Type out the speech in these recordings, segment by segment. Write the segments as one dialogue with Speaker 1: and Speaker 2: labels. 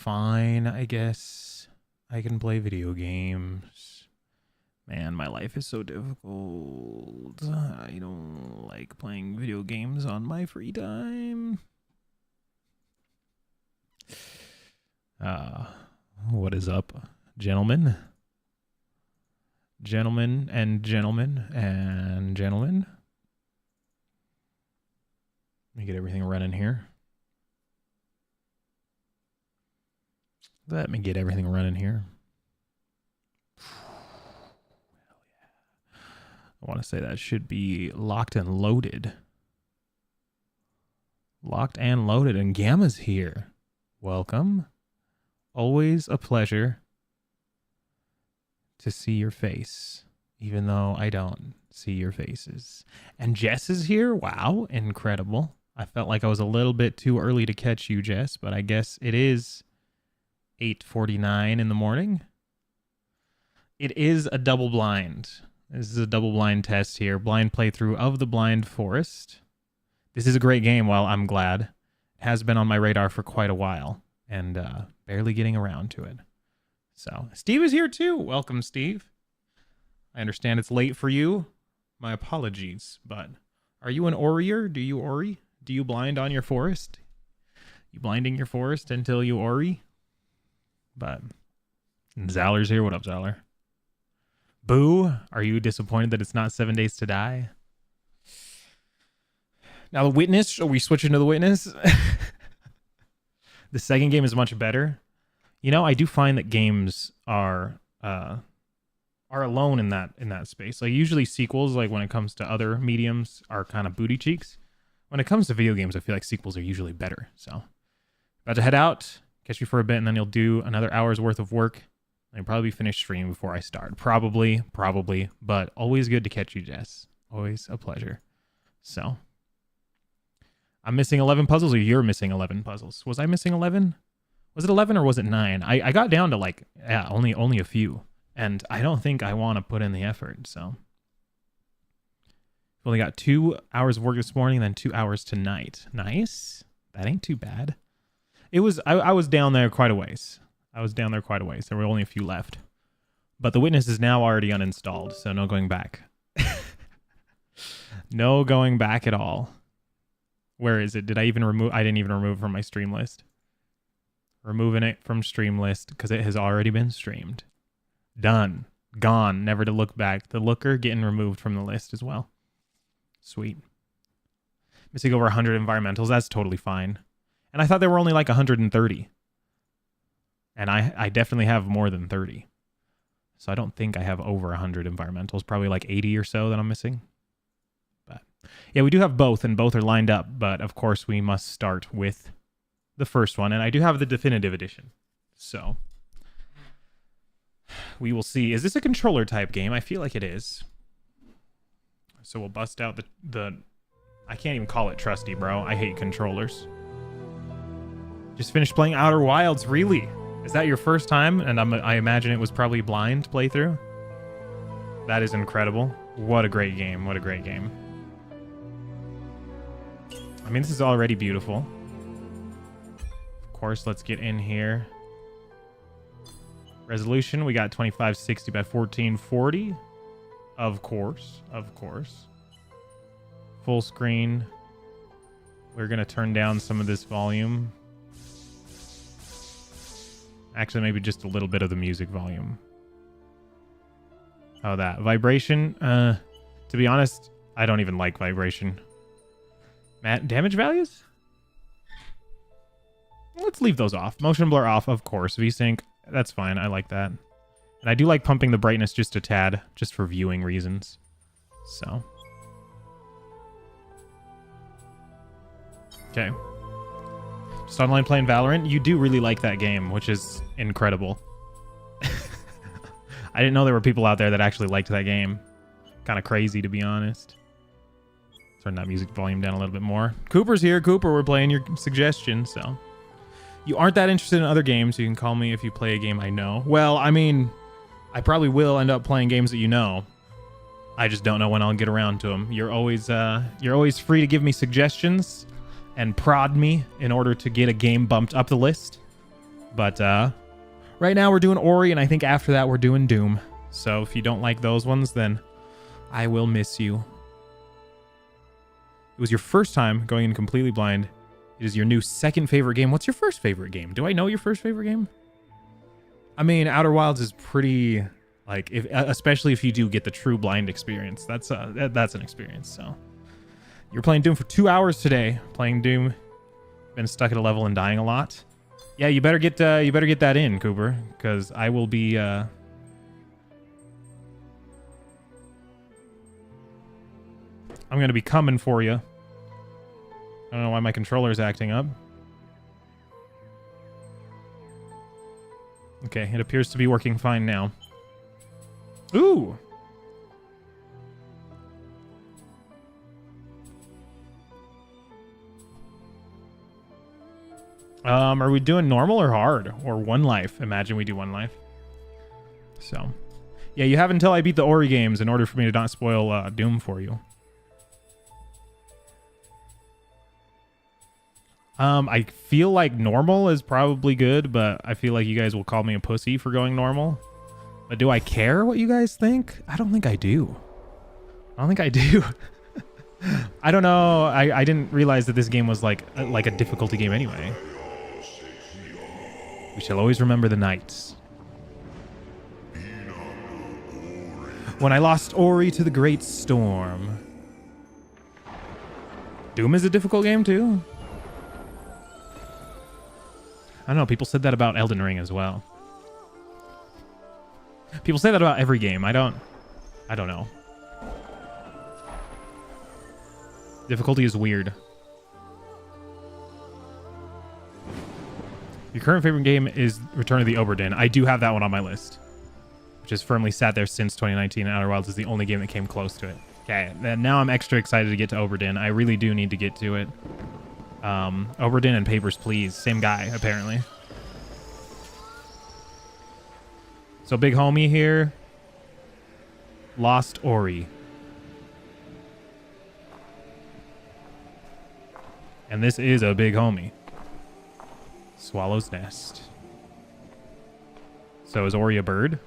Speaker 1: fine, I guess. I can play video games. Man, my life is so difficult. I don't like playing video games on my free time. What is up, gentlemen? Gentlemen and gentlemen and gentlemen. Let me get everything running here. Let me get everything running here. Hell yeah. I want to say that should be locked and loaded. Locked and loaded, and Gamma's here. Welcome. Always a pleasure to see your face, even though I don't see your faces. And Jess is here. Wow, incredible. I felt like I was a little bit too early to catch you, Jess, but I guess it is 8:49 in the morning. It is a double blind. This is a double blind test here. Blind playthrough of The Blind Forest. This is a great game, well, I'm glad. It has been on my radar for quite a while, and barely getting around to it. So, Steve is here too. Welcome, Steve. I understand it's late for you. My apologies, but are you an Orier? Do you Ori? Do you blind on your forest? You blinding your forest until you Ori? But Zaller's here. What up, Zaller? Boo, are you disappointed that it's not 7 Days to Die? Now the Witness, are we switching to the Witness? The second game is much better. You know, I do find that games are alone in that space. Like usually sequels, like when it comes to other mediums, are kind of booty cheeks. When it comes to video games, I feel like sequels are usually better. So, about to head out, catch you for a bit, and then you'll do another hour's worth of work. I'll probably finish stream before I start. Probably, but always good to catch you, Jess. Always a pleasure. So, I'm missing 11 puzzles, or you're missing 11 puzzles. Was I missing 11? Was it 11 or was it 9? I got down to like, yeah, only a few. And I don't think I want to put in the effort, so. Only got 2 hours of work this morning, then 2 hours tonight. Nice. That ain't too bad. It was, I was down there quite a ways. There were only a few left. But the Witness is now already uninstalled, so no going back. No going back at all. Where is it? Did I even remove? I didn't even remove it from my stream list. Removing it from stream list because it has already been streamed. Done. Gone. Never to look back. The looker getting removed from the list as well. Sweet. Missing over 100 environmentals. That's totally fine. And I thought there were only like 130. And I definitely have more than 30. So I don't think I have over 100 environmentals. Probably like 80 or so that I'm missing. But yeah, we do have both, and both are lined up. But of course, we must start with the first one. And I do have the definitive edition. So we will see. Is this a controller type game? I feel like it is. So we'll bust out the I can't even call it trusty, bro. I hate controllers. Just finished playing Outer Wilds. Really? Is that your first time? And I imagine it was probably blind playthrough. That is incredible. What a great game. What a great game. I mean, this is already beautiful. Of course, let's get in here. Resolution, we got 2560 by 1440. Of course. Full screen. We're going to turn down some of this volume. Actually, maybe just a little bit of the music volume. How that? Vibration? To be honest, I don't even like vibration. Damage values? Let's leave those off. Motion blur off, of course. VSync, that's fine. I like that. And I do like pumping the brightness just a tad, just for viewing reasons. So. Okay. Just online playing Valorant. You do really like that game, which is incredible. I didn't know there were people out there that actually liked that game. Kind of crazy, to be honest. Turn that music volume down a little bit more. Cooper's here. Cooper, we're playing your suggestion, so. You aren't that interested in other games. You can call me if you play a game I know. Well, I mean, I probably will end up playing games that you know. I just don't know when I'll get around to them. You're always free to give me suggestions and prod me in order to get a game bumped up the list. But right now we're doing Ori, and I think after that we're doing Doom. So if you don't like those ones, then I will miss you. It was your first time going in completely blind. It is your new second favorite game. What's your first favorite game? Do I know your first favorite game? I mean, Outer Wilds is pretty, like, especially if you do get the true blind experience. That's an experience. So you're playing Doom for 2 hours today. Playing Doom, been stuck at a level and dying a lot. Yeah, you better get that in, Cooper, because I will be. I'm gonna be coming for you. I don't know why my controller's acting up. Okay, it appears to be working fine now. Ooh! Are we doing normal or hard? Or one life? Imagine we do one life. So, yeah, you have until I beat the Ori games in order for me to not spoil Doom for you. I feel like normal is probably good, but I feel like you guys will call me a pussy for going normal. But do I care what you guys think? I don't think I do. I don't think I do. I don't know. I didn't realize that this game was like a difficulty game anyway. We shall always remember the nights when I lost Ori to the Great Storm. Doom is a difficult game too. I don't know. People said that about Elden Ring as well. People say that about every game. I don't know. Difficulty is weird. Your current favorite game is Return of the Obra Dinn. I do have that one on my list, which has firmly sat there since 2019. Outer Wilds is the only game that came close to it. Okay, now I'm extra excited to get to Obra Dinn. I really do need to get to it. Obra Dinn and Papers, Please. Same guy, apparently. So big homie here. Lost Ori. And this is a big homie. Swallow's Nest. So is Ori a bird?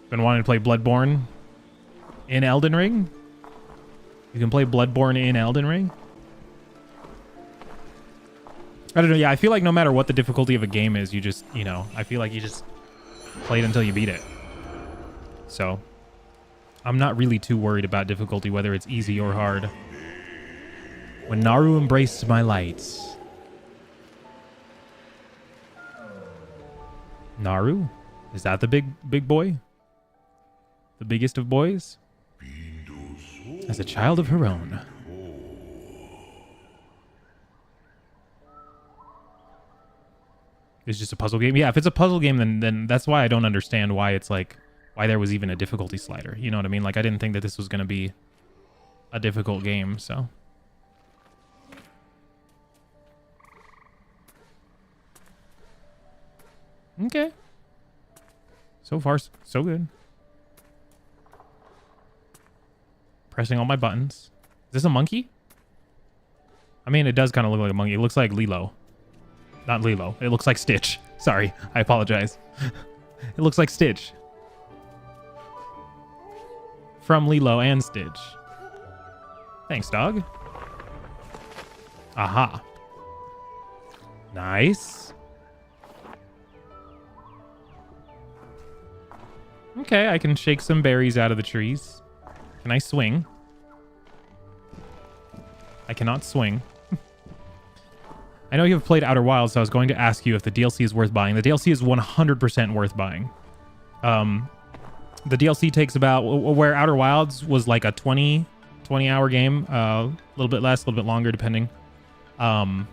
Speaker 1: Been wanting to play Bloodborne in Elden Ring? You can play Bloodborne in Elden Ring? I don't know. Yeah, I feel like no matter what the difficulty of a game is, you just, I feel like you just play it until you beat it. So, I'm not really too worried about difficulty, whether it's easy or hard. When Naru embraced my light. Naru? Is that the big boy? The biggest of boys? As a child of her own. It's just a puzzle game. Yeah, if it's a puzzle game, then that's why I don't understand why it's like, why there was even a difficulty slider. You know what I mean? Like, I didn't think that this was going to be a difficult game, so. Okay. So far, so good. Pressing all my buttons. Is this a monkey? I mean, it does kind of look like a monkey. It looks like Lilo. Not Lilo. It looks like Stitch. Sorry. I apologize. It looks like Stitch. From Lilo and Stitch. Thanks, dog. Aha. Nice. Okay, I can shake some berries out of the trees. Can I swing? I cannot swing. I know you have played Outer Wilds, so I was going to ask you if the DLC is worth buying. The DLC is 100% worth buying. The DLC takes about, where Outer Wilds was like a 20-hour game, a little bit less, a little bit longer, depending. The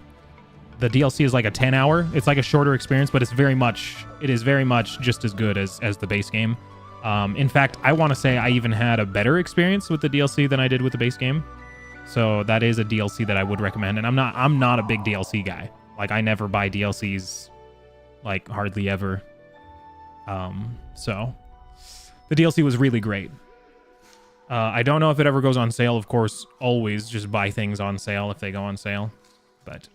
Speaker 1: DLC is like a 10-hour. It's like a shorter experience, but it is very much just as good as the base game. In fact, I want to say I even had a better experience with the DLC than I did with the base game. So that is a DLC that I would recommend. And I'm not a big DLC guy. Like, I never buy DLCs, like, hardly ever. So the DLC was really great. I don't know if it ever goes on sale. Of course, always just buy things on sale if they go on sale. but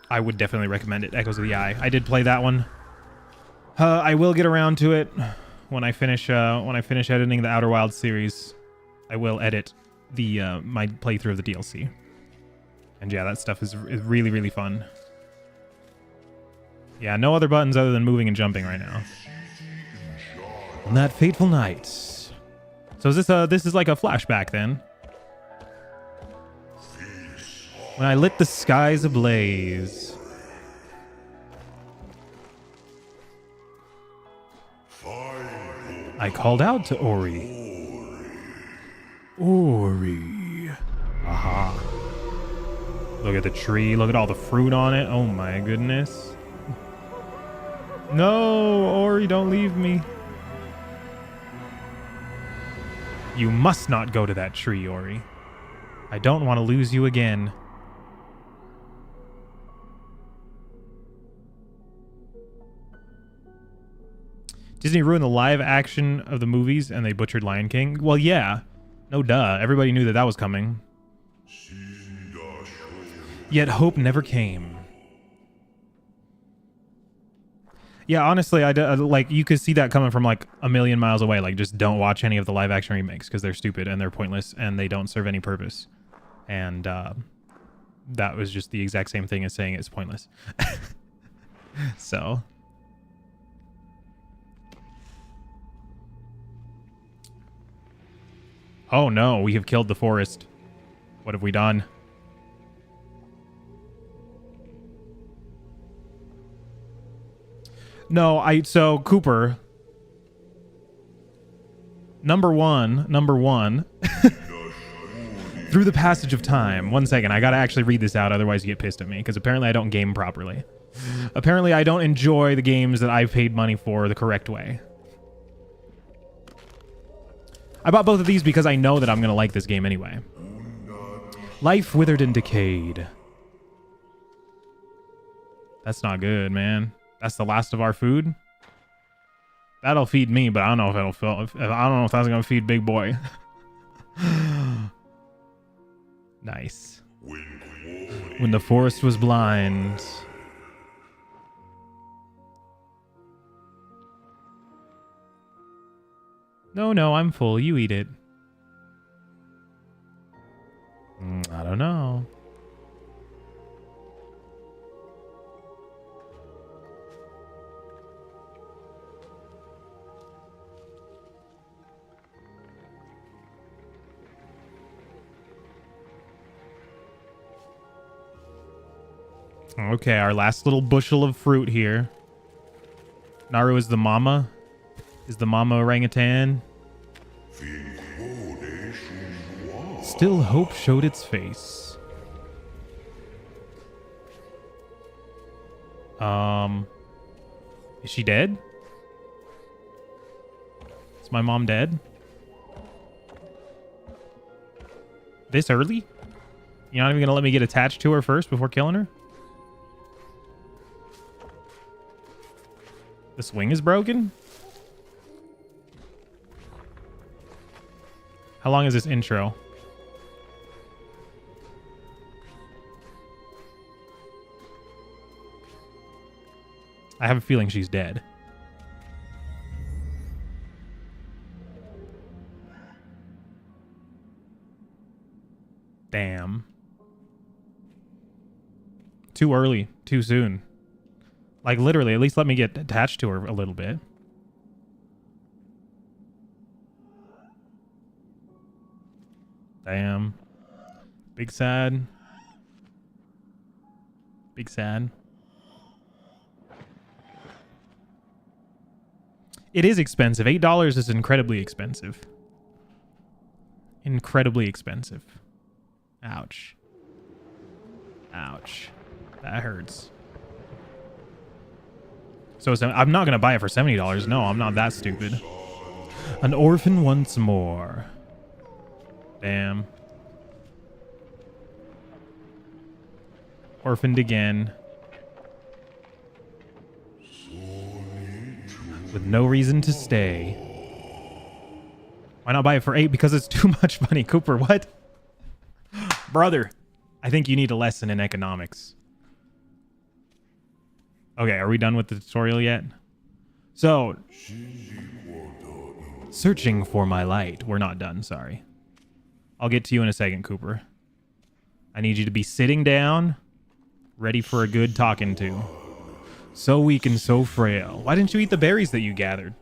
Speaker 1: I would definitely recommend it. Echoes of the Eye. I did play that one. I will get around to it when I finish editing the Outer Wilds series. I will edit the my playthrough of the DLC. And yeah, that stuff is really, really fun. Yeah, no other buttons other than moving and jumping right now. On that fateful night. So is this is like a flashback then? When I lit the skies ablaze. I called out to Ori. Ori. Aha. Look at the tree. Look at all the fruit on it. Oh my goodness. No, Ori, don't leave me. You must not go to that tree, Ori. I don't want to lose you again. Disney ruined the live action of the movies and they butchered Lion King. Well, yeah. No duh. Everybody knew that that was coming. Yet hope never came. Yeah, honestly, like you could see that coming from like a million miles away. Like, just don't watch any of the live action remakes because they're stupid and they're pointless and they don't serve any purpose. And that was just the exact same thing as saying it's pointless. So. Oh no, we have killed the forest. What have we done? No, so Cooper. Number one. Through the passage of time. 1 second, I gotta actually read this out, otherwise you get pissed at me, because apparently I don't game properly. Apparently I don't enjoy the games that I've paid money for the correct way. I bought both of these because I know that I'm gonna like this game anyway. Life withered and decayed. That's not good, man. That's the last of our food. That'll feed me, but I don't know if it'll fill. I don't know if that's gonna feed Big Boy. Nice. When the forest was blind. No, I'm full. You eat it. I don't know. Okay, our last little bushel of fruit here. Naru is the mama. Is the mama orangutan? Still hope showed its face. Is she dead? Is my mom dead? This early? You're not even gonna let me get attached to her first before killing her? The swing is broken? How long is this intro? I have a feeling she's dead. Damn. Too early. Too soon. Like, literally, at least let me get attached to her a little bit. Damn. Big sad. Big sad. It is expensive. $8 is incredibly expensive. Incredibly expensive. Ouch. Ouch. That hurts. So I'm not going to buy it for $70. No, I'm not that stupid. An orphan once more. Damn. Orphaned again. With no reason to stay. Why not buy it for $8? Because it's too much money. Cooper, what? Brother, I think you need a lesson in economics. Okay, are we done with the tutorial yet? So, searching for my light. We're not done, sorry. I'll get to you in a second, Cooper. I need you to be sitting down, ready for a good talking to. So weak and so frail. Why didn't you eat the berries that you gathered?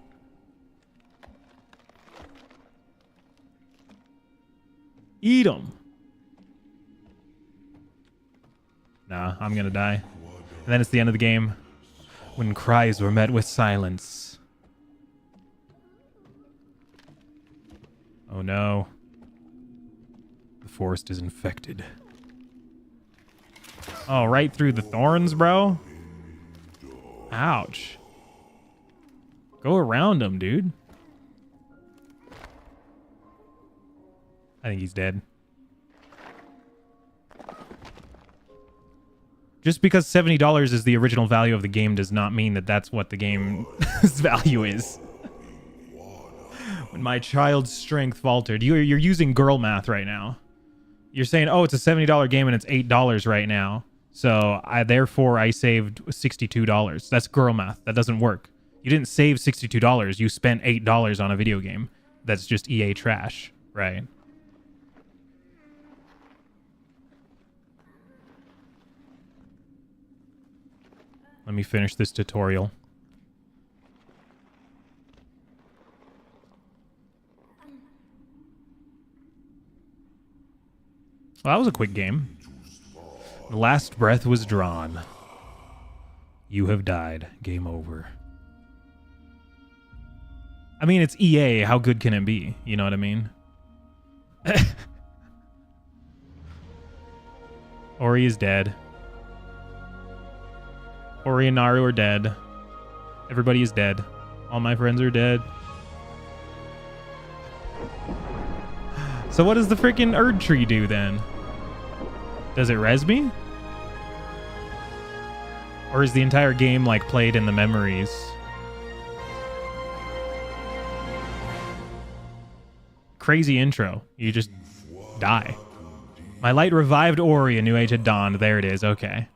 Speaker 1: Eat them. Nah, I'm gonna die. And then it's the end of the game. When cries were met with silence. Oh no. The forest is infected. Oh, right through the thorns, bro? Ouch. Go around him, dude. I think he's dead. Just because $70 is the original value of the game does not mean that that's what the game's value is. When my child's strength faltered. You're using girl math right now. You're saying, oh, it's a $70 game and it's $8 right now. So therefore I saved $62. That's girl math. That doesn't work. You didn't save $62. You spent $8 on a video game. That's just EA trash, right? Let me finish this tutorial. Well, that was a quick game. The last breath was drawn. You have died. Game over. I mean, it's EA. How good can it be? You know what I mean? Ori is dead. Ori and Naru are dead. Everybody is dead. All my friends are dead. So what does the freaking Erd Tree do then? Does it res me? Or is the entire game like played in the memories? Crazy intro. You just die. My light revived Ori, a new age had dawned. There it is. Okay.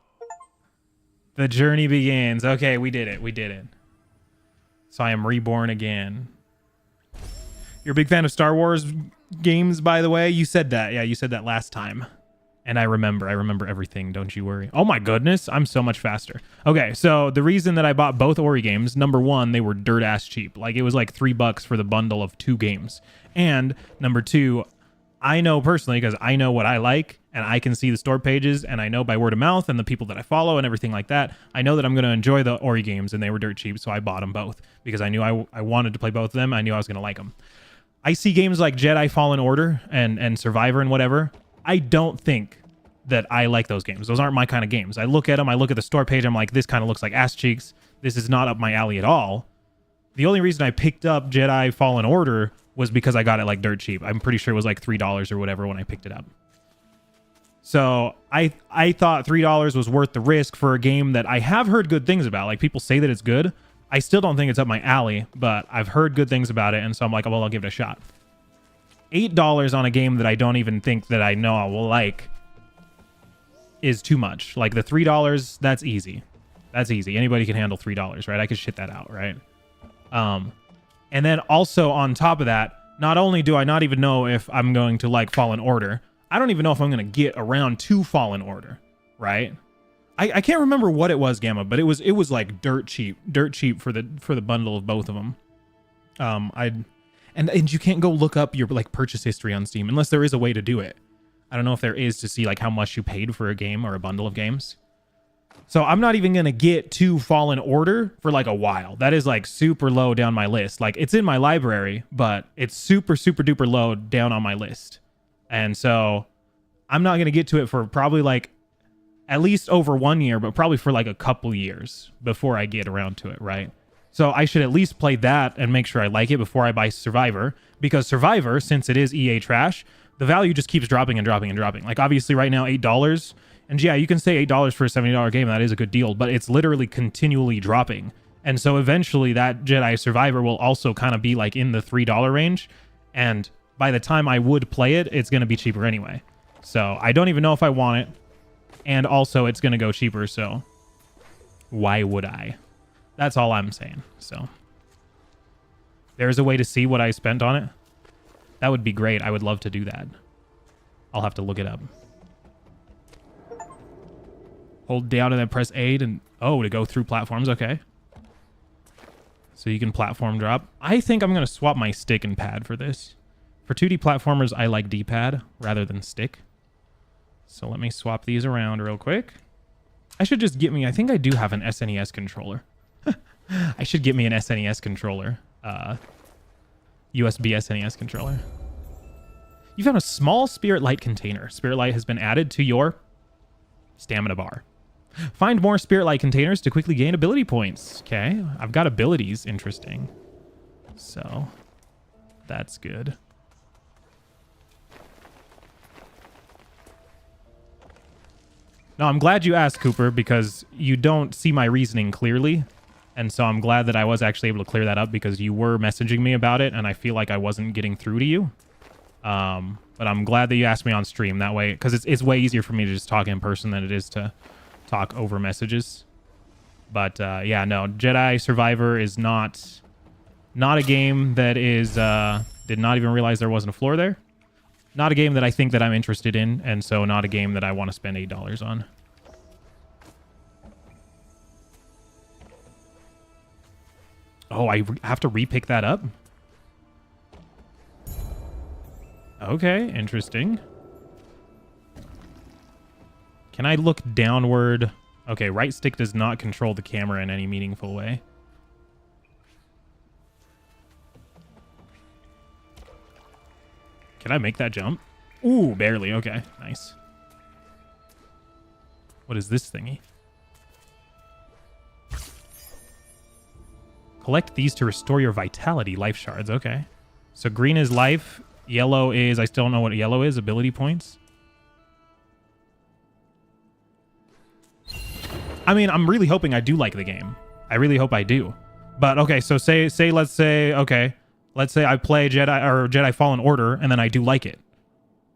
Speaker 1: The journey begins. Okay, we did it. We did it. So I am reborn again. You're a big fan of Star Wars games, by the way? You said that. Yeah, you said that last time. And I remember everything, don't you worry. Oh my goodness, I'm so much faster. Okay, so the reason that I bought both Ori games, number one, they were dirt ass cheap. Like it was like $3 for the bundle of 2 games. And number two, I know personally, because I know what I like, and I can see the store pages, and I know by word of mouth and the people that I follow and everything like that, I know that I'm going to enjoy the Ori games, and they were dirt cheap, so I bought them both. Because I knew I wanted to play both of them, I knew I was going to like them. I see games like Jedi Fallen Order and Survivor and whatever. I don't think that I like those games. Those aren't my kind of games. I look at them, I look at the store page, I'm like, this kind of looks like ass cheeks. This is not up my alley at all. The only reason I picked up Jedi Fallen Order was because I got it like dirt cheap. I'm pretty sure it was like $3 or whatever when I picked it up. So I thought $3 was worth the risk for a game that I have heard good things about. Like people say that it's good. I still don't think it's up my alley, but I've heard good things about it, and so I'm like, well, I'll give it a shot. $8 on a game that I don't even think that I know I will like is too much. Like the $3, that's easy. That's easy. Anybody can handle $3, right? I could shit that out, right? And then also on top of that, not only do I not even know if I'm going to like Fallen Order, I don't even know if I'm going to get around to Fallen Order, right? I can't remember what it was, Gamma, but it was like dirt cheap for the bundle of both of them. And you can't go look up your like purchase history on Steam unless there is a way to do it. I don't know if there is to see like how much you paid for a game or a bundle of games. So I'm not even going to get to Fallen Order for like a while. That is like super low down my list. Like it's in my library, but it's super, super duper low down on my list. And so I'm not going to get to it for probably like at least over 1 year, but probably for like a couple years before I get around to it, right? So I should at least play that and make sure I like it before I buy Survivor, because Survivor, since it is EA trash, the value just keeps dropping and dropping and dropping. Like obviously right now, $8. And yeah, you can say $8 for a $70 game. That is a good deal, but it's literally continually dropping. And so eventually that Jedi Survivor will also kind of be like in the $3 range. And by the time I would play it, it's going to be cheaper anyway. So I don't even know if I want it. And also it's going to go cheaper, so why would I? That's all I'm saying. So there's a way to see what I spent on it. That would be great. I would love to do that. I'll have to look it up. Hold down and then press A and to go through platforms. Okay. So you can platform drop. I think I'm going to swap my stick and pad for this. For 2D platformers, I like D-pad rather than stick. So let me swap these around real quick. I should just get me... I think I do have an SNES controller. I should get me an SNES controller. USB SNES controller. You found a small Spirit Light container. Spirit Light has been added to your stamina bar. Find more Spirit Light containers to quickly gain ability points. Okay, I've got abilities. Interesting. So, that's good. No, I'm glad you asked, Cooper, because you don't see my reasoning clearly. And so I'm glad that I was actually able to clear that up because you were messaging me about it, and I feel like I wasn't getting through to you. But I'm glad that you asked me on stream that way, because it's way easier for me to just talk in person than it is to talk over messages. But yeah, no, Jedi Survivor is not a game that is did not even realize there wasn't a floor there. Not a game that I think that I'm interested in, and so not a game that I want to spend $8 on. Oh, I have to repick that up? Okay, interesting. Can I look downward? Okay, right stick does not control the camera in any meaningful way. Can I make that jump? Ooh, barely. Okay, nice. What is this thingy? Collect these to restore your vitality life shards. Okay. So green is life. Yellow is... I still don't know what yellow is. Ability points. I mean, I'm really hoping I do like the game. I really hope I do. But, okay, so let's say, okay, let's say I play Jedi Fallen Order, and then I do like it.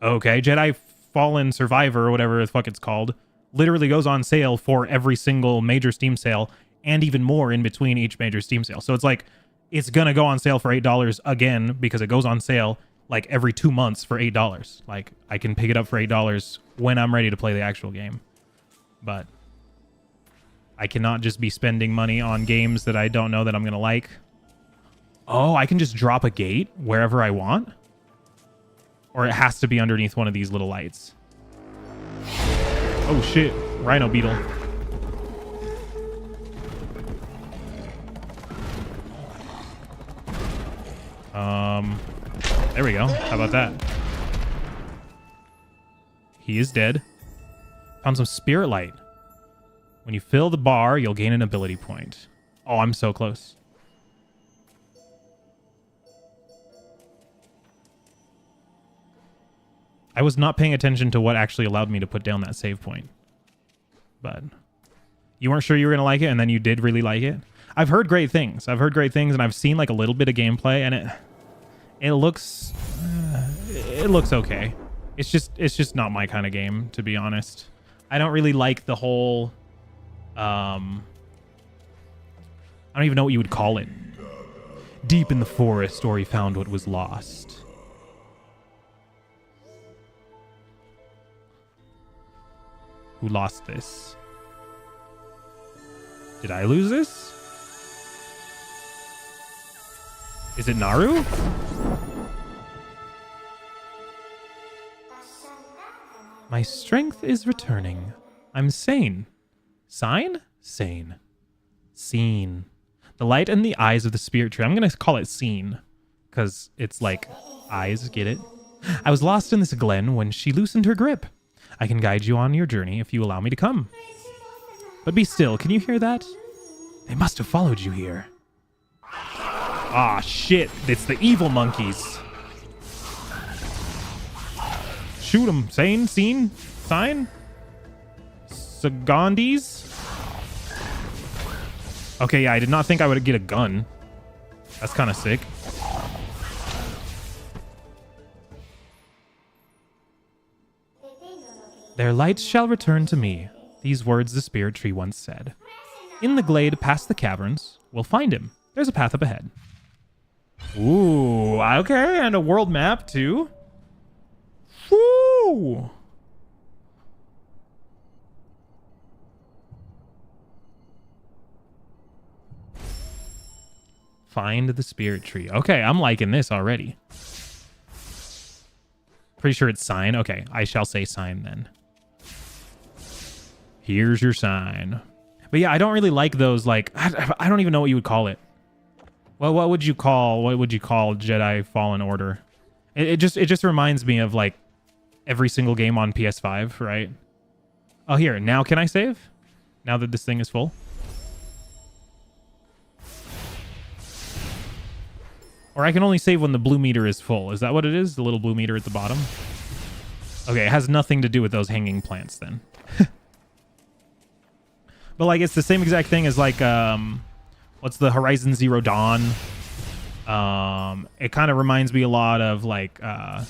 Speaker 1: Okay, Jedi Fallen Survivor, or whatever the fuck it's called, literally goes on sale for every single major Steam sale, and even more in between each major Steam sale. So it's like, it's going to go on sale for $8 again, because it goes on sale like every 2 months for $8. Like, I can pick it up for $8 when I'm ready to play the actual game. But I cannot just be spending money on games that I don't know that I'm going to like. Oh, I can just drop a gate wherever I want? Or it has to be underneath one of these little lights. Oh shit, Rhino Beetle. There we go. How about that? He is dead. Found some Spirit Light. When you fill the bar, you'll gain an ability point. Oh, I'm so close. I was not paying attention to what actually allowed me to put down that save point. But you weren't sure you were going to like it, and then you did really like it. I've heard great things. I've heard great things, and I've seen like a little bit of gameplay, and it looks okay. It's just not my kind of game, to be honest. I don't really like the whole I don't even know what you would call it. Deep in the forest, Ori found what was lost. Who lost this? Did I lose this? Is it Naru? My strength is returning. I'm sane. Sign? Sane. Seen. The light in the eyes of the spirit tree. I'm going to call it seen, because it's like eyes, get it? I was lost in this glen when she loosened her grip. I can guide you on your journey if you allow me to come. But be still, can you hear that? They must have followed you here. Ah, shit. It's the evil monkeys. Shoot them. Sane? Seen? Sign? Sagandis? Okay, yeah, I did not think I would get a gun. That's kind of sick. Their lights shall return to me. These words the spirit tree once said. In the glade past the caverns, we'll find him. There's a path up ahead. Ooh, okay, and a world map too. Woo! Find the spirit tree. Okay, I'm liking this already. Pretty sure it's sign. Okay, I shall say sign then. Here's your sign. But yeah, I don't really like those, like, I don't even know what you would call it. Well, what would you call Jedi Fallen Order? It just reminds me of like every single game on PS5, right? Oh, here, now can I save? Now that this thing is full? Or I can only save when the blue meter is full. Is that what it is? The little blue meter at the bottom? Okay, it has nothing to do with those hanging plants then. But like, it's the same exact thing as like, what's the Horizon Zero Dawn? It kind of reminds me a lot of like, I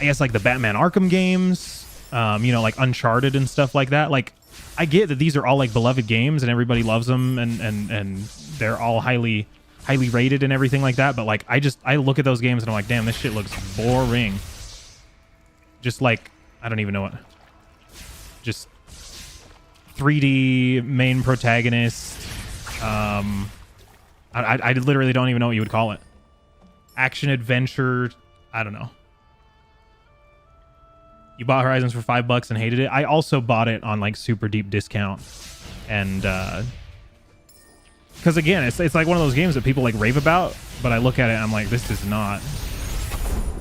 Speaker 1: guess like the Batman Arkham games, you know, like Uncharted and stuff like that. Like, I get that these are all like beloved games and everybody loves them and they're all highly rated and everything like that. But like, I look at those games and I'm like, damn, this shit looks boring. Just like, I don't even know what, just 3D main protagonist. I literally don't even know what you would call it. Action adventure. I don't know. You bought Horizons for $5 and hated it. I also bought it on like super deep discount, and because again, it's like one of those games that people like rave about, but I look at it and I'm like, this is not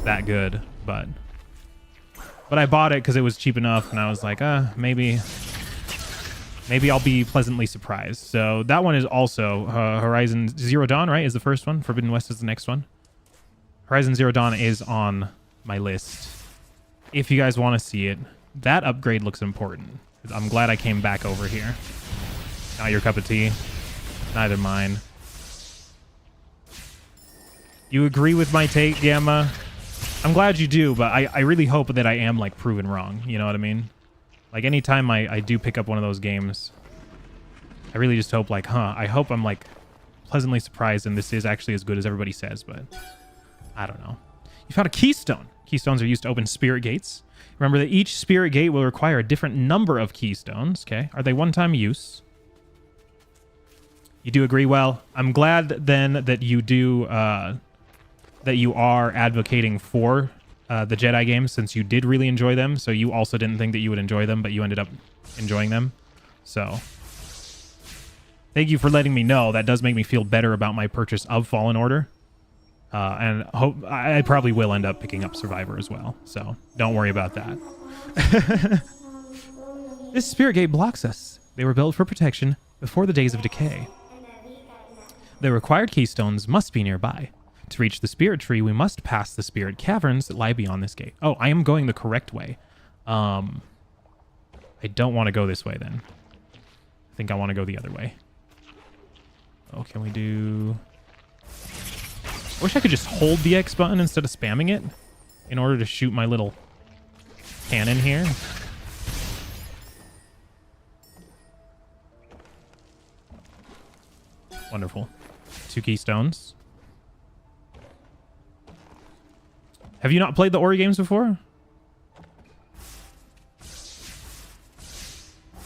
Speaker 1: that good. But I bought it because it was cheap enough, and I was like, maybe I'll be pleasantly surprised. So that one is also Horizon Zero Dawn, right? Is the first one. Forbidden West is the next one. Horizon Zero Dawn is on my list. If you guys want to see it, that upgrade looks important. I'm glad I came back over here. Not your cup of tea. Neither mine. You agree with my take, Gamma? I'm glad you do, but I really hope that I am like proven wrong. You know what I mean? Like, anytime I do pick up one of those games, I really just hope, like, I hope I'm, like, pleasantly surprised and this is actually as good as everybody says, but I don't know. You found a keystone. Keystones are used to open spirit gates. Remember that each spirit gate will require a different number of keystones, okay? Are they one-time use? You do agree? Well, I'm glad, then, that you do, that you are advocating for the Jedi games, since you did really enjoy them. So you also didn't think that you would enjoy them, but you ended up enjoying them. So thank you for letting me know. That does make me feel better about my purchase of Fallen Order. And hope I probably will end up picking up Survivor as well. So don't worry about that. This spirit gate blocks us. They were built for protection before the days of decay. The required keystones must be nearby. To reach the spirit tree, we must pass the spirit caverns that lie beyond this gate. Oh, I am going the correct way. I don't want to go this way then. I think I want to go the other way. Oh, can we do... I wish I could just hold the X button instead of spamming it in order to shoot my little cannon here. Wonderful. 2 keystones. Have you not played the Ori games before?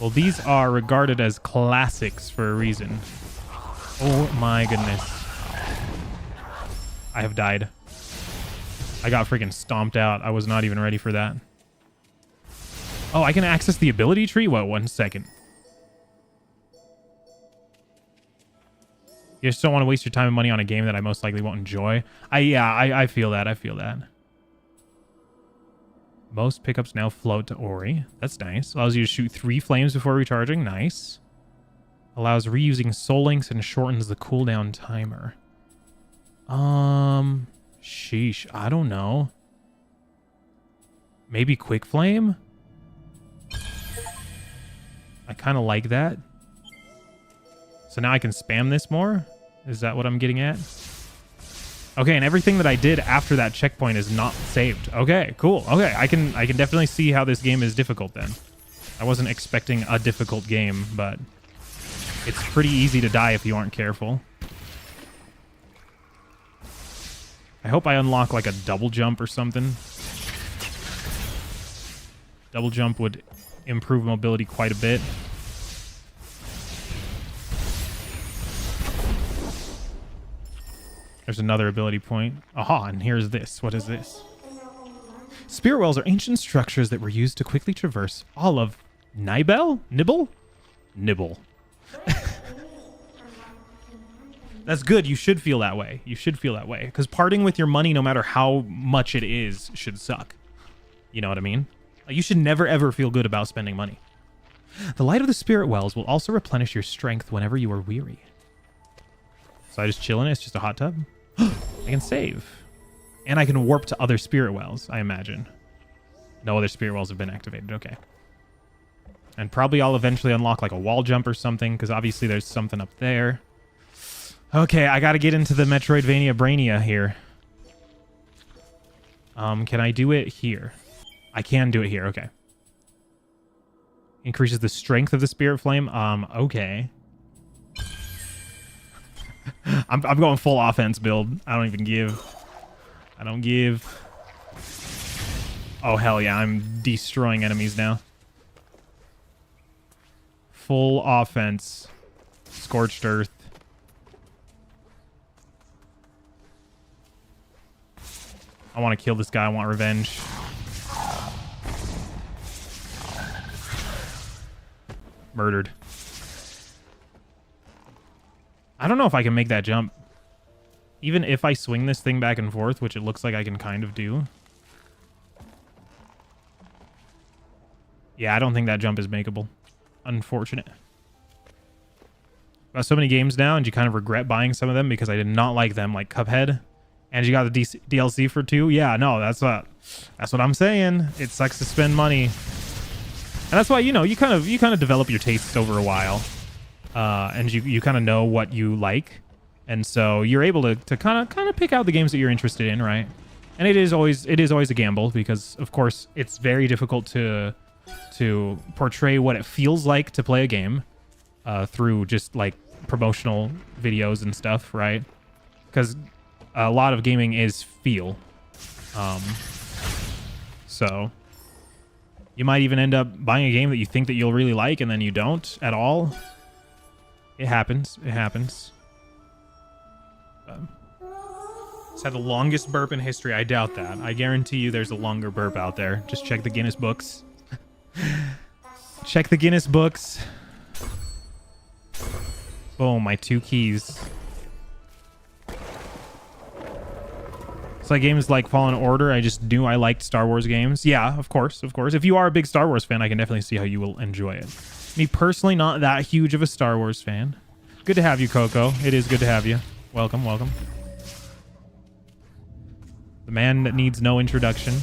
Speaker 1: Well, these are regarded as classics for a reason. Oh my goodness. I have died. I got freaking stomped out. I was not even ready for that. Oh, I can access the ability tree? What? 1 second. You just don't want to waste your time and money on a game that I most likely won't enjoy. I feel that. I feel that. Most pickups now float to Ori. That's nice. Allows you to shoot 3 flames before recharging. Nice. Allows reusing soul links and shortens the cooldown timer. Sheesh. I don't know. Maybe quick flame? I kind of like that. So now I can spam this more? Is that what I'm getting at? Okay, and everything that I did after that checkpoint is not saved. Okay, cool. Okay, I can definitely see how this game is difficult then. I wasn't expecting a difficult game, but it's pretty easy to die if you aren't careful. I hope I unlock like a double jump or something. Double jump would improve mobility quite a bit. There's another ability point. Aha, and here's this. What is this? Spirit wells are ancient structures that were used to quickly traverse all of Nibel? Nibble? Nibble. That's good. You should feel that way. You should feel that way. Because parting with your money, no matter how much it is, should suck. You know what I mean? Like, you should never, ever feel good about spending money. The light of the spirit wells will also replenish your strength whenever you are weary. So I just chill in it. It's just a hot tub. I can save. And I can warp to other spirit wells, I imagine. No other spirit wells have been activated. Okay. And probably I'll eventually unlock like a wall jump or something, because obviously there's something up there. Okay, I gotta get into the Metroidvania Brainia here. Can I do it here? I can do it here, okay. Increases the strength of the spirit flame. Okay. I'm going full offense build. I don't even give. I don't give. Oh, hell yeah, I'm destroying enemies now. Full offense. Scorched Earth. I want to kill this guy. I want revenge. Murdered. I don't know if I can make that jump. Even if I swing this thing back and forth, which it looks like I can kind of do. Yeah, I don't think that jump is makeable. Unfortunate. Got so many games now, and you kind of regret buying some of them because I did not like them, like Cuphead. And you got the DLC for 2? Yeah, no, that's what I'm saying. It sucks to spend money. And that's why, you know, you kind of develop your tastes over a while. And you kind of know what you like. And so you're able to kind of pick out the games that you're interested in, right? And it is always a gamble because of course it's very difficult to portray what it feels like to play a game through just like promotional videos and stuff, right? Because a lot of gaming is feel. So you might even end up buying a game that you think that you'll really like and then you don't at all. It happens. It happens. It's had the longest burp in history. I doubt that. I guarantee you there's a longer burp out there. Just check the Guinness books. Check the Guinness books. Boom, my 2 keys. It's like games like Fallen Order. I just knew I liked Star Wars games. Yeah, of course, of course. If you are a big Star Wars fan, I can definitely see how you will enjoy it. Me personally, not that huge of a Star Wars fan. Good to have you, Coco. It is good to have you. Welcome, welcome. The man that needs no introduction.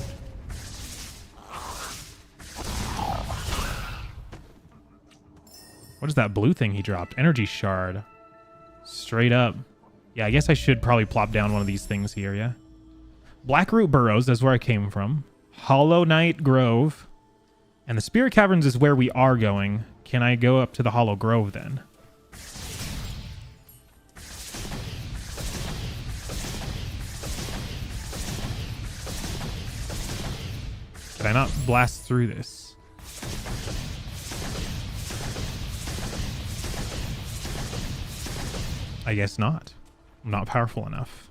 Speaker 1: What is that blue thing he dropped? Energy shard. Straight up. Yeah, I guess I should probably plop down one of these things here, yeah? Blackroot Burrows, that's where I came from. Hollow Knight Grove. And the Spirit Caverns is where we are going. Can I go up to the Hollow Grove then? Can I not blast through this? I guess not. I'm not powerful enough.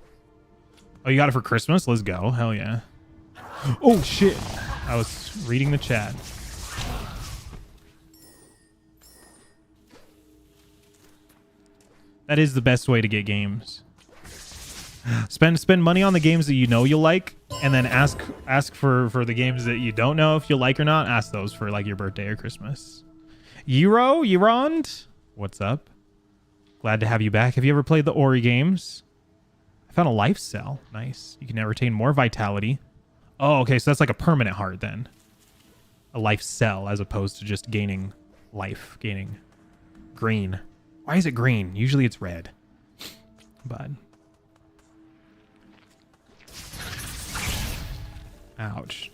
Speaker 1: Oh, you got it for Christmas? Let's go. Hell yeah. Oh, shit. I was reading the chat. That is the best way to get games. Spend money on the games that you know you'll like, and then ask for the games that you don't know if you'll like or not. Ask those for like your birthday or Christmas. Eurond? What's up? Glad to have you back. Have you ever played the Ori games? I found a life cell. Nice. You can now retain more vitality. Oh, okay, so that's like a permanent heart then. A life cell as opposed to just gaining life, gaining green. Why is it green? Usually it's red. But Ouch.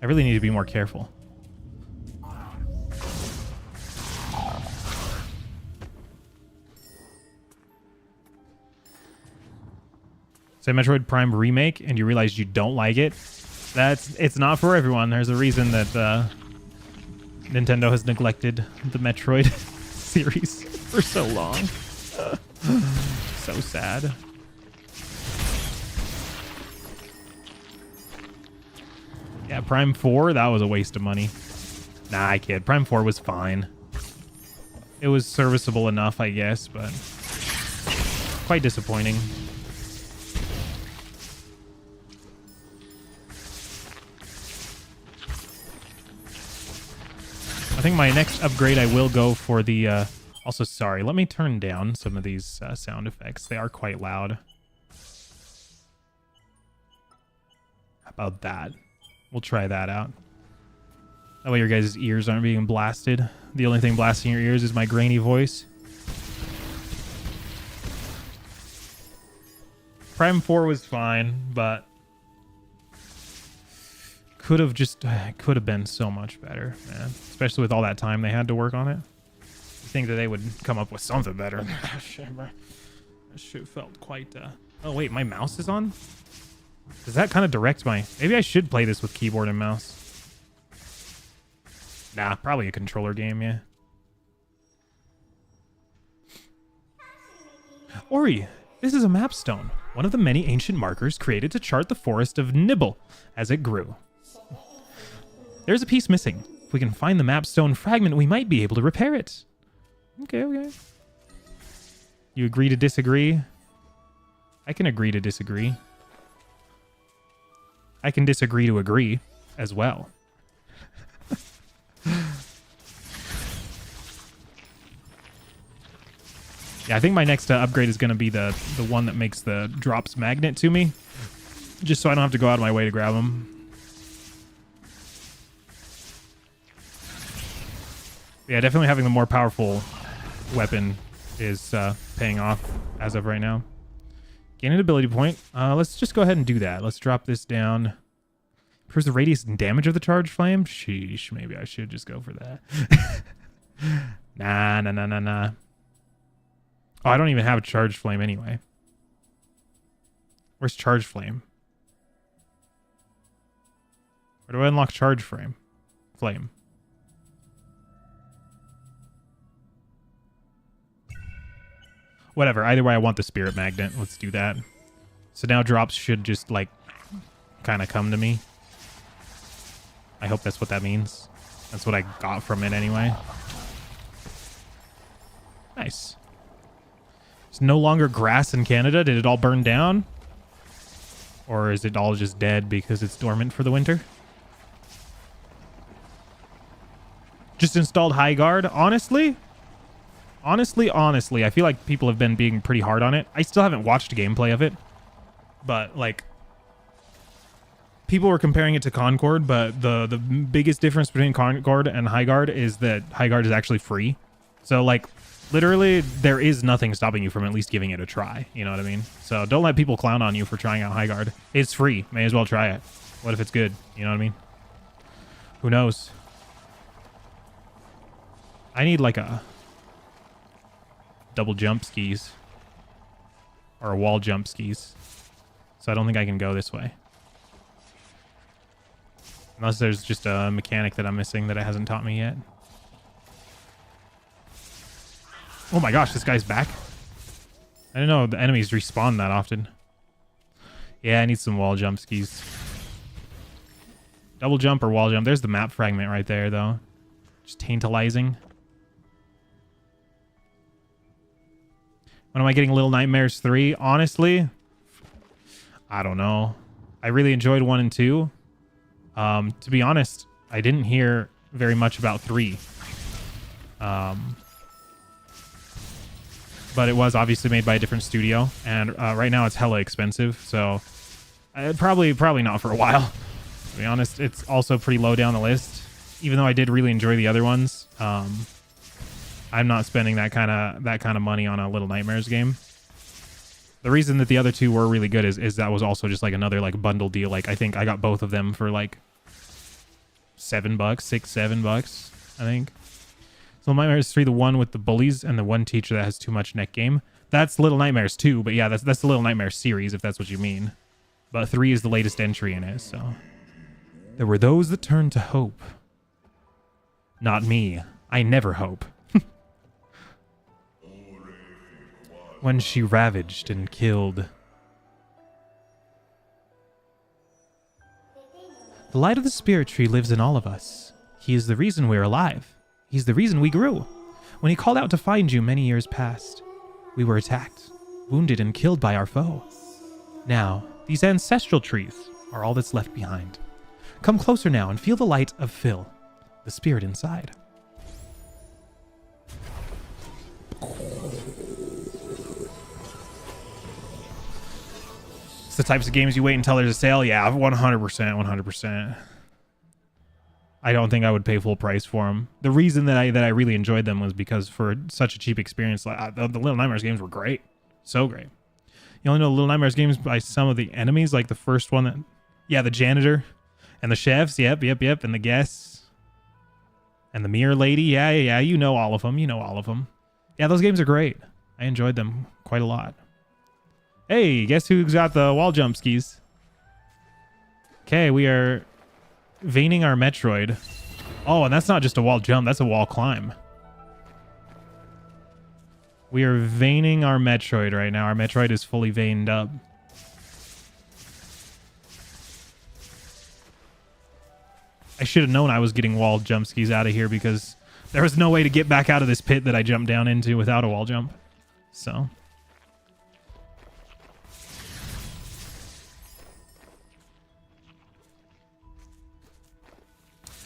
Speaker 1: I really need to be more careful. Say Metroid Prime Remake and you realize you don't like it. It's not for everyone. There's a reason that Nintendo has neglected the Metroid series for so long. So sad. Yeah, Prime 4, that was a waste of money. Nah, I kid. Prime 4 was fine. It was serviceable enough, I guess, but quite disappointing. I think my next upgrade I will go for the... also, sorry, let me turn down some of these sound effects. They are quite loud. How about that? We'll try that out. That way your guys' ears aren't being blasted. The only thing blasting your ears is my grainy voice. Prime 4 was fine, but could have been so much better, man. Especially with all that time they had to work on it. You think that they would come up with something better. That shit felt quite... Oh, wait, my mouse is on? Does that kind of direct my... Maybe I should play this with keyboard and mouse. Nah, probably a controller game, yeah. Ori, this is a map stone. One of the many ancient markers created to chart the forest of Nibble as it grew. There's a piece missing. If we can find the map stone fragment, we might be able to repair it. Okay, okay. You agree to disagree? I can agree to disagree. I can disagree to agree as well. Yeah, I think my next upgrade is going to be the one that makes the drops magnet to me. Just so I don't have to go out of my way to grab them. Yeah, definitely having the more powerful weapon is paying off as of right now. Gain an ability point. Let's just go ahead and do that. Let's drop this down. Improves the radius and damage of the charged flame. Sheesh, maybe I should just go for that. Nah. Oh, I don't even have a charged flame anyway. Where's charged flame? Where do I unlock charge flame? Whatever. Either way, I want the spirit magnet. Let's do that. So now drops should just, like, kind of come to me. I hope that's what that means. That's what I got from it anyway. Nice. It's no longer grass in Canada. Did it all burn down? Or is it all just dead because it's dormant for the winter? Just installed High Guard. Honestly, I feel like people have been being pretty hard on it. I still haven't watched gameplay of it. But, like, people were comparing it to Concord, but the biggest difference between Concord and High Guard is that High Guard is actually free. So, like, literally, there is nothing stopping you from at least giving it a try. You know what I mean? So don't let people clown on you for trying out High Guard. It's free. May as well try it. What if it's good? You know what I mean? Who knows? I need, like, a double jump skis. Or a wall jump skis. So I don't think I can go this way. Unless there's just a mechanic that I'm missing that it hasn't taught me yet. Oh my gosh, this guy's back. I didn't know the enemies respawn that often. Yeah, I need some wall jump skis. Double jump or wall jump. There's the map fragment right there, though. Just tantalizing. When am I getting Little Nightmares 3? Honestly, I don't know. I really enjoyed 1 and 2. To be honest, I didn't hear very much about 3. But it was obviously made by a different studio, and right now it's hella expensive, so probably not for a while. To be honest, it's also pretty low down the list. Even though I did really enjoy the other ones, I'm not spending that kind of money on a Little Nightmares game. The reason that the other two were really good is that was also just like another like bundle deal. Like I think I got both of them for like $7, $6, $7, I think. So Little Nightmares 3, the one with the bullies and the one teacher that has too much net game. That's Little Nightmares 2, but yeah, that's the Little Nightmares series, if that's what you mean. But 3 is the latest entry in it, so. There were those that turned to hope. Not me. I never hope. When she ravaged and killed. The light of the spirit tree lives in all of us. He is the reason we're alive. He's the reason we grew. When he called out to find you many years past, we were attacked, wounded, and killed by our foe. Now, these ancestral trees are all that's left behind. Come closer now and feel the light of Phil, the spirit inside. It's the types of games you wait until there's a sale. Yeah, 100%, 100%. I don't think I would pay full price for them. The reason that I really enjoyed them was because for such a cheap experience, like the Little Nightmares games were great, so great. You only know Little Nightmares games by some of the enemies, like the first one that, yeah, the janitor and the chefs, yep, and the guests and the mirror lady, yeah, you know all of them, Yeah, those games are great. I enjoyed them quite a lot. Hey, guess who's got the wall jump skis? Okay, we are veining our Metroid. Oh, and that's not just a wall jump, that's a wall climb. We are veining our Metroid right now. Our Metroid is fully veined up. I should have known I was getting wall jump skis out of here because there was no way to get back out of this pit that I jumped down into without a wall jump. So.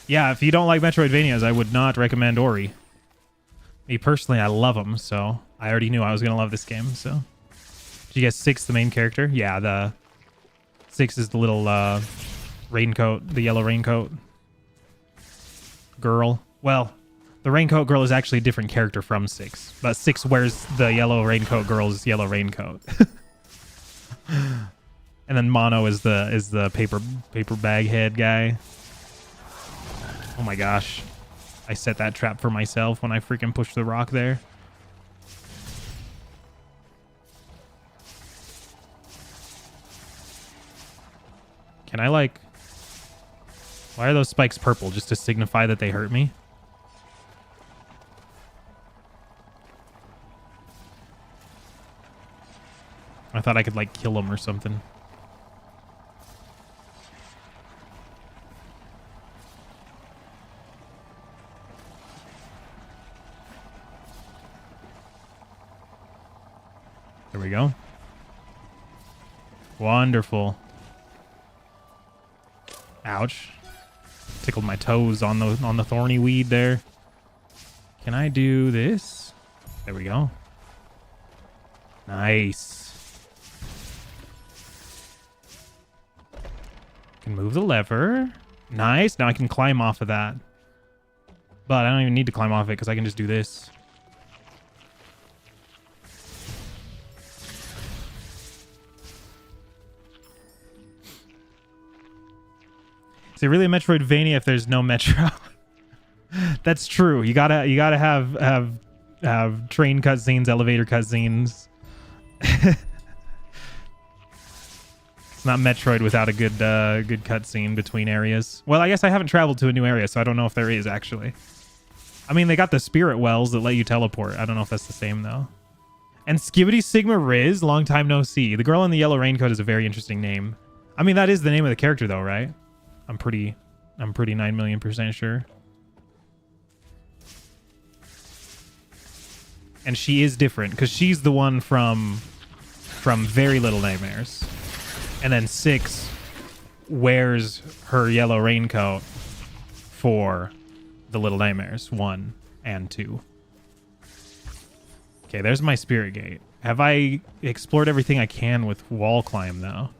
Speaker 1: Yeah, if you don't like Metroidvanias, I would not recommend Ori. Me personally, I love them, so I already knew I was going to love this game, so. Did you guess 6 the main character? Yeah, the 6 is the little raincoat, the yellow raincoat girl. Well, the raincoat girl is actually a different character from 6, but 6 wears the yellow raincoat girl's yellow raincoat. And then Mono is the paper bag head guy. Oh my gosh. I set that trap for myself when I freaking pushed the rock there. Can I like... Why are those spikes purple? Just to signify that they hurt me? I thought I could like kill them or something. There we go. Wonderful. Ouch. Tickled my toes on the thorny weed there. Can I do this? There we go. Nice. Can move the lever. Nice. Now I can climb off of that. But I don't even need to climb off it because I can just do this. Is it really a Metroidvania if there's no Metro? That's true. You gotta have train cutscenes, elevator cutscenes. It's not Metroid without a good cutscene between areas. Well, I guess I haven't traveled to a new area, so I don't know if there is actually. I mean, they got the spirit wells that let you teleport. I don't know if that's the same though. And Skibidi Sigma Riz, long time no see. The girl in the yellow raincoat is a very interesting name. I mean, that is the name of the character though, right? I'm pretty 9,000,000% sure. And she is different because she's the one from Very Little Nightmares. And then 6 wears her yellow raincoat for the Little Nightmares 1 and 2. Okay, there's my spirit gate. Have I explored everything I can with wall climb though?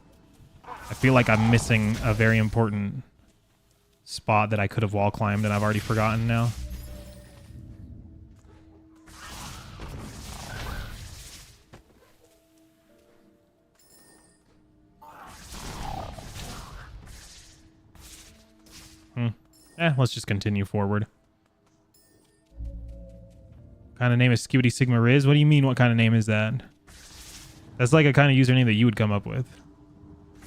Speaker 1: I feel like I'm missing a very important spot that I could have wall climbed and I've already forgotten now. Let's just continue forward. What kind of name is Skibidi Sigma Riz? What do you mean, what kind of name is that? That's like a kind of username that you would come up with.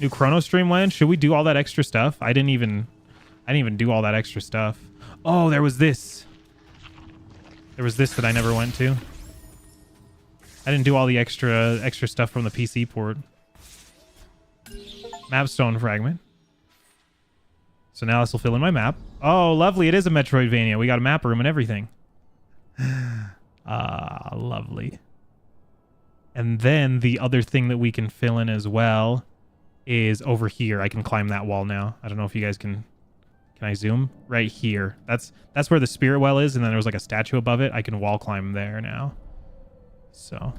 Speaker 1: New Chrono Stream land? Should we do all that extra stuff? I didn't even do all that extra stuff. Oh, there was this. There was this that I never went to. I didn't do all the extra stuff from the PC port. Mapstone fragment. So now this will fill in my map. Oh, lovely. It is a Metroidvania. We got a map room and everything. Lovely. And then the other thing that we can fill in as well is over here. I can climb that wall now. I don't know if you guys can... Can I zoom? Right here. That's where the spirit well is, and then there was like a statue above it. I can wall climb there now. So...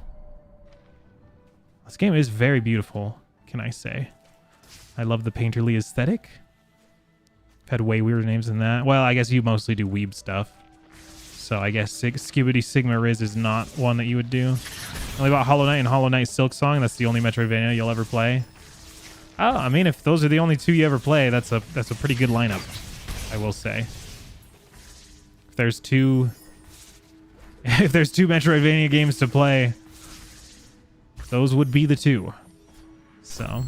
Speaker 1: This game is very beautiful, can I say. I love the painterly aesthetic. I've had way weirder names than that. Well, I guess you mostly do weeb stuff. So I guess Skibidi Sigma Riz is not one that you would do. Only about Hollow Knight and Hollow Knight Silk Song. That's the only Metroidvania you'll ever play. Oh, I mean, if those are the only two you ever play, that's a pretty good lineup, I will say. If there's two Metroidvania games to play, those would be the two. So...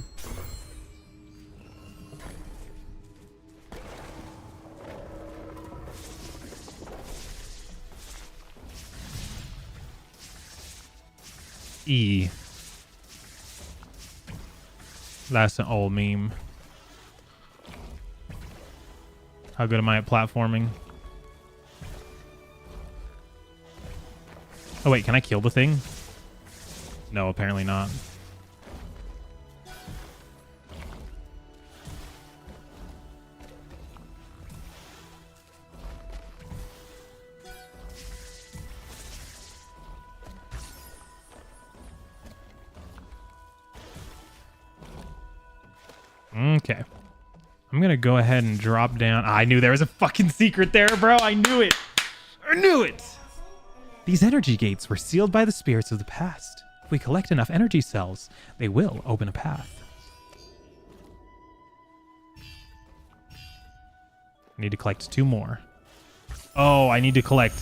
Speaker 1: E. That's an old meme. How good am I at platforming? Oh wait, can I kill the thing? No, apparently not. Okay. I'm gonna go ahead and drop down. I knew there was a fucking secret there, bro. I knew it. I knew it. These energy gates were sealed by the spirits of the past. If we collect enough energy cells, they will open a path. I need to collect 2 more. Oh, I need to collect...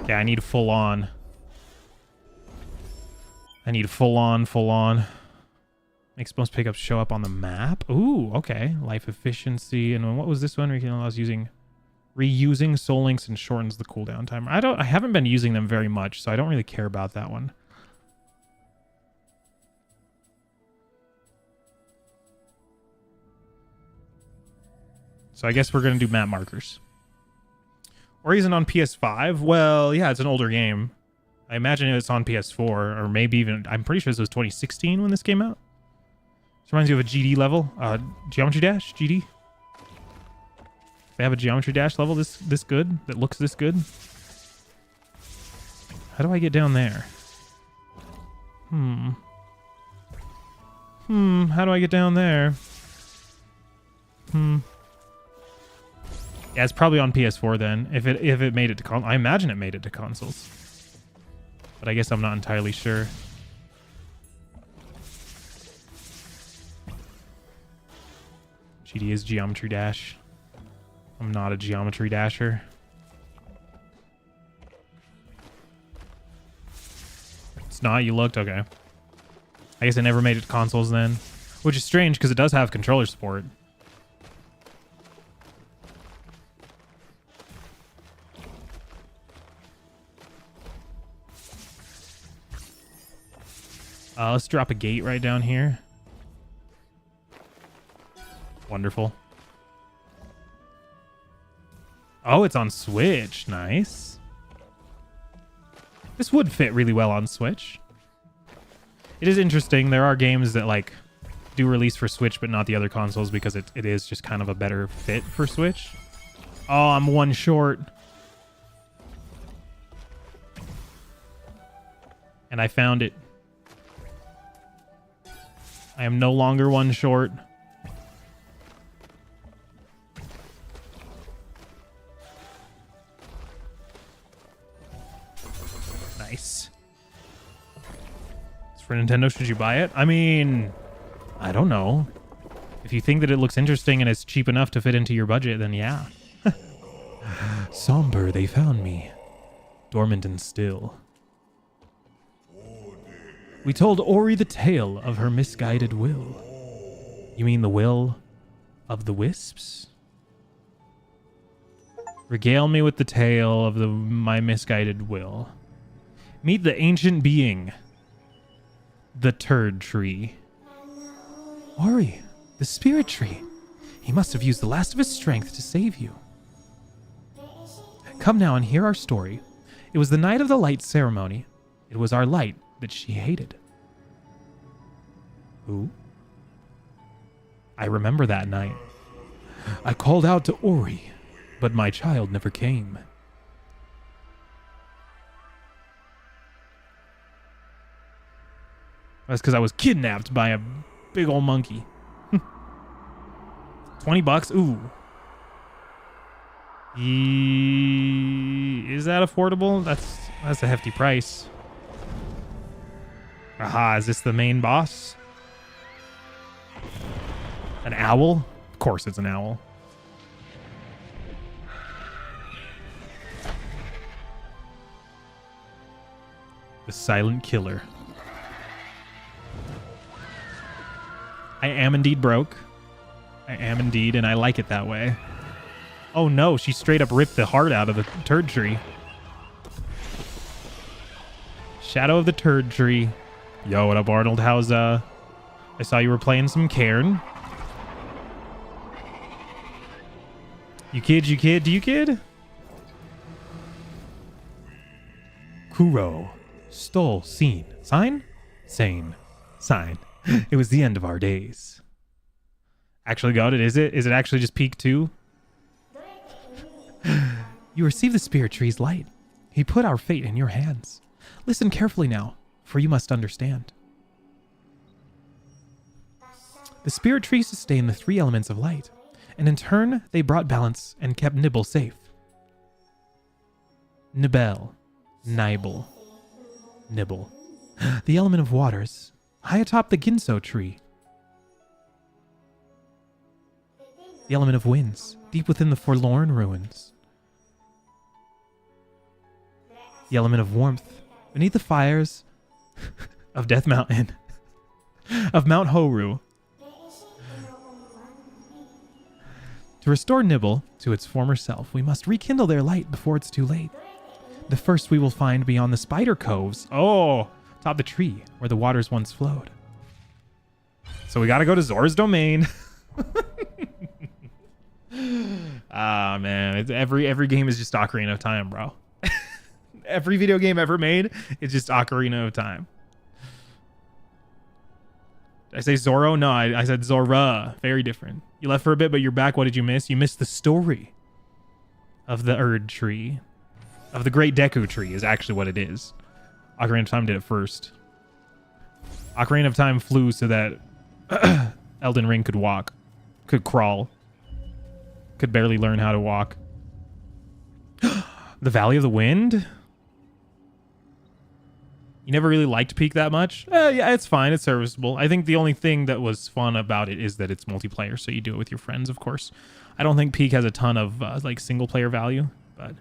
Speaker 1: Okay, I need full on. I need full on. Makes most pickups show up on the map. Ooh, okay. Life efficiency. And what was this one? We can allow reusing soul links and shortens the cooldown timer. I haven't been using them very much, so I don't really care about that one. So I guess we're going to do map markers. Or isn't on PS5? Well, yeah, it's an older game. I imagine it's on PS4, or maybe even... I'm pretty sure this was 2016 when this came out. This reminds you of a GD level. Geometry Dash? GD? They have a Geometry Dash level this good? That looks this good? How do I get down there? How do I get down there? Yeah, it's probably on PS4 then. If it made it to I imagine it made it to consoles. But I guess I'm not entirely sure. GD is Geometry Dash. I'm not a Geometry Dasher. It's not? You looked? Okay. I guess it never made it to consoles then. Which is strange because it does have controller support. Let's drop a gate right down here. Wonderful. Oh, it's on Switch. Nice. This would fit really well on Switch. It is interesting. There are games that like do release for Switch, but not the other consoles because it is just kind of a better fit for Switch. Oh, I'm 1 short. And I found it. I am no longer 1 short. Nice. It's for Nintendo. Should you buy it? I mean, I don't know. If you think that it looks interesting and it's cheap enough to fit into your budget, then yeah. Somber, they found me, dormant and still. We told Ori the tale of her misguided will. You mean the will of the wisps? Regale me with the tale of my misguided will. Meet the ancient being, the turd tree. Ori, the spirit tree. He must have used the last of his strength to save you. Come now and hear our story. It was the night of the light ceremony. It was our light that she hated. Who? I remember that night. I called out to Ori, but my child never came. That's because I was kidnapped by a big old monkey. $20? Ooh. Is that affordable? That's a hefty price. Aha, is this the main boss? An owl? Of course it's an owl. The silent killer. I am indeed broke. I am indeed, and I like it that way. Oh no, she straight up ripped the heart out of the turd tree. Shadow of the turd tree. Yo, what up, Arnold? How's, I saw you were playing some Cairn. You kid? Do you kid? Kuro. Stole. Seen. Sign? Sane. Sign. It was the end of our days. Actually got it, is it? Is it actually just peak 2? You receive the spirit tree's light. He put our fate in your hands. Listen carefully now, for you must understand. The spirit tree sustained the 3 elements of light, and in turn, they brought balance and kept Nibble safe. Nibel. Nibel. Nibble. The element of waters, high atop the Ginso tree. The element of winds, deep within the forlorn ruins. The element of warmth, beneath the fires of Death Mountain, of Mount Horu. To restore Nibble to its former self, we must rekindle their light before it's too late. The first we will find beyond the spider coves. Oh, atop the tree where the waters once flowed. So we gotta go to Zora's Domain. Ah, man. It's every game is just Ocarina of Time, bro. Every video game ever made is just Ocarina of Time. Did I say Zoro? No, I said Zora. Very different. You left for a bit, but you're back. What did you miss? You missed the story of the Erd tree. Of the Great Deku tree is actually what it is. Ocarina of Time did it first. Ocarina of Time flew so that Elden Ring could walk. Could crawl. Could barely learn how to walk. The Valley of the Wind? You never really liked Peak that much? Yeah, it's fine. It's serviceable. I think the only thing that was fun about it is that it's multiplayer, so you do it with your friends, of course. I don't think Peak has a ton of like single-player value, but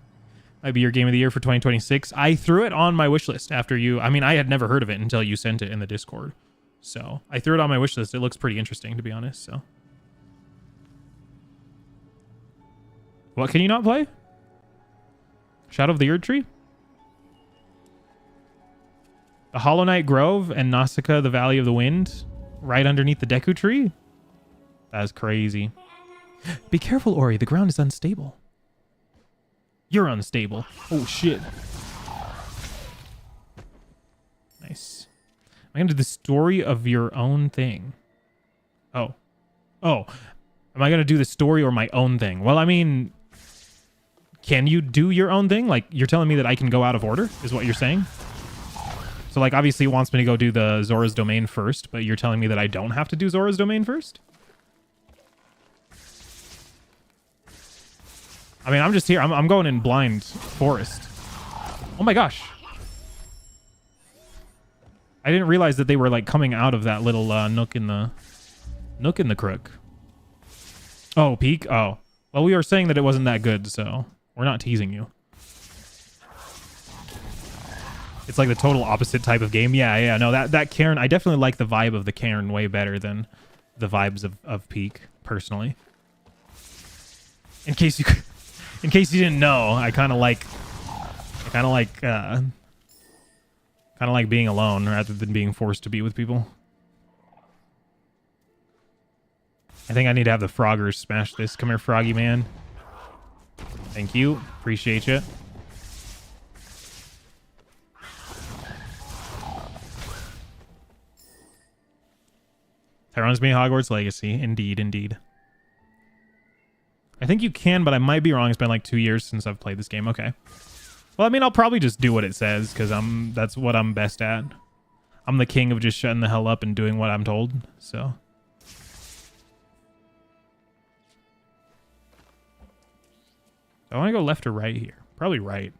Speaker 1: might be your game of the year for 2026. I threw it on my wish list after you... I mean, I had never heard of it until you sent it in the Discord. So I threw it on my wish list. It looks pretty interesting, to be honest, so... What can you not play? Shadow of the Erd Tree? The Hollow Knight Grove and Nausicaa, the Valley of the Wind, right underneath the Deku Tree? That's crazy. Be careful, Ori. The ground is unstable. You're unstable. Oh, shit. Nice. I'm going to do the story of your own thing. Oh. Oh. Am I going to do the story or my own thing? Well, I mean... Can you do your own thing? Like, you're telling me that I can go out of order, is what you're saying? So, like, obviously it wants me to go do the Zora's Domain first, but you're telling me that I don't have to do Zora's Domain first? I mean, I'm just here. I'm going in blind forest. Oh my gosh. I didn't realize that they were, like, coming out of that little nook in the crook. Oh, Peak? Oh. Well, we were saying that it wasn't that good, so... We're not teasing you. It's like the total opposite type of game. Yeah. No, that Cairn, I definitely like the vibe of the Cairn way better than the vibes of Peak, personally. In case you didn't know, I kind of like being alone rather than being forced to be with people. I think I need to have the Froggers smash this. Come here, Froggy man. Thank you. Appreciate you. Tyrone's me Hogwarts Legacy. Indeed. I think you can, but I might be wrong. It's been like 2 years since I've played this game. Okay. Well, I mean, I'll probably just do what it says, because that's what I'm best at. I'm the king of just shutting the hell up and doing what I'm told, so. I want to go left or right here. Probably right.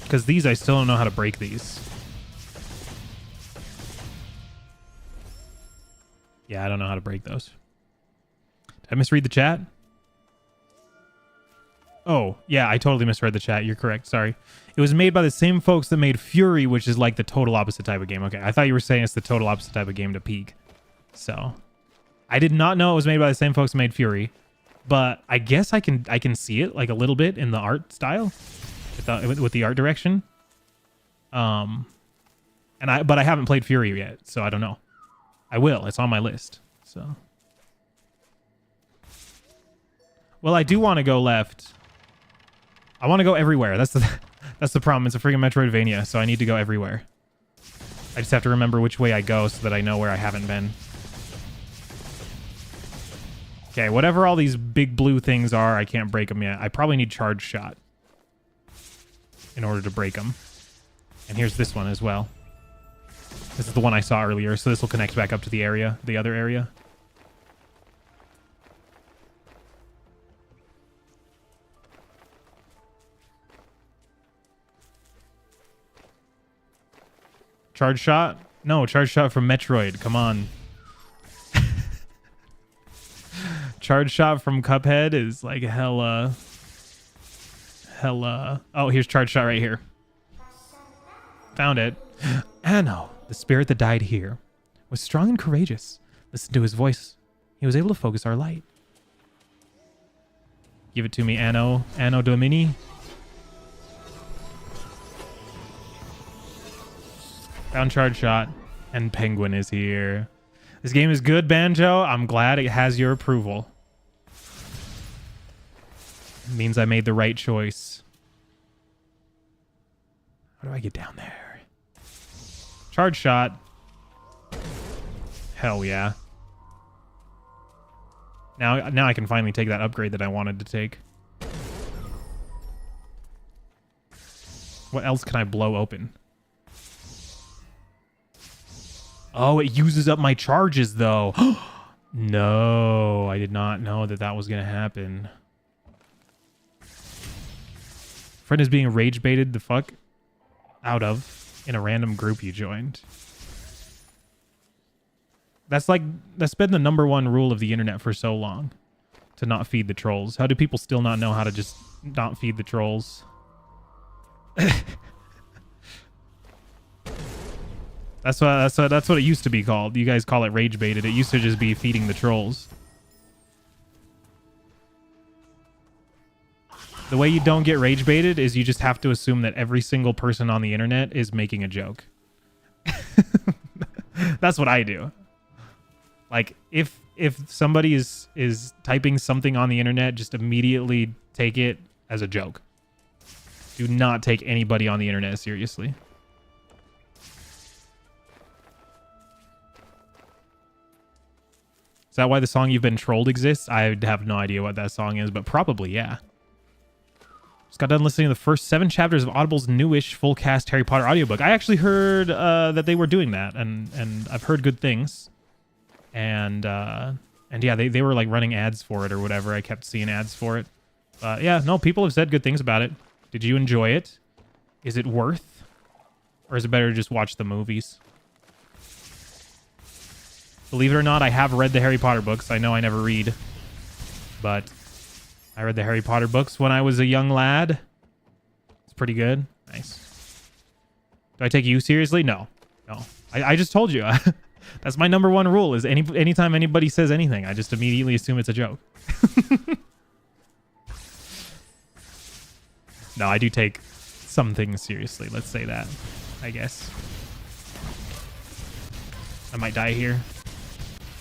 Speaker 1: Because these, I still don't know how to break these. Yeah, I don't know how to break those. Did I misread the chat? Oh, yeah, I totally misread the chat. You're correct. Sorry. It was made by the same folks that made Fury, which is like the total opposite type of game. Okay, I thought you were saying it's the total opposite type of game to Peak. So, I did not know it was made by the same folks that made Fury, but I guess I can see it like a little bit in the art style, with the art direction. But I haven't played Fury yet, so I don't know. I will. It's on my list. So, well, I do want to go left. I want to go everywhere. That's the problem. It's a freaking Metroidvania, so I need to go everywhere. I just have to remember which way I go so that I know where I haven't been. Okay, whatever all these big blue things are, I can't break them yet. I probably need Charge Shot in order to break them. And here's this one as well. This is the one I saw earlier, so this will connect back up to the area, the other area. Charge Shot? No, Charge Shot from Metroid. Come on. Charge Shot from Cuphead is like hella... Oh, here's Charge Shot right here. Found it. Anno, the spirit that died here, was strong and courageous. Listen to his voice. He was able to focus our light. Give it to me, Anno. Anno Domini. Found Charge Shot, and Penguin is here. This game is good, Banjo. I'm glad it has your approval. It means I made the right choice. How do I get down there? Charge Shot. Hell yeah. Now I can finally take that upgrade that I wanted to take. What else can I blow open? Oh, it uses up my charges, though. No, I did not know that was going to happen. Friend is being rage baited the fuck out of in a random group you joined. That's been the #1 rule of the internet for so long. To not feed the trolls. How do people still not know how to just not feed the trolls? That's what it used to be called. You guys call it rage baited. It used to just be feeding the trolls. The way you don't get rage baited is you just have to assume that every single person on the internet is making a joke. That's what I do. Like if somebody is typing something on the internet, just immediately take it as a joke. Do not take anybody on the internet seriously. Is that why the song You've Been Trolled exists? I have no idea what that song is, but probably, yeah. Just got done listening to the first 7 chapters of Audible's newish full cast Harry Potter audiobook. I actually heard that they were doing that, and I've heard good things. And yeah, they were like running ads for it or whatever. I kept seeing ads for it. Yeah, no, people have said good things about it. Did you enjoy it? Is it worth? Or is it better to just watch the movies? Believe it or not, I have read the Harry Potter books. I know I never read, but I read the Harry Potter books when I was a young lad. It's pretty good. Nice. Do I take you seriously? No. No. I just told you. That's my number one rule is anytime anybody says anything, I just immediately assume it's a joke. No, I do take some things seriously. Let's say that, I guess. I might die here.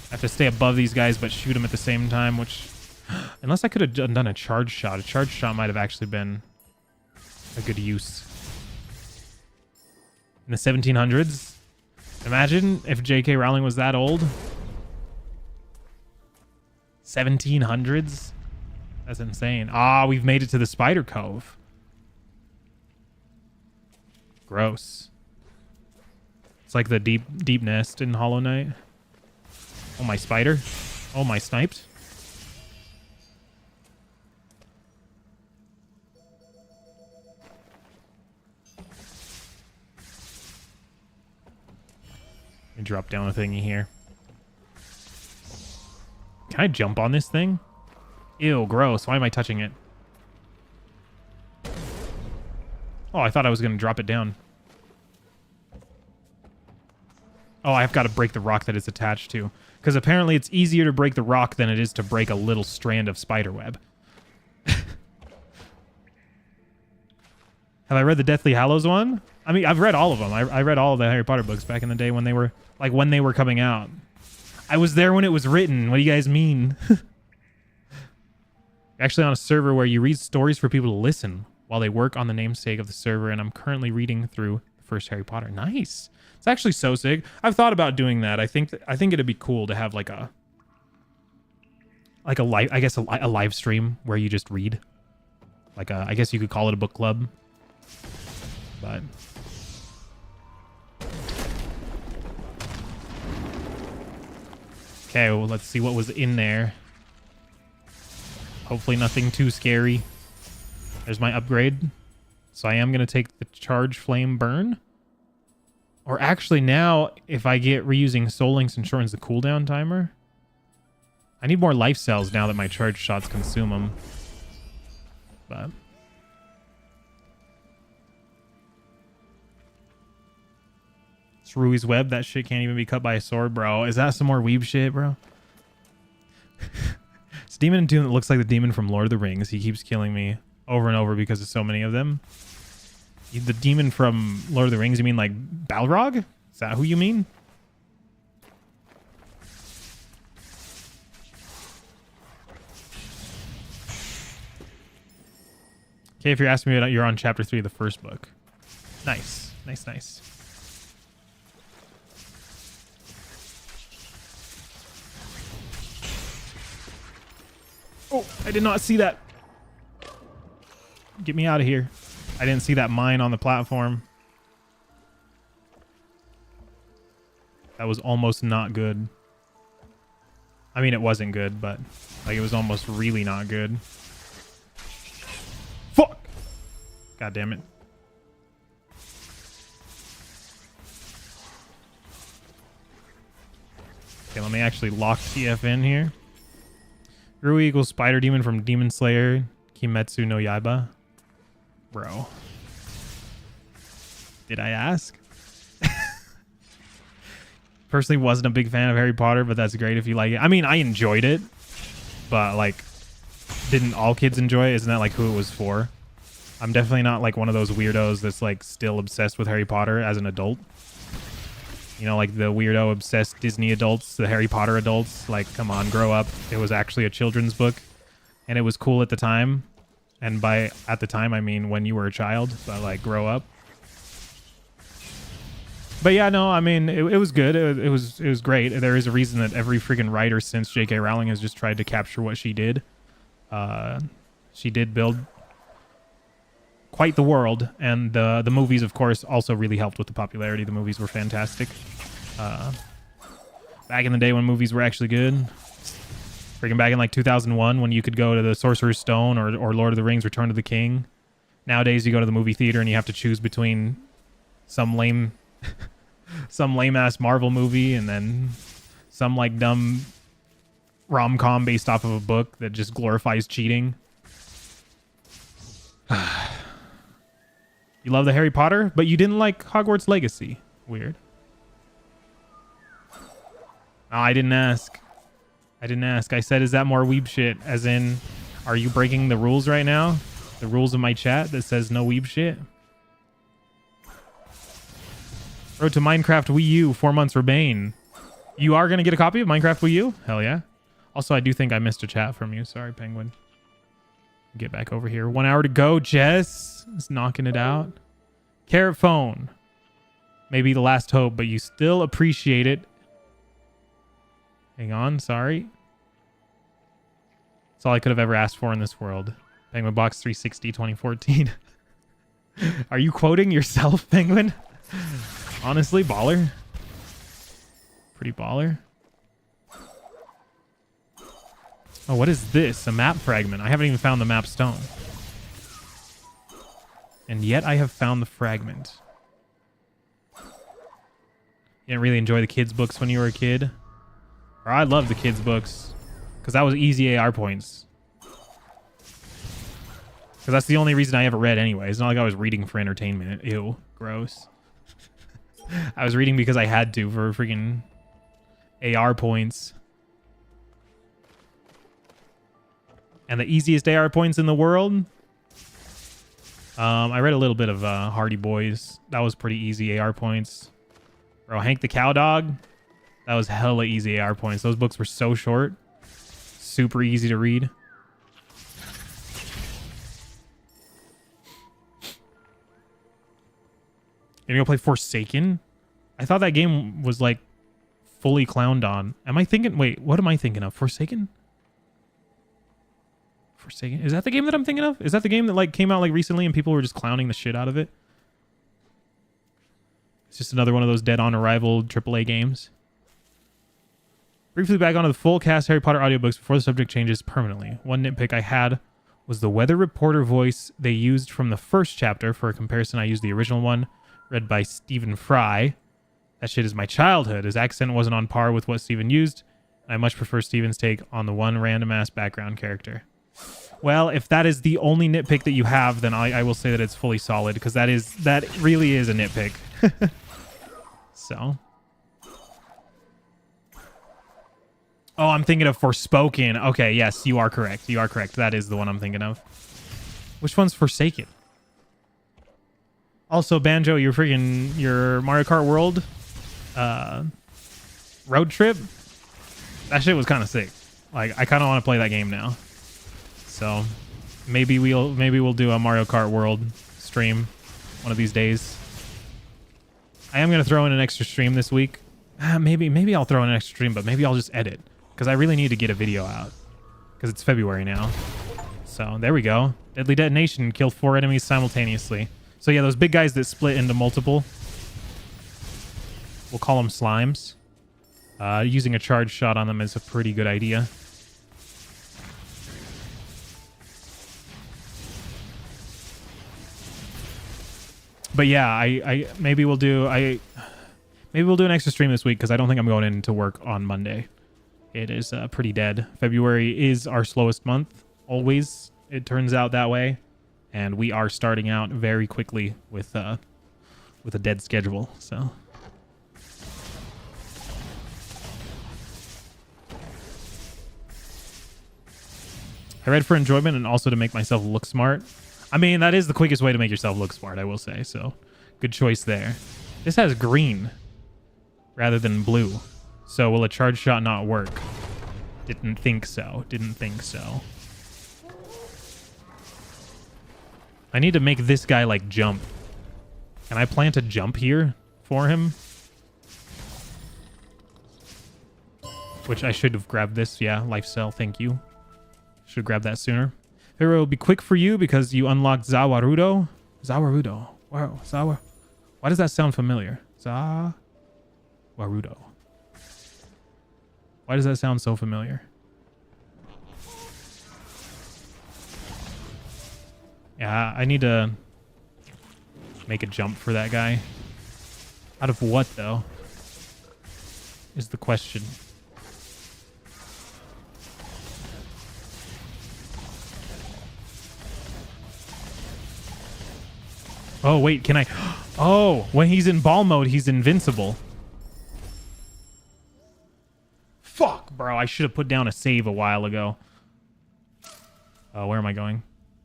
Speaker 1: I have to stay above these guys but shoot them at the same time, which... Unless I could have done a charge shot. A charge shot might have actually been a good use. In the 1700s? Imagine if J.K. Rowling was that old. 1700s? That's insane. Ah, we've made it to the Spider Cove. Gross. It's like the deep nest in Hollow Knight. Oh, my spider. Oh, my sniped. Let me drop down a thingy here. Can I jump on this thing? Ew, gross. Why am I touching it? Oh, I thought I was going to drop it down. Oh, I've got to break the rock that it's attached to. Because apparently it's easier to break the rock than it is to break a little strand of spiderweb. Have I read the Deathly Hallows one? I mean, I've read all of them. I read all of the Harry Potter books back in the day when they were, like, when they were coming out. I was there when it was written. What do you guys mean? Actually on a server where you read stories for people to listen while they work on the namesake of the server, and I'm currently reading through the first Harry Potter. Nice. It's actually so sick. I've thought about doing that. I think it'd be cool to have like a live, I guess a live stream where you just read. Like I guess you could call it a book club. But okay, well, let's see what was in there. Hopefully nothing too scary. There's my upgrade. So I am going to take the Charge Flame Burn. Or actually now, if I get reusing Soul Links and shortens the cooldown timer. I need more life cells now that my charge shots consume them. But it's Rui's Web. That shit can't even be cut by a sword, bro. Is that some more weeb shit, bro? It's a demon in Doom that looks like the demon from Lord of the Rings. He keeps killing me over and over because of so many of them. The demon from Lord of the Rings, you mean like Balrog? Is that who you mean? Okay, if you're asking me, you're on chapter 3 of the first book. Nice. Nice, nice. Oh, I did not see that. Get me out of here. I didn't see that mine on the platform. That was almost not good. I mean, it wasn't good, but like it was almost really not good. Fuck! God damn it. Okay, let me actually lock TF in here. Rui equals Spider Demon from Demon Slayer Kimetsu no Yaiba. Bro. Did I ask? Personally wasn't a big fan of Harry Potter, but that's great if you like it. I mean, I enjoyed it, but like, didn't all kids enjoy it? Isn't that like who it was for? I'm definitely not like one of those weirdos that's like still obsessed with Harry Potter as an adult. You know, like the weirdo obsessed Disney adults, the Harry Potter adults. Like, come on, grow up. It was actually a children's book, and it was cool at the time. And by at the time, I mean when you were a child, but like grow up. But yeah, no, I mean, it was good. It was great. There is a reason that every freaking writer since J.K. Rowling has just tried to capture what she did. She did build quite the world, and the movies, of course, also really helped with the popularity. The movies were fantastic. Back in the day when movies were actually good. Freaking back in like 2001 when you could go to the Sorcerer's Stone or Lord of the Rings Return of the King. Nowadays you go to the movie theater and you have to choose between some lame ass Marvel movie and then some like dumb rom-com based off of a book that just glorifies cheating. You love the Harry Potter, but you didn't like Hogwarts Legacy. Weird. Oh, I didn't ask. I didn't ask. I said, is that more weeb shit? As in, are you breaking the rules right now? The rules of my chat that says no weeb shit? Road to Minecraft Wii U, 4 months for Bane. You are going to get a copy of Minecraft Wii U? Hell yeah. Also, I do think I missed a chat from you. Sorry, Penguin. Get back over here. 1 hour to go. Jess is knocking it out. Carrot phone. Maybe the last hope, but you still appreciate it. Hang on. Sorry. That's all I could have ever asked for in this world. Penguin Box 360 2014. Are you quoting yourself, Penguin? Honestly, baller. Pretty baller. Oh, what is this? A map fragment. I haven't even found the map stone. And yet I have found the fragment. You didn't really enjoy the kids' books when you were a kid? Or I loved the kids' books. Because that was easy AR points. Because that's the only reason I ever read anyway. It's not like I was reading for entertainment. Ew. Gross. I was reading because I had to for freaking AR points. And the easiest AR points in the world. I read a little bit of Hardy Boys. That was pretty easy AR points. Bro, Hank the Cowdog. That was hella easy AR points. Those books were so short. Super easy to read. You gonna go play Forsaken? I thought that game was like fully clowned on. Am I thinking? Wait, what am I thinking of? Forsaken? Forsaken? Is that the game that I'm thinking of? Is that the game that like came out like recently and people were just clowning the shit out of it? It's just another one of those dead on arrival AAA games. Briefly back onto the full cast Harry Potter audiobooks before the subject changes permanently. One nitpick I had was the weather reporter voice they used from the first chapter. For a comparison, I used the original one, read by Stephen Fry. That shit is my childhood. His accent wasn't on par with what Stephen used. I much prefer Stephen's take on the one random-ass background character. Well, if that is the only nitpick that you have, then I will say that it's fully solid, because that really is a nitpick. So. Oh, I'm thinking of Forspoken. Okay, yes, you are correct. You are correct. That is the one I'm thinking of. Which one's Forsaken? Also, Banjo, your Mario Kart World road trip, that shit was kind of sick. Like, I kind of want to play that game now. So, maybe we'll do a Mario Kart World stream one of these days. I am gonna throw in an extra stream this week. Maybe I'll throw in an extra stream, but maybe I'll just edit because I really need to get a video out because it's February now. So there we go. Deadly detonation. Kill 4 enemies simultaneously. So yeah, those big guys that split into multiple, we'll call them slimes. Using a charge shot on them is a pretty good idea. But yeah, maybe we'll do an extra stream this week because I don't think I'm going into work on Monday. It is pretty dead. February is our slowest month. Always, it turns out that way, and we are starting out very quickly with a dead schedule. So. I read for enjoyment and also to make myself look smart. I mean, that is the quickest way to make yourself look smart, I will say. So, good choice there. This has green rather than blue. So, will a charge shot not work? Didn't think so. Didn't think so. I need to make this guy, like, jump. Can I plant a jump here for him? Which I should have grabbed this. Yeah, life cell. Thank you. Should grab that sooner. Pharaoh will be quick for you because you unlocked Zawarudo. Zawarudo. Wow. Why does that sound familiar? Zawarudo. Why does that sound so familiar? Yeah, I need to make a jump for that guy. Out of what, though? Is the question. Oh, wait, can I... Oh, when he's in ball mode, he's invincible. Fuck, bro. I should have put down a save a while ago. Where am I going?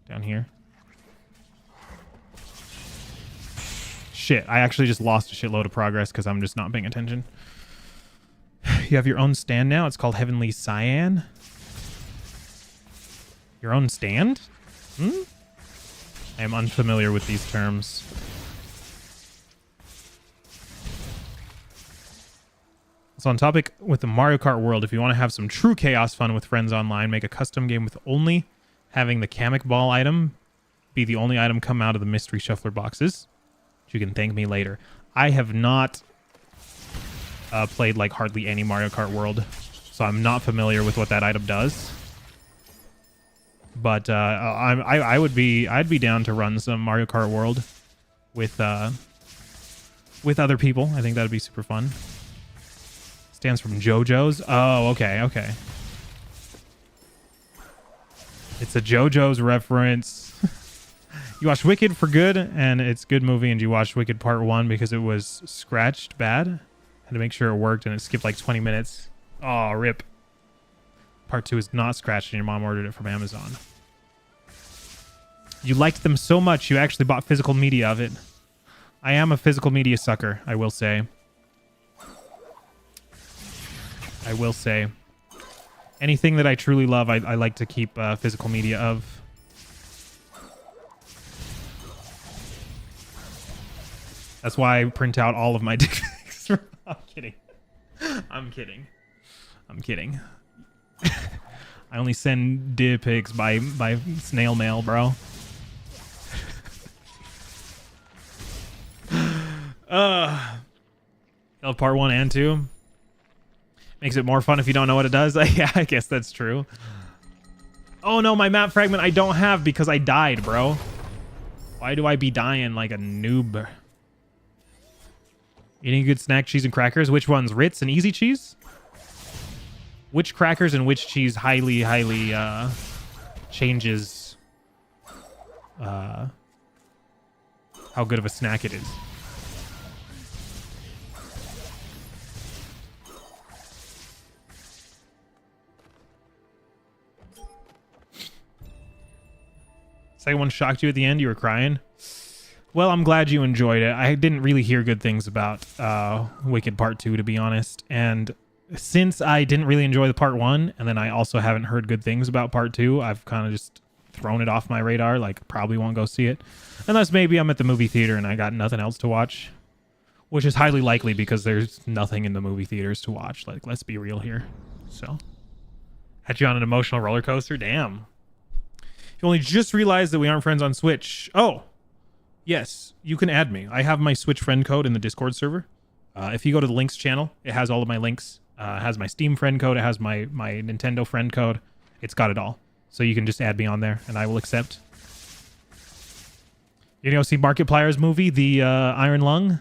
Speaker 1: Down here. Shit, I actually just lost a shitload of progress because I'm just not paying attention. You have your own stand now. It's called Heavenly Cyan. Your own stand? Hmm? I am unfamiliar with these terms. So on topic with the Mario Kart world, if you want to have some true chaos fun with friends online, make a custom game with only having the Kamek Ball item be the only item come out of the mystery shuffler boxes. You can thank me later. I have not played like hardly any Mario Kart World, so I'm not familiar with what that item does. But I'd be down to run some Mario Kart World with other people. I think that'd be super fun. Stands from JoJo's. Oh, okay. It's a JoJo's reference. You watched Wicked for good, and it's a good movie, and you watched Wicked Part 1 because it was scratched bad. Had to make sure it worked, and it skipped like 20 minutes. Oh, rip. Part 2 is not scratched, and your mom ordered it from Amazon. You liked them so much, you actually bought physical media of it. I am a physical media sucker, I will say. Anything that I truly love, I like to keep physical media of. That's why I print out all of my dick pics. I'm kidding. I only send dick pics by snail mail, bro. Part 1 and 2 makes it more fun if you don't know what it does. Yeah, I guess that's true. Oh no, my map fragment I don't have because I died, bro. Why do I be dying like a noob? Eating good snack, cheese, and crackers. Which ones? Ritz and Easy Cheese? Which crackers and which cheese highly changes how good of a snack it is? Second one shocked you at the end? You were crying? Well, I'm glad you enjoyed it. I didn't really hear good things about Wicked Part 2, to be honest. And since I didn't really enjoy the Part 1, and then I also haven't heard good things about Part 2, I've kind of just thrown it off my radar. Like, probably won't go see it. Unless maybe I'm at the movie theater and I got nothing else to watch. Which is highly likely because there's nothing in the movie theaters to watch. Like, let's be real here. So, had you on an emotional roller coaster? Damn. You only just realized that we aren't friends on Switch. Oh, yes, you can add me. I have my Switch friend code in the Discord server. If you go to the links channel, it has all of my links. It has my Steam friend code. It has my Nintendo friend code. It's got it all. So you can just add me on there, and I will accept. You know, see Markiplier's movie, The Iron Lung?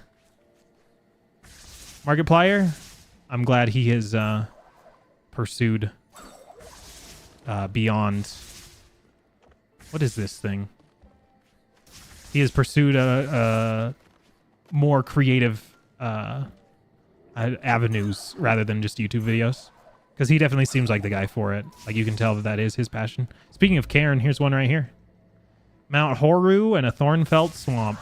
Speaker 1: Markiplier? I'm glad he has pursued beyond... What is this thing? He has pursued a more creative avenues rather than just YouTube videos. Because he definitely seems like the guy for it. Like, you can tell that that is his passion. Speaking of Cairn, here's one right here. Mount Horu and a Thornfelt Swamp.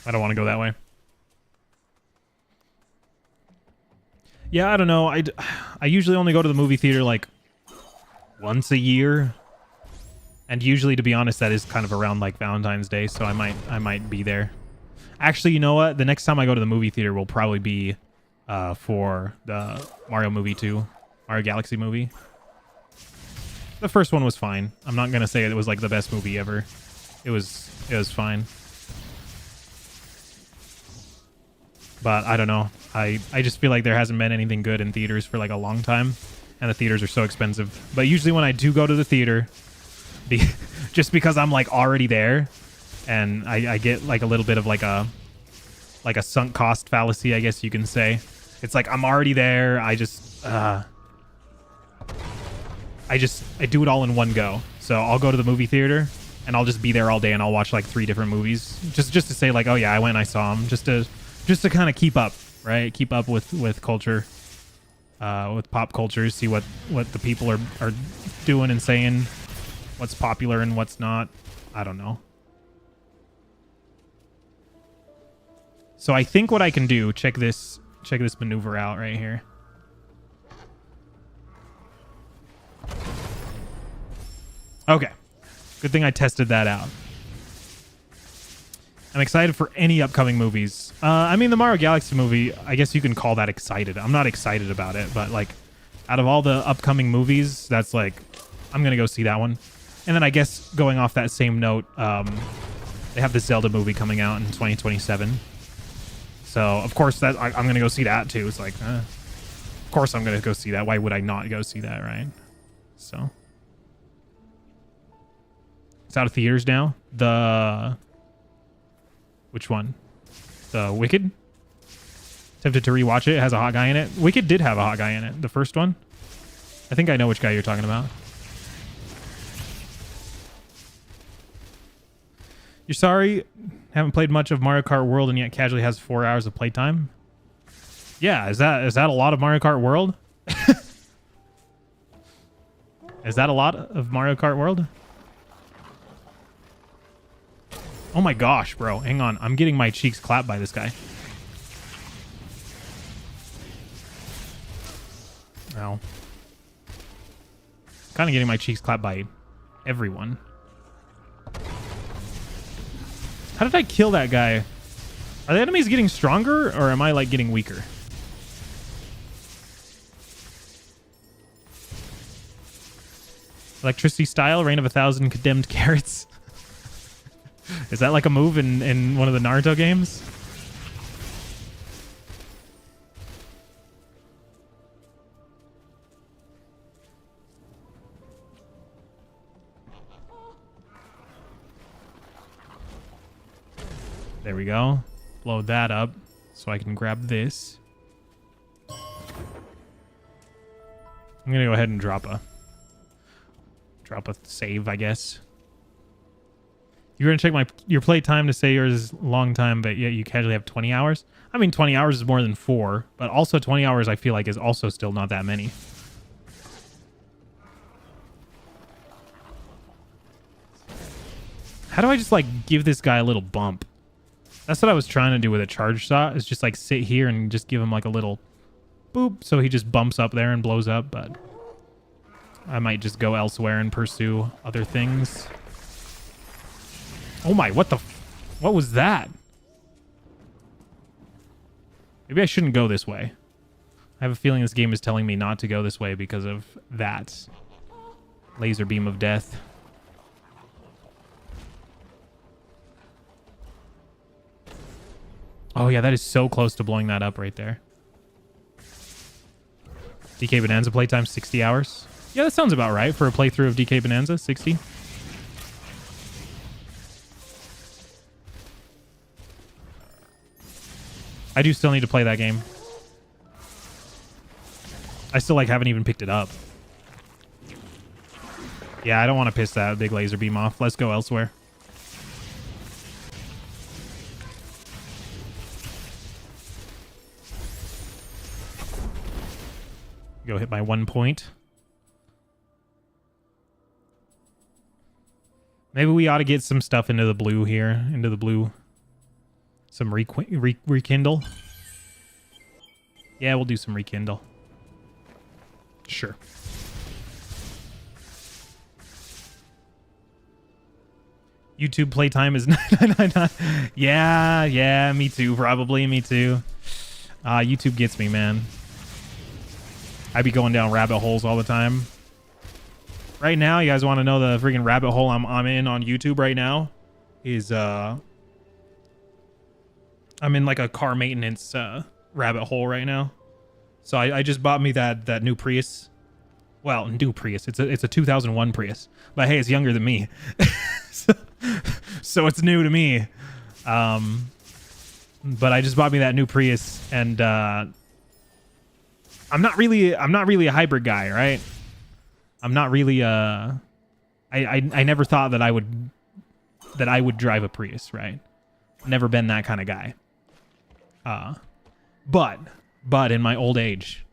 Speaker 1: I don't want to go that way. Yeah, I don't know. I usually only go to the movie theater like once a year. And usually, to be honest, that is kind of around like Valentine's Day, so I might be there. Actually, you know what? The next time I go to the movie theater will probably be for the Mario movie 2, Mario Galaxy movie. The first one was fine. I'm not gonna say it was like the best movie ever. It was fine. But I don't know. I just feel like there hasn't been anything good in theaters for like a long time, and the theaters are so expensive. But usually when I do go to the theater, just because I'm like already there, and I get like a little bit of like a sunk cost fallacy, I guess you can say. It's like I'm already there. I do it all in one go. So I'll go to the movie theater and I'll just be there all day and I'll watch like 3 different movies just to say like, oh yeah, I went and I saw them, just to kind of keep up, right? Keep up with culture, with pop culture, see what the people are doing and saying, what's popular and what's not. I don't know. So I think what I can do, check this maneuver out right here. Okay. Good thing I tested that out. I'm excited for any upcoming movies. I mean, the Mario Galaxy movie, I guess you can call that excited. I'm not excited about it, but like out of all the upcoming movies, that's like, I'm going to go see that one. And then I guess going off that same note, they have the Zelda movie coming out in 2027. So, of course, that I'm going to go see that, too. It's like, of course I'm going to go see that. Why would I not go see that, right? So, it's out of theaters now. Which one? The Wicked? Tempted to rewatch it. It has a hot guy in it. Wicked did have a hot guy in it. The first one. I think I know which guy you're talking about. You're sorry? Haven't played much of Mario Kart World and yet casually has 4 hours of playtime? Yeah, is that a lot of Mario Kart World? Is that a lot of Mario Kart World? Oh my gosh, bro. Hang on. I'm getting my cheeks clapped by this guy. Ow. Kind of getting my cheeks clapped by everyone. How did I kill that guy? Are the enemies getting stronger or am I like getting weaker? Electricity style, rain of 1,000 condemned carrots. Is that like a move in one of the Naruto games? There we go. Load that up so I can grab this. I'm gonna go ahead and drop a save, I guess. You're gonna check your play time to say yours is long time, but yet you casually have 20 hours. I mean, 20 hours is more than 4, but also 20 hours I feel like is also still not that many. How do I just like give this guy a little bump? That's what I was trying to do with a charge shot, is just like sit here and just give him like a little boop so he just bumps up there and blows up, but I might just go elsewhere and pursue other things. Oh my, what was that? Maybe I shouldn't go this way. I have a feeling this game is telling me not to go this way because of that laser beam of death. Oh yeah, that is so close to blowing that up right there. DK Bonanza playtime 60 hours. Yeah, that sounds about right for a playthrough of DK Bonanza, 60. I do still need to play that game. I still like haven't even picked it up. Yeah, I don't want to piss that big laser beam off. Let's go elsewhere. Go hit my 1 point. Maybe we ought to get some stuff into the blue here. Into the blue. Some rekindle. Yeah, we'll do some rekindle. Sure. YouTube playtime is 999. Yeah, me too. Probably me too. YouTube gets me, man. I be going down rabbit holes all the time. Right now, you guys want to know the freaking rabbit hole I'm in on YouTube right now? Is I'm in like a car maintenance rabbit hole right now. So I just bought me that new Prius. Well, new Prius. It's a 2001 Prius. But hey, it's younger than me. so it's new to me. But I just bought me that new Prius, and I'm not really a hybrid guy, right? I'm not really I never thought that I would drive a Prius, right? Never been that kind of guy. But in my old age,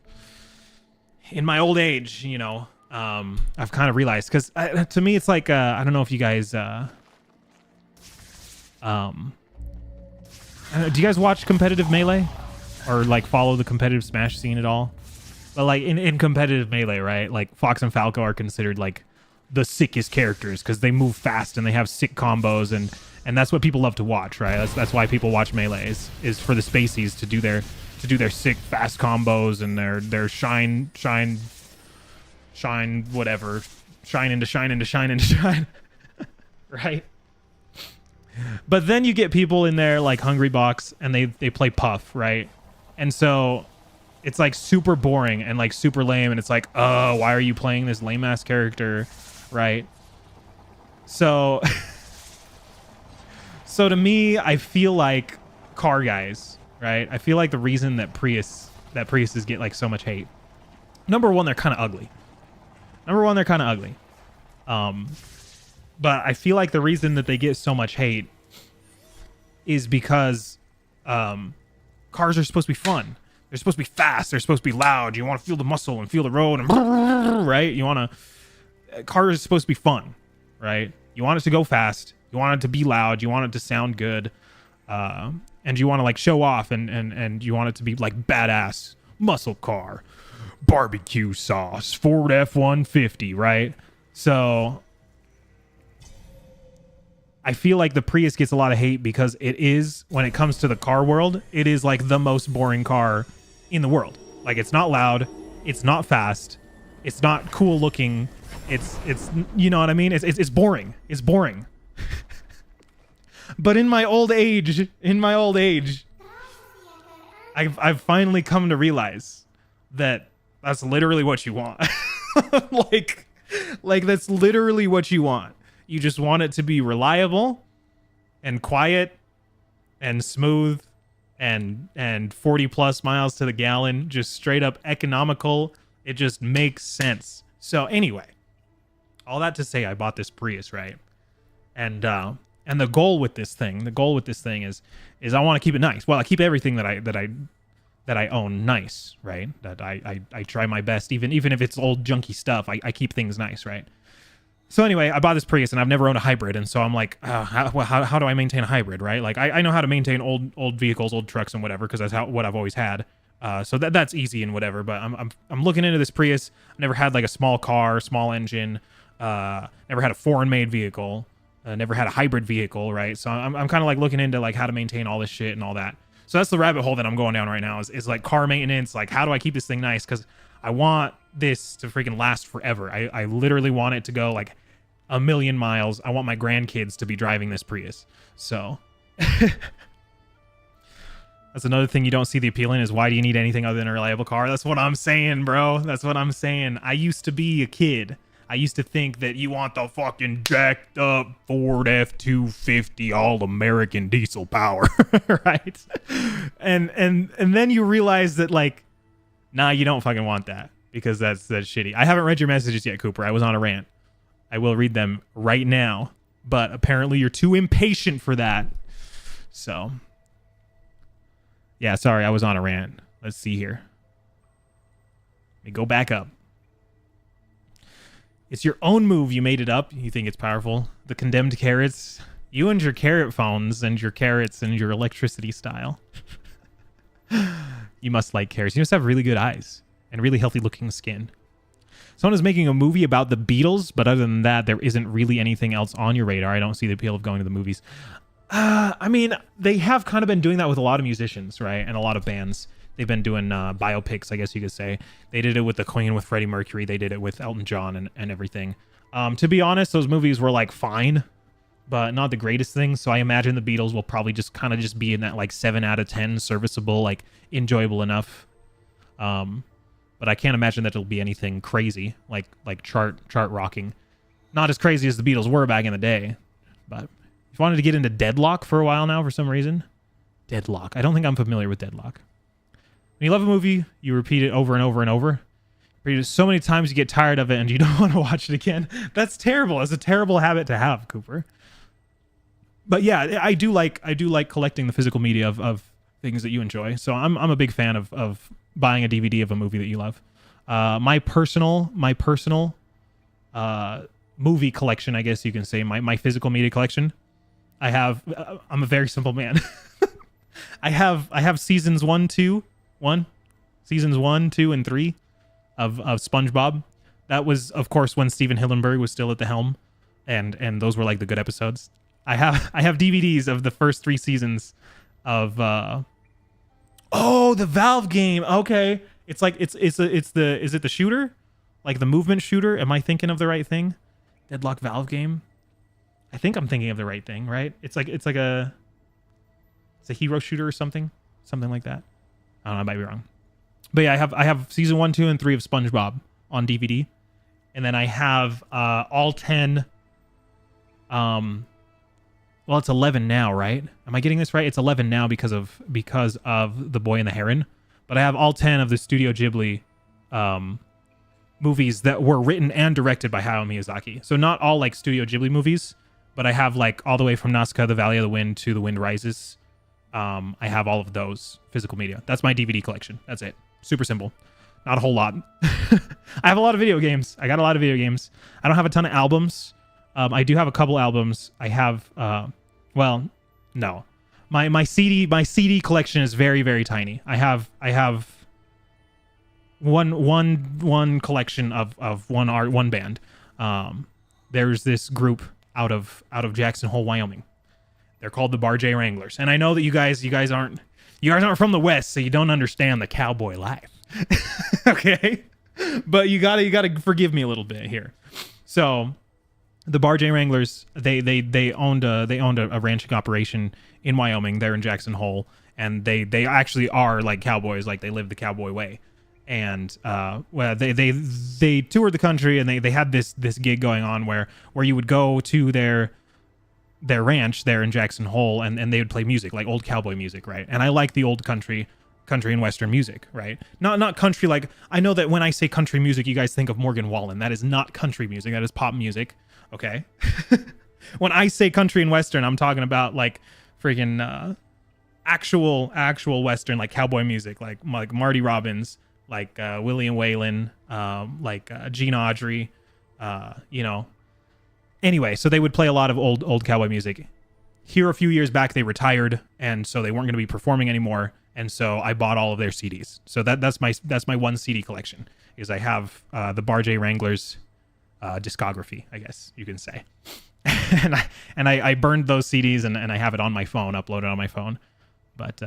Speaker 1: you know, I've kind of realized, because to me it's like I don't know if you guys do you guys watch competitive Melee or like follow the competitive Smash scene at all? But like in competitive Melee, right? Like Fox and Falco are considered like the sickest characters because they move fast and they have sick combos, and that's what people love to watch, right? That's why people watch Melee is for the Spaceys to do their sick fast combos and their shine whatever, shine into shine, right? But then you get people in there like Hungrybox, and they play Puff, right? And so it's like super boring and like super lame, and it's like, oh, why are you playing this lame ass character, right? So so to me, I feel like car guys, right? I feel like the reason that Priuses get like so much hate, number one, they're kind of ugly. But I feel like the reason that they get so much hate is because cars are supposed to be fun. They're supposed to be fast. They're supposed to be loud. You want to feel the muscle and feel the road, and right? Cars are supposed to be fun, right? You want it to go fast. You want it to be loud. You want it to sound good. And you want to like show off, and you want it to be like badass muscle car, barbecue sauce, Ford F-150, right? So I feel like the Prius gets a lot of hate because it is, when it comes to the car world, it is like the most boring car in the world. Like, it's not loud, it's not fast, it's not cool looking, it's you know what I mean? It's boring. It's boring. But in my old age, I've finally come to realize that that's literally what you want. like that's literally what you want. You just want it to be reliable and quiet and smooth and 40 plus miles to the gallon, just straight up economical. It just makes sense. So anyway, all that to say, I bought this Prius, right? And the goal with this thing is I want to keep it nice. Well, I keep everything that I own nice, right? That I try my best, even if it's old junky stuff, I keep things nice, right? So anyway, I bought this Prius, and I've never owned a hybrid, and so I'm like, how do I maintain a hybrid, right? Like, I know how to maintain old vehicles, old trucks, and whatever, because that's what I've always had. So that's easy and whatever. But I'm looking into this Prius. I've never had like a small car, small engine. Never had a foreign-made vehicle. Never had a hybrid vehicle, right? So I'm kind of like looking into like how to maintain all this shit and all that. So that's the rabbit hole that I'm going down right now is like car maintenance. Like, how do I keep this thing nice? Because I want this to freaking last forever. I literally want it to go like 1,000,000 miles. I want my grandkids to be driving this Prius. So that's another thing you don't see the appeal in, is why do you need anything other than a reliable car? That's what I'm saying, bro. That's what I'm saying. I used to be a kid. I used to think that you want the fucking jacked up Ford F-250 all-American diesel power, right? And then you realize that, like, nah, you don't fucking want that, because that's shitty. I haven't read your messages yet, Cooper. I was on a rant. I will read them right now, but apparently you're too impatient for that. So, yeah, sorry, I was on a rant. Let's see here. Let me go back up. It's your own move. You made it up. You think it's powerful. The condemned carrots. You and your carrot phones and your carrots and your electricity style. You must like carrots. You must have really good eyes and really healthy looking skin. Someone is making a movie about the Beatles, but other than that, there isn't really anything else on your radar. I don't see the appeal of going to the movies. I mean, they have kind of been doing that with a lot of musicians, right? And a lot of bands. They've been doing biopics, I guess you could say. They did it with the Queen, with Freddie Mercury. They did it with Elton John and everything. To be honest, those movies were like fine, but not the greatest thing. So I imagine the Beatles will probably just kind of just be in that like 7 out of 10 serviceable, like enjoyable enough. But I can't imagine that it'll be anything crazy, like chart rocking. Not as crazy as the Beatles were back in the day, but You've wanted to get into Deadlock for a while now for some reason. Deadlock. I don't think I'm familiar with Deadlock. When you love a movie, you repeat it over and over and over. Repeat it so many times you get tired of it and you don't want to watch it again. That's terrible. It's a terrible habit to have, Cooper. But yeah, I do like collecting the physical media of things that you enjoy. So I'm a big fan of buying a DVD of a movie that you love. My personal movie collection, I guess you can say, my physical media collection. I'm a very simple man. I have seasons 1, 2, seasons 1, 2, and 3 of SpongeBob. That was, of course, when Steven Hillenburg was still at the helm, and those were like the good episodes. I have DVDs of the first 3 seasons of the Valve game. Okay, it's like is it the shooter, like the movement shooter? Am I thinking of the right thing? Deadlock Valve game. I think I'm thinking of the right thing, right? It's a hero shooter or something like that. I don't know, I might be wrong. But yeah, I have season 1, 2, and 3 of SpongeBob on DVD, and then I have all 10. Well, it's 11 now, right? Am I getting this right? It's 11 now because of The Boy and the Heron. But I have all 10 of the Studio Ghibli movies that were written and directed by Hayao Miyazaki. So not all like Studio Ghibli movies, but I have like all the way from Nausicaa, The Valley of the Wind to The Wind Rises. I have all of those physical media. That's my DVD collection. That's it. Super simple. Not a whole lot. I have a lot of video games. I got a lot of video games. I don't have a ton of albums. I do have a couple albums. I have, no, my CD collection is very, very tiny. I have one collection of one band. There's this group out of Jackson Hole, Wyoming. They're called the Bar J Wranglers. And I know that you guys aren't from the West, so you don't understand the cowboy life. Okay. But you gotta forgive me a little bit here. So the Bar J Wranglers, they owned a ranching operation in Wyoming. They're in Jackson Hole, and they actually are like cowboys, like they live the cowboy way. And they toured the country, and they had this gig going on where you would go to their ranch there in Jackson Hole, and they would play music, like old cowboy music, right? And I like the old country and western music, right? Not country, like, I know that when I say country music, you guys think of Morgan Wallen. That is not country music. That is pop music. Okay. When I say country and western, I'm talking about like freaking actual western, like cowboy music, like Marty Robbins, like William Whalen, like Gene Autry, Anyway, so they would play a lot of old cowboy music. Here a few years back, they retired, and so they weren't going to be performing anymore. And so I bought all of their CDs. So that's my one CD collection. Is I have the Bar J Wranglers discography, I guess you can say. and I burned those CDs, and I have it on my phone, uploaded on my phone. But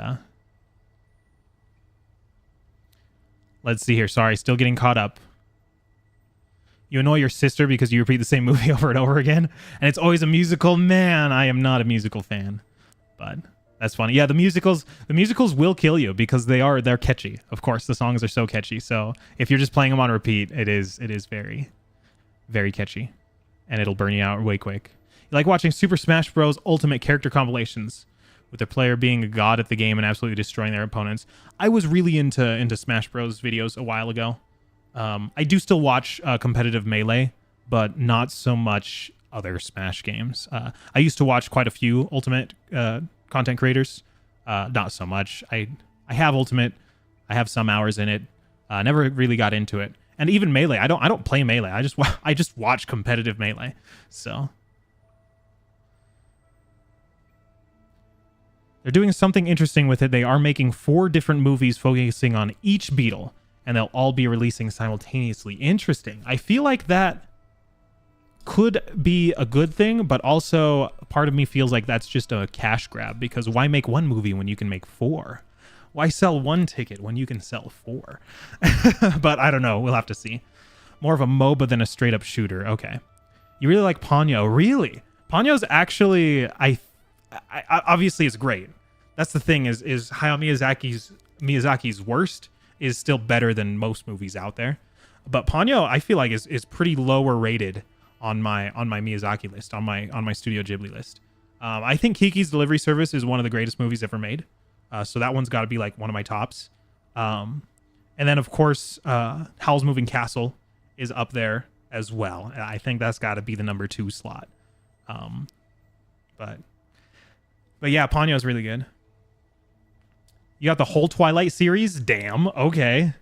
Speaker 1: let's see here. Sorry, still getting caught up. You annoy your sister because you repeat the same movie over and over again, and it's always a musical. Man, I am not a musical fan, but that's funny. Yeah, the musicals will kill you because they're catchy. Of course, the songs are so catchy. So if you're just playing them on repeat, it is very, very catchy, and it'll burn you out way quick. You like watching Super Smash Bros. Ultimate character compilations with their player being a god at the game and absolutely destroying their opponents. I was really into Smash Bros. Videos a while ago. I do still watch competitive Melee, but not so much other Smash games. I used to watch quite a few Ultimate content creators. Not so much. I have Ultimate. I have some hours in it. Never really got into it. And even Melee, I don't play Melee. I just watch competitive Melee. So they're doing something interesting with it. They are making 4 different movies focusing on each Beetle, and they'll all be releasing simultaneously. Interesting. I feel like that could be a good thing, but also part of me feels like that's just a cash grab, because why make 1 movie when you can make 4? Why sell 1 ticket when you can sell 4? But I don't know. We'll have to see. More of a MOBA than a straight up shooter. Okay. You really like Ponyo. Really? Ponyo's actually, I obviously it's great. That's the thing is Hayao Miyazaki's worst is still better than most movies out there. But Ponyo, I feel like is pretty lower rated on my Miyazaki list, on my Studio Ghibli list. I think Kiki's Delivery Service is one of the greatest movies ever made. So that one's got to be like one of my tops. And then of course, Howl's Moving Castle is up there as well. I think that's got to be the number 2 slot. But yeah, Ponyo's really good. You got the whole Twilight series. Damn. Okay.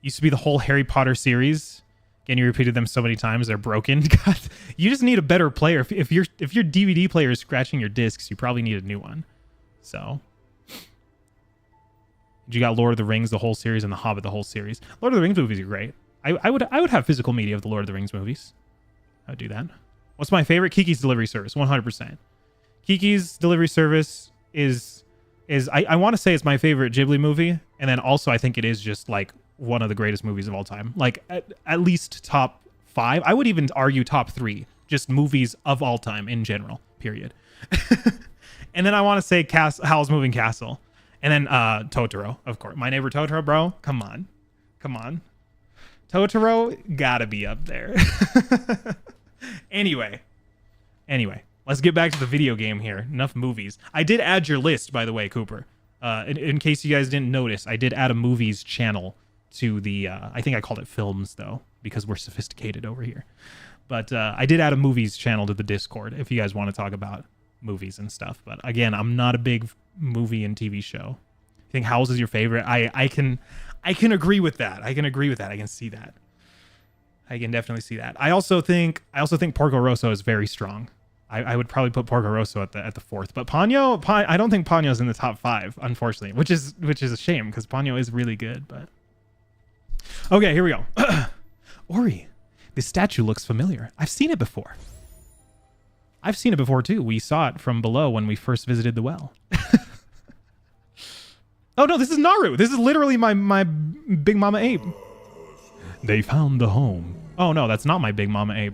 Speaker 1: Used to be the whole Harry Potter series. Again, you repeated them so many times they're broken. God, you just need a better player. If your DVD player is scratching your discs, you probably need a new one. So, you got Lord of the Rings, the whole series, and The Hobbit, the whole series. Lord of the Rings movies are great. I would have physical media of the Lord of the Rings movies. I would do that. What's my favorite? Kiki's Delivery Service, 100%. Kiki's Delivery Service is I want to say it's my favorite Ghibli movie, and then also I think it is just like one of the greatest movies of all time. Like at least top 5. I would even argue top 3, just movies of all time in general. Period. And then I want to say Howl's Moving Castle, and then Totoro, of course. My Neighbor Totoro, bro. Come on. Totoro gotta be up there. Anyway, let's get back to the video game here. Enough movies. I did add your list, by the way, Cooper. In case you guys didn't notice, I did add a movies channel to the, I think I called it films, though, because we're sophisticated over here. But I did add a movies channel to the Discord if you guys want to talk about movies and stuff. But again, I'm not a big movie and TV show. I think Howl's is your favorite. I can agree with that. I can see that. I can definitely see that. I also think Porco Rosso is very strong. I would probably put Porco Rosso at the 4th, but Ponyo, I don't think Ponyo's in the top 5, unfortunately, which is a shame because Ponyo is really good. But okay, here we go. Ori, this statue looks familiar. I've seen it before. I've seen it before too. We saw it from below when we first visited the well. Oh no, this is Naru. This is literally my Big Mama Ape. They found the home. Oh no, that's not my Big Mama Ape.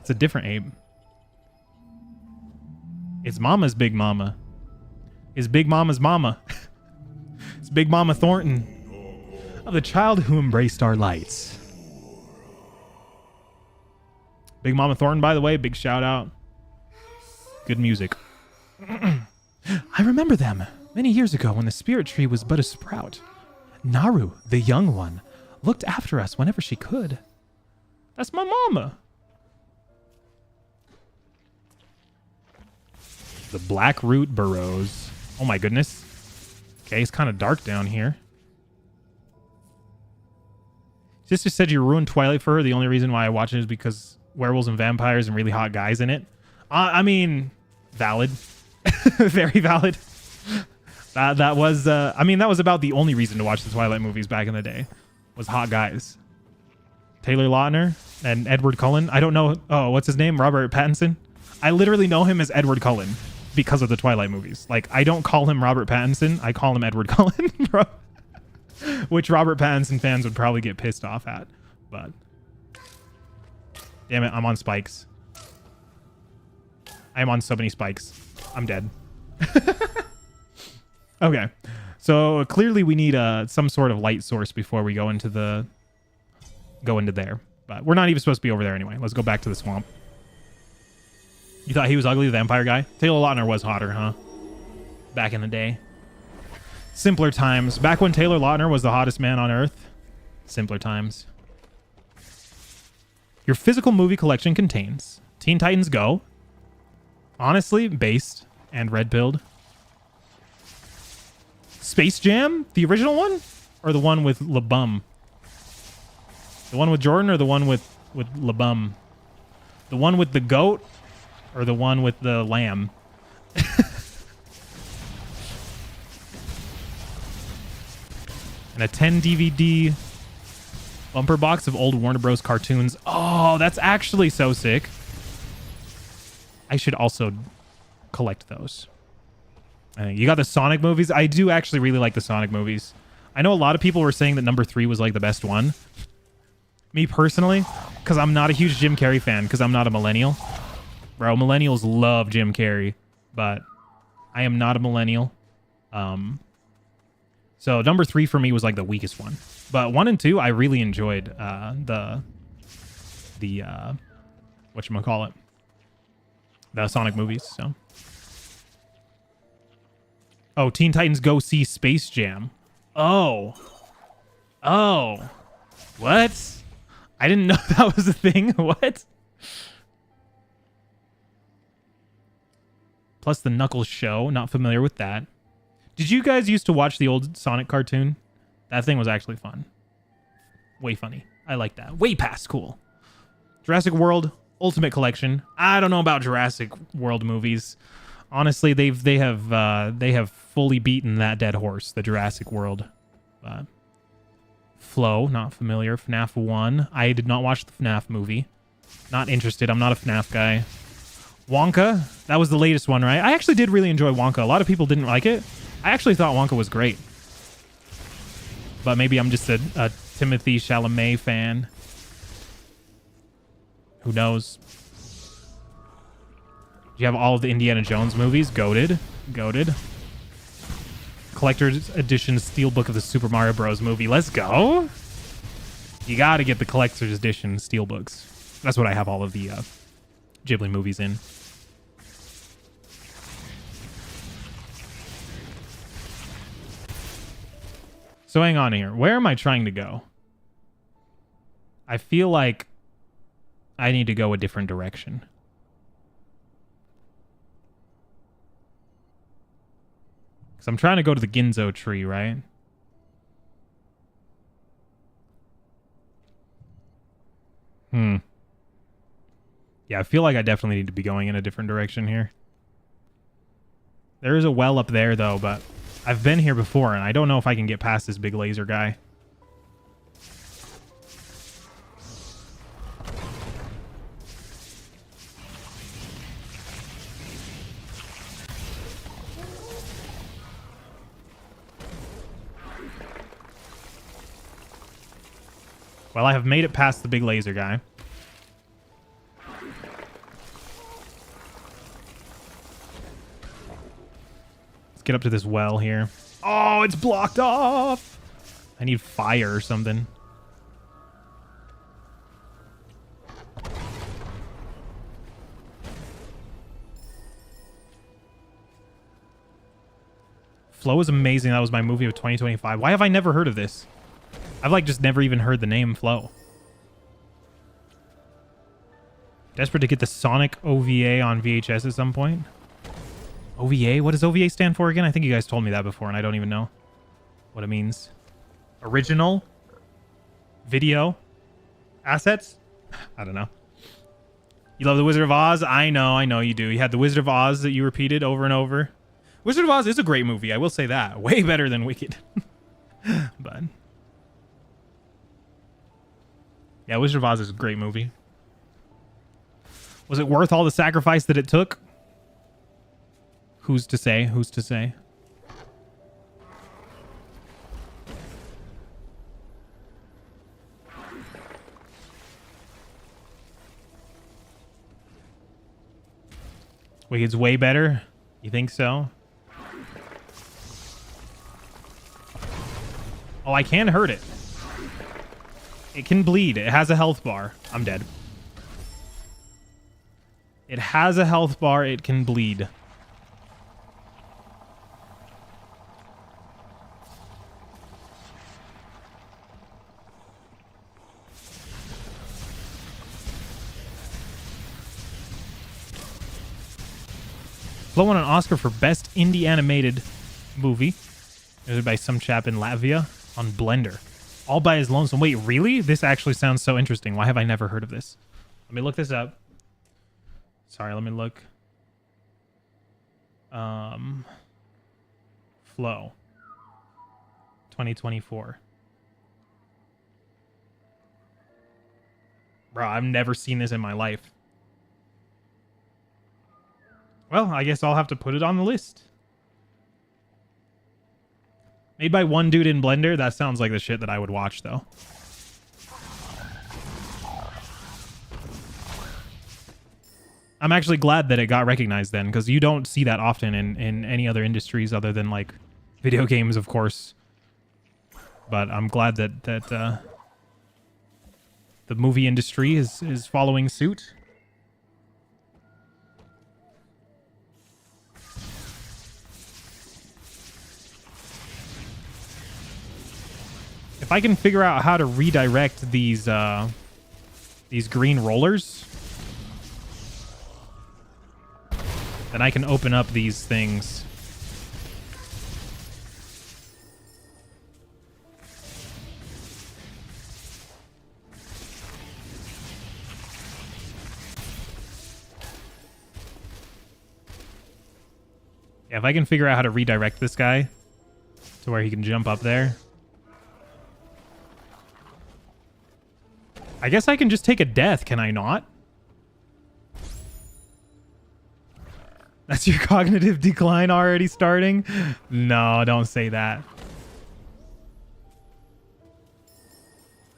Speaker 1: It's a different ape. It's Mama's Big Mama. It's Big Mama's mama. It's Big Mama Thornton. Of the child who embraced our lights. Big Mama Thornton, by the way, big shout out. Good music. I remember them many years ago when the spirit tree was but a sprout. Naru, the young one, looked after us whenever she could. That's my mama. The Black Root Burrows. Oh my goodness. Okay, it's kind of dark down here. Sister said you ruined Twilight for her. The only reason why I watch it is because werewolves and vampires and really hot guys in it. I mean, valid. Very valid. That was, I mean, that was about the only reason to watch the Twilight movies back in the day. Was hot guys. Taylor Lautner and Edward Cullen. I don't know. Oh, what's his name? Robert Pattinson. I literally know him as Edward Cullen because of the Twilight movies. Like, I don't call him Robert Pattinson. I call him Edward Cullen, bro. Which Robert Pattinson fans would probably get pissed off at. But damn it, I'm on spikes. I am on so many spikes. I'm dead. Okay. So clearly we need some sort of light source before we go into there. But we're not even supposed to be over there anyway. Let's go back to the swamp. You thought he was ugly, the vampire guy? Taylor Lautner was hotter, huh? Back in the day. Simpler times. Back when Taylor Lautner was the hottest man on Earth. Simpler times. Your physical movie collection contains Teen Titans Go, Honestly, Based, and Red Pilled. Space Jam? The original one? Or the one with LeBum? The one with Jordan or the one with LeBum? The one with the goat or the one with the lamb? And a 10 DVD bumper box of old Warner Bros. Cartoons. Oh, that's actually so sick. I should also collect those. I think you got the Sonic movies. I do actually really like the Sonic movies. I know a lot of people were saying that number 3 was like the best one. Me personally, because I'm not a huge Jim Carrey fan, because I'm not a millennial. Bro, millennials love Jim Carrey, but I am not a millennial. So number 3 for me was like the weakest one. But 1 and 2, I really enjoyed the whatchamacallit, the Sonic movies. So Oh, Teen Titans Go see Space Jam. Oh. Oh. What? I didn't know that was a thing. What? Plus the Knuckles show. Not familiar with that. Did you guys used to watch the old Sonic cartoon? That thing was actually fun. Way funny. I like that. Way past cool. Jurassic World Ultimate Collection. I don't know about Jurassic World movies. Honestly, they have fully beaten that dead horse, the Jurassic World. Flow, not familiar. FNAF 1. I did not watch the FNAF movie. Not interested. I'm not a FNAF guy. Wonka. That was the latest one, right? I actually did really enjoy Wonka. A lot of people didn't like it. I actually thought Wonka was great. But maybe I'm just a Timothée Chalamet fan. Who knows? You have all of the Indiana Jones movies. Goated. Goated. Collector's Edition Steelbook of the Super Mario Bros. Movie. Let's go. You got to get the Collector's Edition Steelbooks. That's what I have all of the Ghibli movies in. So hang on here. Where am I trying to go? I feel like I need to go a different direction. Because I'm trying to go to the Ginzo tree, right? Yeah, I feel like I definitely need to be going in a different direction here. There is a well up there, though, but I've been here before, and I don't know if I can get past this big laser guy. Well, I have made it past the big laser guy. Let's get up to this well here. Oh, it's blocked off! I need fire or something. Flow is amazing. That was my movie of 2025. Why have I never heard of this? I've like just never even heard the name Flow. Desperate to get the Sonic OVA on VHS at some point. OVA? What does OVA stand for again? I think you guys told me that before and I don't even know what it means. Original video assets? I don't know. You love The Wizard of Oz? I know you do. You had The Wizard of Oz that you repeated over and over. Wizard of Oz is a great movie, I will say that. Way better than Wicked. But yeah, Wizard of Oz is a great movie. Was it worth all the sacrifice that it took? Who's to say? Who's to say? Wicked's way better? You think so? Oh, I can hurt it. It can bleed. It has a health bar. I'm dead. It has a health bar. It can bleed. Flo won an Oscar for Best Indie Animated Movie. It was by some chap in Latvia on Blender. All by his lonesome. Wait, really? This actually sounds so interesting. Why have I never heard of this? Let me look this up. Sorry, let me look. Flow. 2024. Bro, I've never seen this in my life. Well, I guess I'll have to put it on the list. Made by one dude in Blender? That sounds like the shit that I would watch, though. I'm actually glad that it got recognized then, because you don't see that often in any other industries other than, like, video games, of course. But I'm glad that the movie industry is following suit. If I can figure out how to redirect these green rollers, then I can open up these things. Yeah, if I can figure out how to redirect this guy to where he can jump up there. I guess I can just take a death, can I not? That's your cognitive decline already starting? No, don't say that.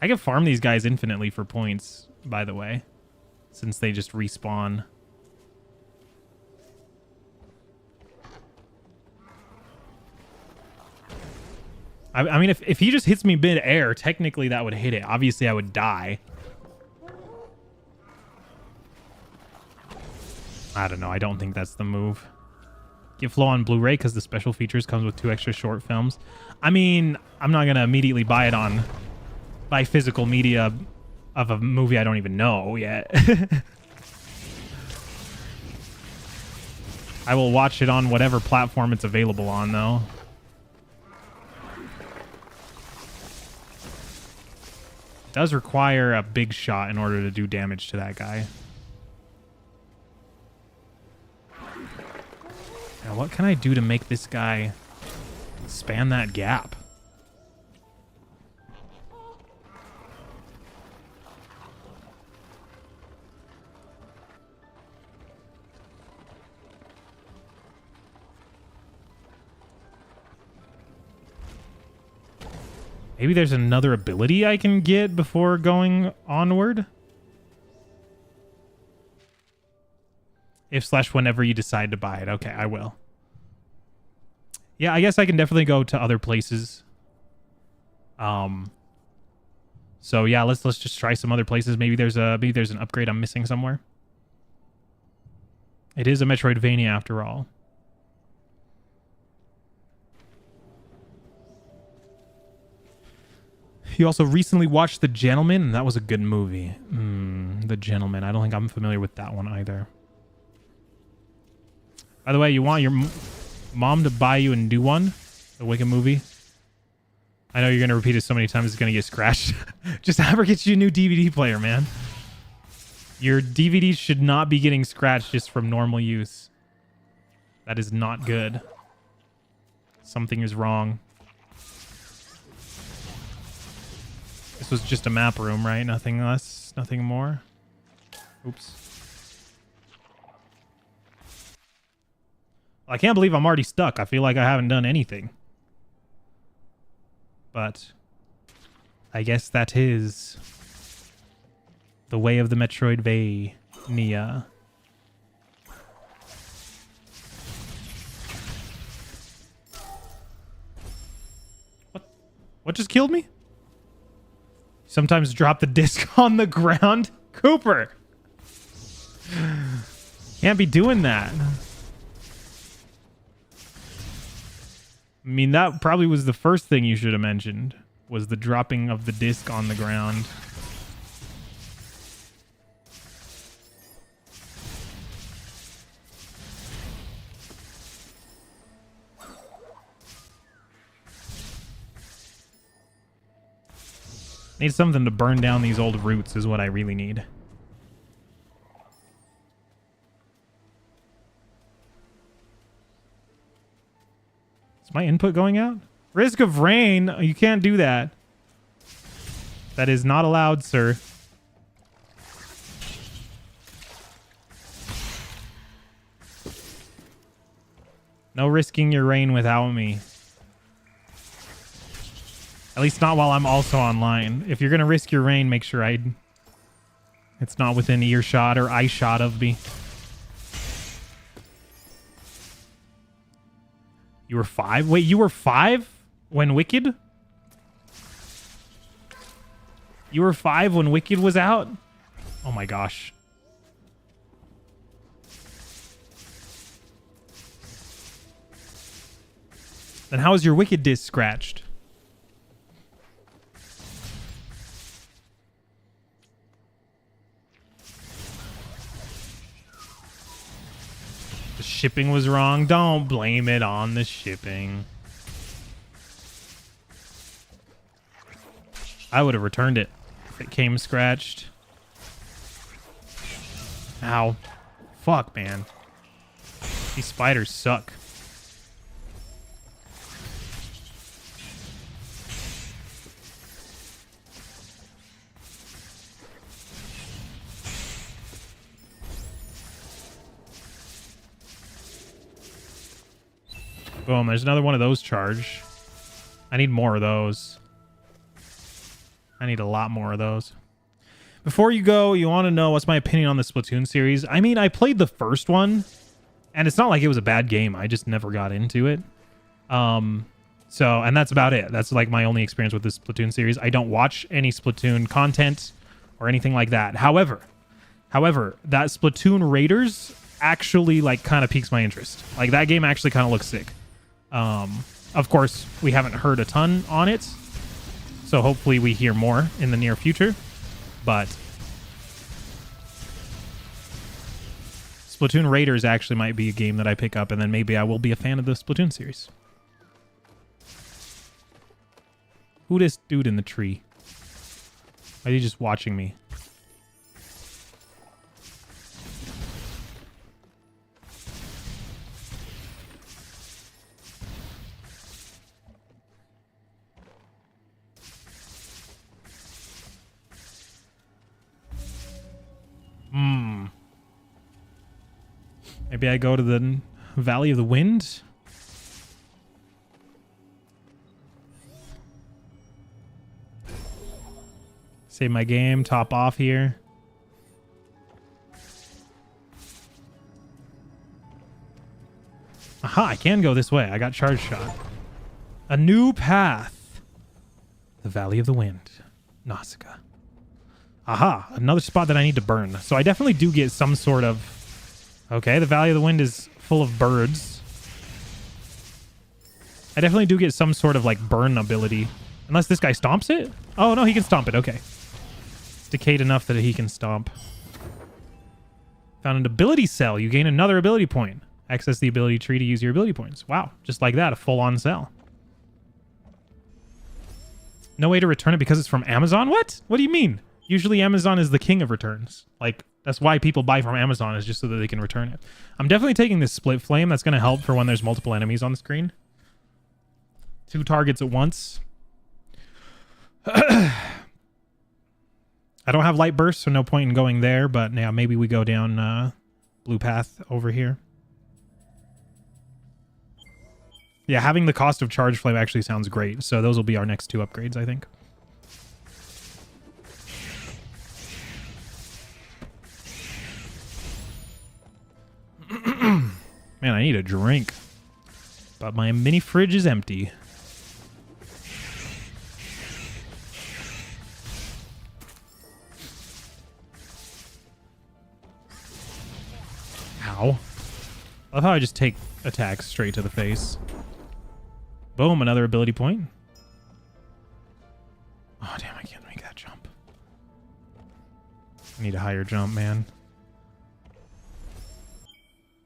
Speaker 1: I can farm these guys infinitely for points, by the way, since they just respawn. I mean, if he just hits me mid-air, technically that would hit it. Obviously, I would die. I don't know. I don't think that's the move. Get Flow on Blu-ray because the special features comes with 2 extra short films. I mean, I'm not going to immediately buy physical media of a movie I don't even know yet. I will watch it on whatever platform it's available on, though. It does require a big shot in order to do damage to that guy. Now, what can I do to make this guy span that gap? Maybe there's another ability I can get before going onward? If/whenever you decide to buy it. Okay, I will. Yeah, I guess I can definitely go to other places. So yeah, let's just try some other places. Maybe there's an upgrade I'm missing somewhere. It is a Metroidvania after all. You also recently watched The Gentleman, and that was a good movie. The Gentleman. I don't think I'm familiar with that one either. By the way, you want your mom to buy you a new one? The Wicked movie? I know you're going to repeat it so many times it's going to get scratched. Just have her get you a new DVD player, man. Your DVDs should not be getting scratched just from normal use. That is not good. Something is wrong. This was just a map room, right? Nothing less, nothing more. Oops. I can't believe I'm already stuck. I feel like I haven't done anything. But I guess that is the way of the Metroidvania. What just killed me? Sometimes drop the disc on the ground. Cooper! Can't be doing that. I mean, that probably was the first thing you should have mentioned, was the dropping of the disc on the ground. Need something to burn down these old roots is what I really need. Is my input going out? Risk of rain? You can't do that. That is not allowed, sir. No risking your rain without me. At least not while I'm also online. If you're going to risk your rain, make sure it's not within earshot or eye shot of me. You were 5? Wait, you were 5 when Wicked? You were 5 when Wicked was out? Oh my gosh. Then how is your Wicked disc scratched? shipping was wrong. Don't blame it on the shipping. I would have returned it if it came scratched. Ow. Fuck, man. These spiders suck. Boom, there's another one of those charge. I need more of those. I need a lot more of those. Before you go, you want to know what's my opinion on the Splatoon series? I mean, I played the first one, and it's not like it was a bad game. I just never got into it. And that's about it. That's like my only experience with the Splatoon series. I don't watch any Splatoon content or anything like that. However, that Splatoon Raiders actually like kind of piques my interest. Like that game actually kind of looks sick. Of course, we haven't heard a ton on it, so hopefully we hear more in the near future. But Splatoon Raiders actually might be a game that I pick up, and then maybe I will be a fan of the Splatoon series. Who this dude in the tree? Are you just watching me? Maybe I go to the Valley of the Wind? Save my game, top off here. Aha, I can go this way. I got charge shot. A new path. The Valley of the Wind. Nausicaa. Aha, another spot that I need to burn. So I definitely do get some sort of... Okay, the Valley of the Wind is full of birds. I definitely do get some sort of, like, burn ability. Unless this guy stomps it? Oh, no, he can stomp it. Okay. It's decayed enough that he can stomp. Found an ability cell. You gain another ability point. Access the ability tree to use your ability points. Wow, just like that, a full-on cell. No way to return it because it's from Amazon? What? What do you mean? Usually Amazon is the king of returns. Like, that's why people buy from Amazon, is just so that they can return it. I'm definitely taking this split flame. That's going to help for when there's multiple enemies on the screen. 2 targets at once. I don't have light burst, so no point in going there. But yeah, maybe we go down blue path over here. Yeah, having the cost of charge flame actually sounds great. So those will be our next 2 upgrades, I think. Man, I need a drink. But my mini fridge is empty. Ow. I love how I just take attacks straight to the face. Boom, another ability point. Oh, damn, I can't make that jump. I need a higher jump, man.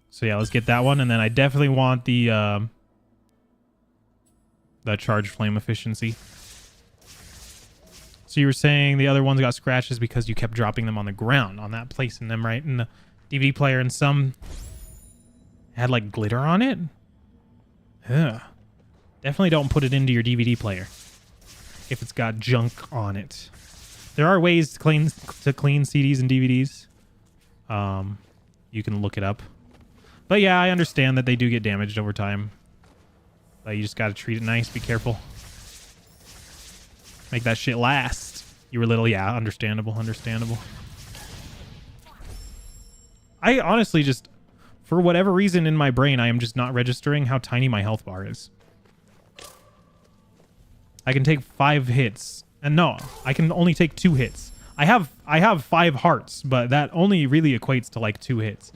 Speaker 1: So yeah, let's get that one, and then I definitely want the charge flame efficiency. So you were saying the other ones got scratches because you kept dropping them on the ground, on that, placing them right in the DVD player, and some had like glitter on it. Ugh. Definitely don't put it into your DVD player if it's got junk on it. There are ways to clean CDs and DVDs. You can look it up. But yeah, I understand that they do get damaged over time. But you just got to treat it nice. Be careful. Make that shit last. You were little. Yeah, understandable. Understandable. I honestly just, for whatever reason in my brain, I am just not registering how tiny my health bar is. I can take 5 hits. And no, I can only take 2 hits. I have 5 hearts, but that only really equates to like 2 hits.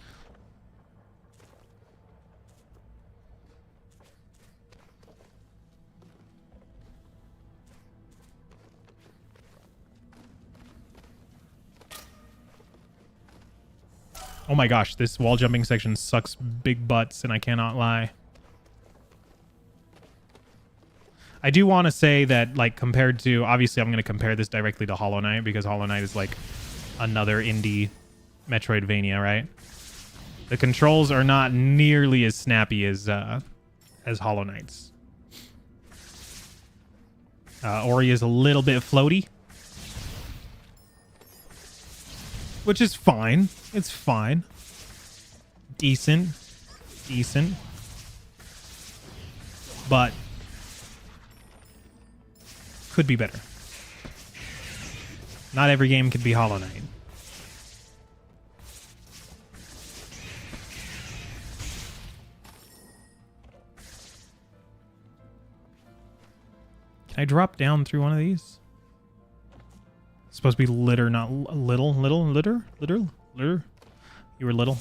Speaker 1: Oh my gosh, this wall jumping section sucks big butts, and I cannot lie. I do want to say that, like, compared to... Obviously, I'm going to compare this directly to Hollow Knight, because Hollow Knight is, like, another indie Metroidvania, right? The controls are not nearly as snappy as Hollow Knight's. Ori is a little bit floaty, which is fine. It's fine. Decent. But could be better. Not every game could be Hollow Knight. Can I drop down through one of these? It's supposed to be litter, not litter. You were little.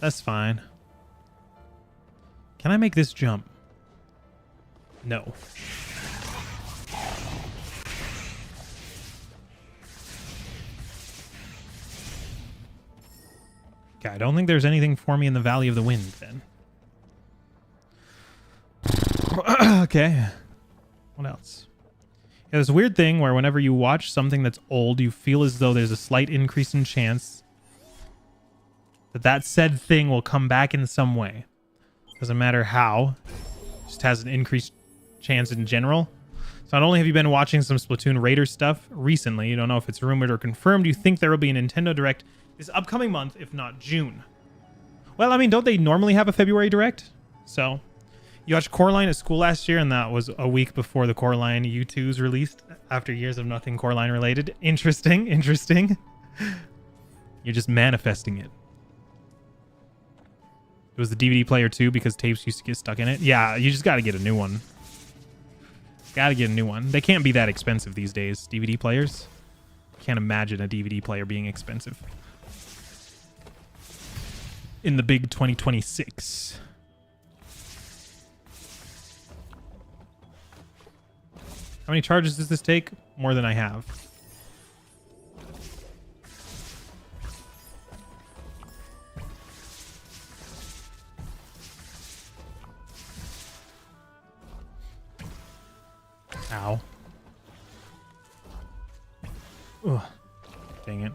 Speaker 1: That's fine. Can I make this jump? No. Okay, I don't think there's anything for me in the Valley of the Wind then. Okay. What else? Yeah, there's a weird thing where whenever you watch something that's old, you feel as though there's a slight increase in chance that that said thing will come back in some way. Doesn't matter how. Just has an increased chance in general. So not only have you been watching some Splatoon Raider stuff recently, you don't know if it's rumored or confirmed, you think there will be a Nintendo Direct this upcoming month, if not June. Well, I mean, don't they normally have a February Direct? So... You watched Coraline at school last year, and that was a week before the Coraline U2's released, after years of nothing Coraline related. Interesting. You're just manifesting it. It was the DVD player too, because tapes used to get stuck in it. Yeah, you just got to get a new one. They can't be that expensive these days, DVD players. Can't imagine a DVD player being expensive. In the big 2026. How many charges does this take? More than I have. Ow. Ugh. Dang it.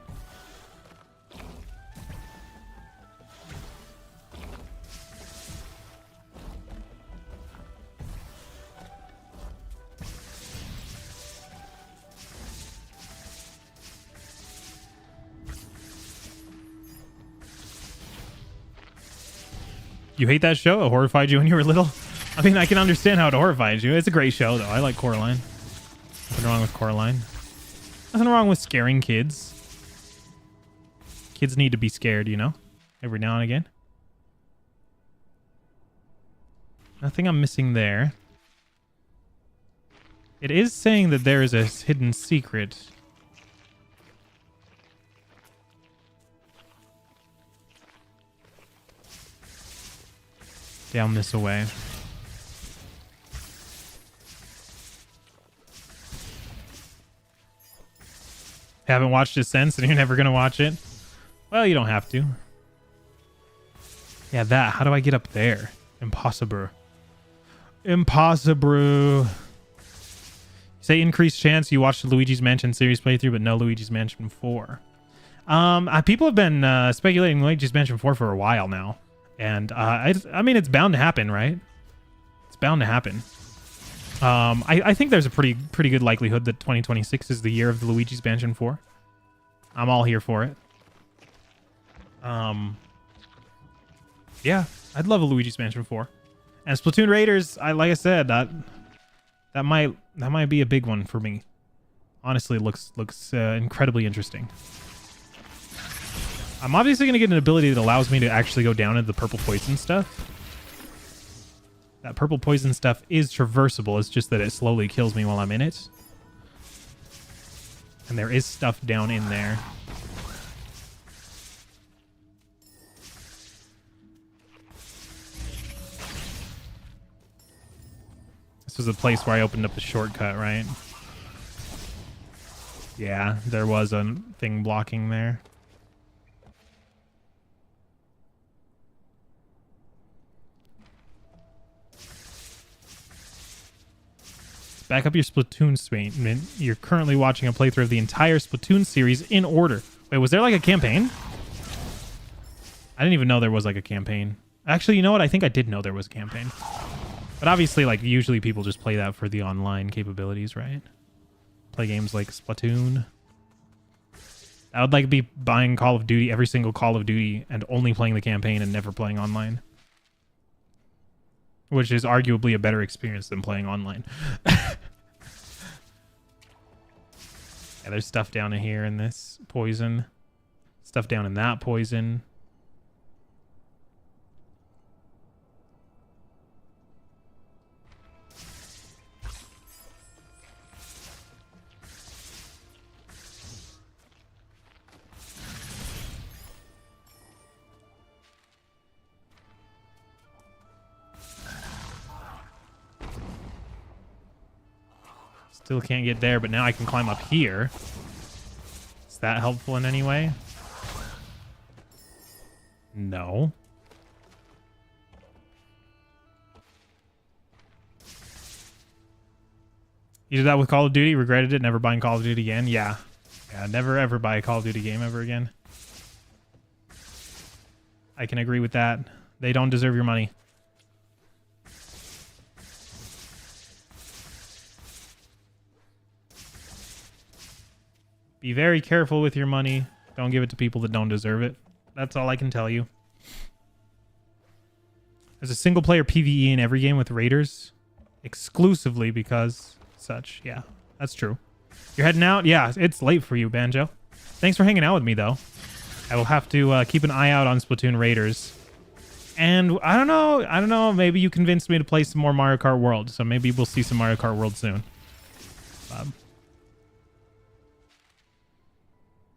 Speaker 1: You hate that show? It horrified you when you were little? I mean, I can understand how it horrifies you. It's a great show, though. I like Coraline. Nothing wrong with Coraline. Nothing wrong with scaring kids. Kids need to be scared, you know? Every now and again. Nothing I'm missing there. It is saying that there is a hidden secret. Down this way. Haven't watched it since, and you're never gonna watch it? Well, you don't have to. Yeah, that. How do I get up there? Impossible. You say increased chance you watched the Luigi's Mansion series playthrough, but no Luigi's Mansion 4. People have been speculating Luigi's Mansion 4 for a while now. And I mean, it's bound to happen, right? It's bound to happen. I think there's a pretty good likelihood that 2026 is the year of the Luigi's Mansion 4. I'm all here for it. Yeah, I'd love a Luigi's Mansion 4. And Splatoon Raiders, like I said, that might be a big one for me. Honestly, it looks incredibly interesting. I'm obviously going to get an ability that allows me to actually go down into the purple poison stuff. That purple poison stuff is traversable. It's just that it slowly kills me while I'm in it. And there is stuff down in there. This was a place where I opened up the shortcut, right? Yeah, there was a thing blocking there. Back up your Splatoon statement. You're currently watching a playthrough of the entire Splatoon series in order. Wait, was there like a campaign? I didn't even know there was like a campaign. Actually, you know what? I think I did know there was a campaign. But obviously, like, usually people just play that for the online capabilities, right? Play games like Splatoon. I would like be buying Call of Duty, every single Call of Duty, and only playing the campaign and never playing online. Which is arguably a better experience than playing online. Yeah, there's stuff down in here in this poison. Stuff down in that poison. Still can't get there, but now I can climb up here. Is that helpful in any way? No. You did that with Call of Duty? Regretted it? Never buying Call of Duty again? Yeah. Yeah, never ever buy a Call of Duty game ever again. I can agree with that. They don't deserve your money. Be very careful with your money. Don't give it to people that don't deserve it. That's all I can tell you. There's a single player PvE in every game with raiders. Exclusively because such. Yeah, that's true. You're heading out? Yeah, it's late for you, Banjo. Thanks for hanging out with me, though. I will have to keep an eye out on Splatoon raiders. And I don't know. Maybe you convinced me to play some more Mario Kart World. So maybe we'll see some Mario Kart World soon.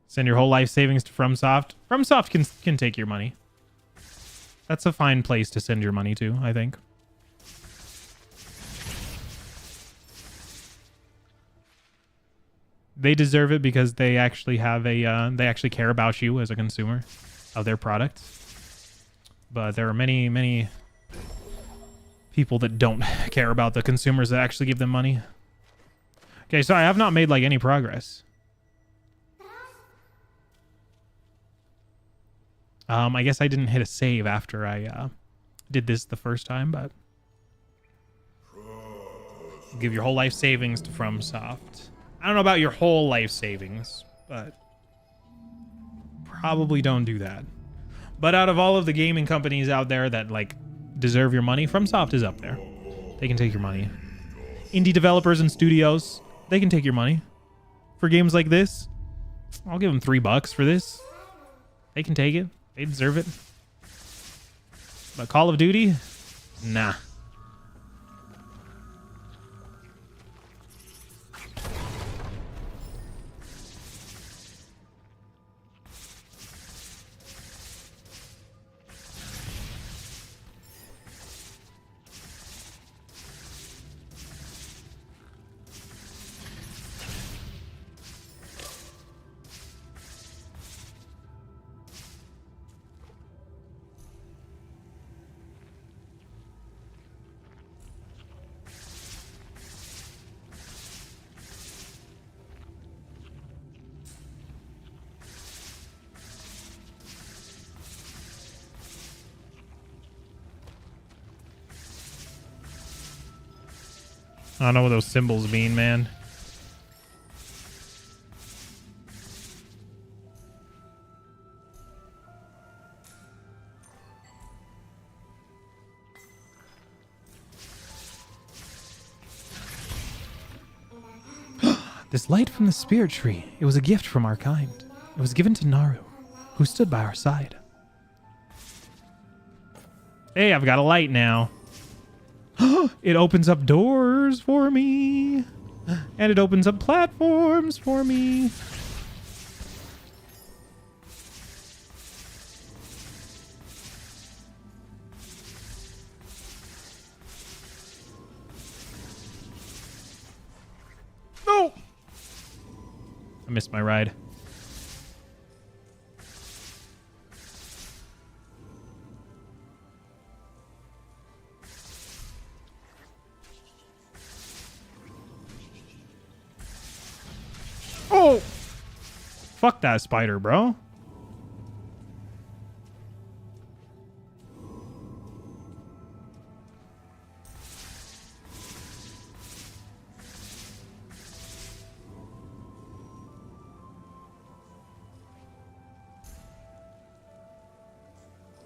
Speaker 1: Send your whole life savings to FromSoft. FromSoft can take your money. That's a fine place to send your money to, I think. They deserve it because they actually have a they actually care about you as a consumer of their product. But there are many people that don't care about the consumers that actually give them money. Okay, so I have not made like any progress. I guess I didn't hit a save after I did this the first time, but give your whole life savings to FromSoft. I don't know about your whole life savings, but probably don't do that. But out of all of the gaming companies out there that like deserve your money, FromSoft is up there. They can take your money. Indie developers and studios, they can take your money. For games like this, I'll give them $3 for this. They can take it. They deserve it. But Call of Duty? Nah. I don't know what those symbols mean, man. This light from the spirit tree. It was a gift from our kind. It was given to Naru, who stood by our side. Hey, I've got a light now. It opens up doors for me. And it opens up platforms for me. No! I missed my ride. Fuck that spider, bro.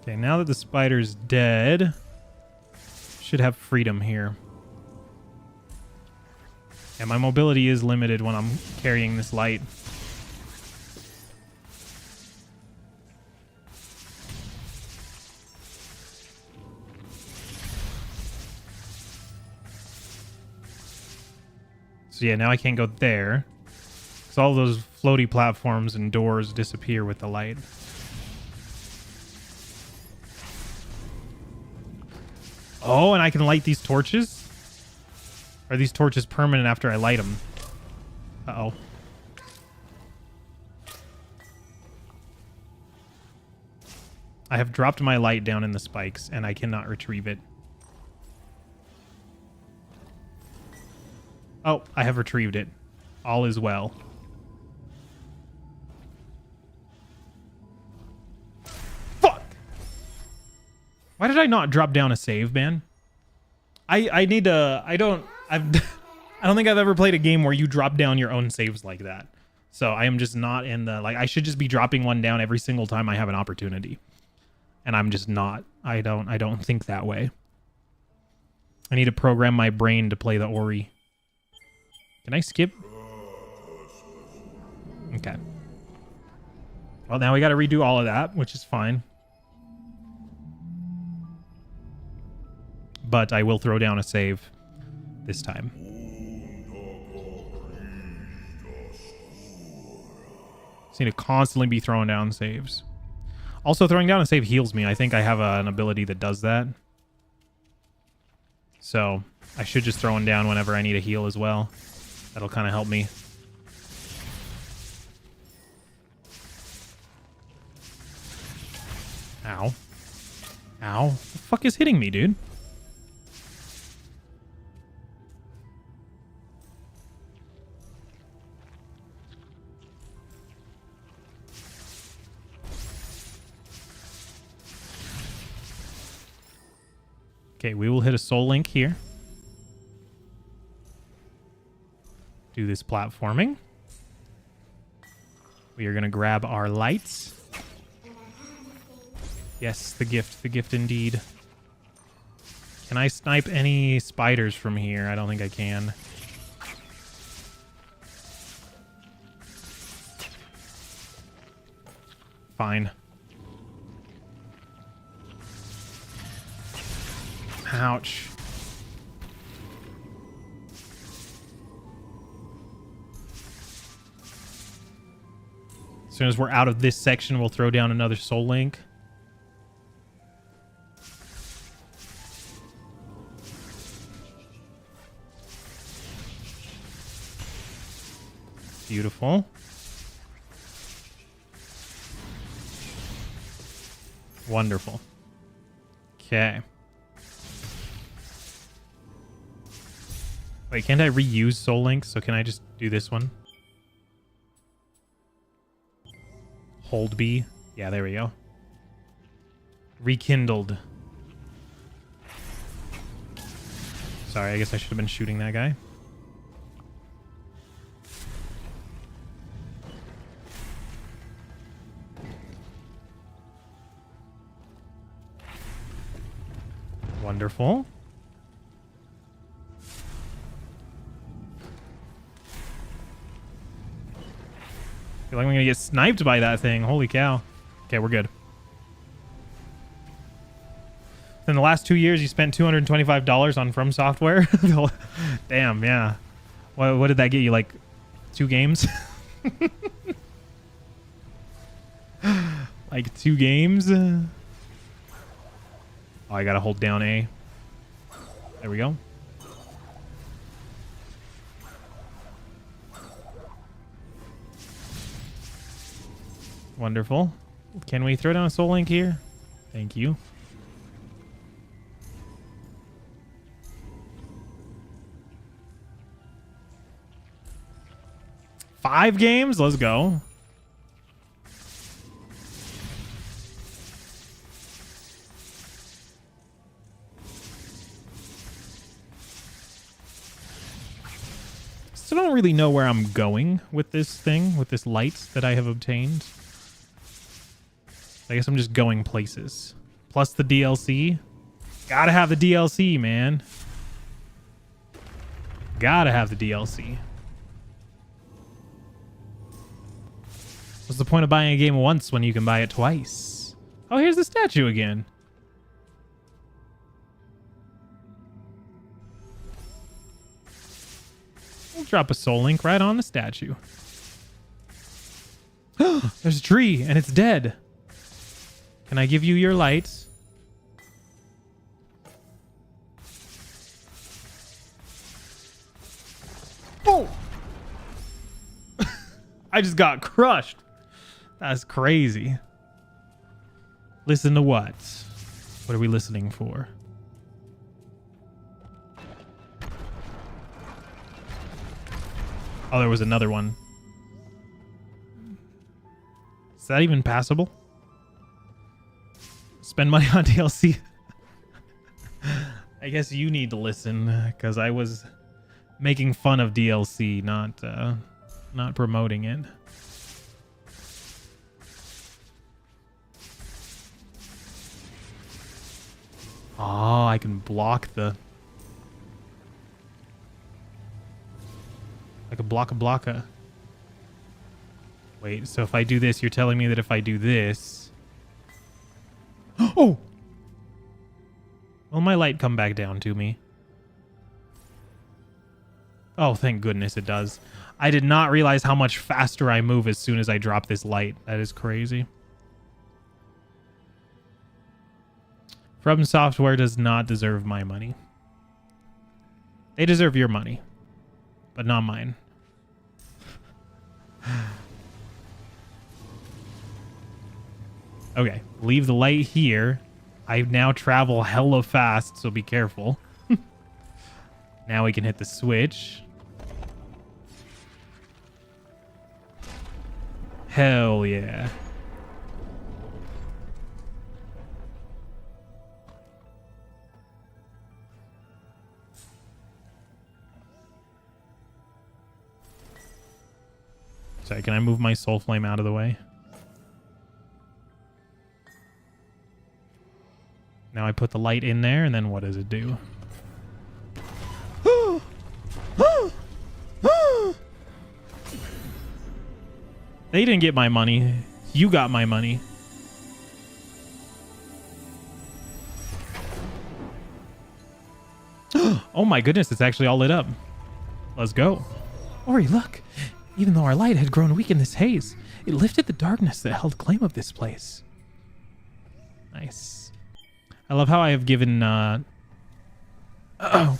Speaker 1: Okay, now that the spider's dead, should have freedom here. And my mobility is limited when I'm carrying this light. So yeah, now I can't go there. So all those floaty platforms and doors disappear with the light. Oh, and I can light these torches? Are these torches permanent after I light them? Uh-oh. I have dropped my light down in the spikes, and I cannot retrieve it. Oh, I have retrieved it. All is well. Fuck! Why did I not drop down a save, man? I need to... I don't think I've ever played a game where you drop down your own saves like that. So I am just not in the... Like, I should just be dropping one down every single time I have an opportunity. And I'm just not. I don't think that way. I need to program my brain to play the Ori. Can I skip? Okay. Well, now we got to redo all of that, which is fine. But I will throw down a save this time. Just need to constantly be throwing down saves. Also, throwing down a save heals me. I think I have an ability that does that. So I should just throw one down whenever I need a heal as well. That'll kind of help me. Ow. Ow. What the fuck is hitting me, dude? Okay, we will hit a soul link here. Do this platforming. We are going to grab our lights. Yes, the gift indeed. Can I snipe any spiders from here? I don't think I can. Fine. Ouch. As soon as we're out of this section, we'll throw down another soul link. Beautiful. Wonderful. Okay. Wait, can't I reuse soul links? So can I just do this one? Hold B. Yeah, there we go. Rekindled. Sorry, I guess I should have been shooting that guy. Wonderful. I feel like I'm gonna get sniped by that thing. Holy cow. Okay, we're good. In the last 2 years, you spent $225 on From Software. Damn, yeah. What did that get you? Like 2 games? Like 2 games? Oh, I gotta hold down A. There we go. Wonderful. Can we throw down a soul link here? Thank you. Five games? Let's go. also don't really know where I'm going with this thing, with this light that I have obtained. I guess I'm just going places. Plus the DLC. Gotta have the DLC, man. Gotta have the DLC. What's the point of buying a game once when you can buy it twice? Oh, here's the statue again. We'll drop a soul link right on the statue. There's a tree and it's dead. Can I give you your light? Oh! I just got crushed. That's crazy. Listen to what? What are we listening for? Oh, there was another one. Is that even passable? Spend money on DLC. I guess you need to listen because I was making fun of DLC, not promoting it. Oh, I can block the... I can block a blocker. Wait, so if I do this, you're telling me that if I do this... Oh! Will my light come back down to me? Oh, thank goodness it does. I did not realize how much faster I move as soon as I drop this light. That is crazy. From Software does not deserve my money. They deserve your money, but not mine. Okay, leave the light here. I now travel hella fast, so be careful. Now we can hit the switch. Hell yeah. Sorry, can I move my soul flame out of the way? Now I put the light in there, and then what does it do? They didn't get my money. You got my money. Oh my goodness, it's actually all lit up. Let's go. Ori, look. Even though our light had grown weak in this haze, it lifted the darkness that held claim of this place. Nice. I love how I have given,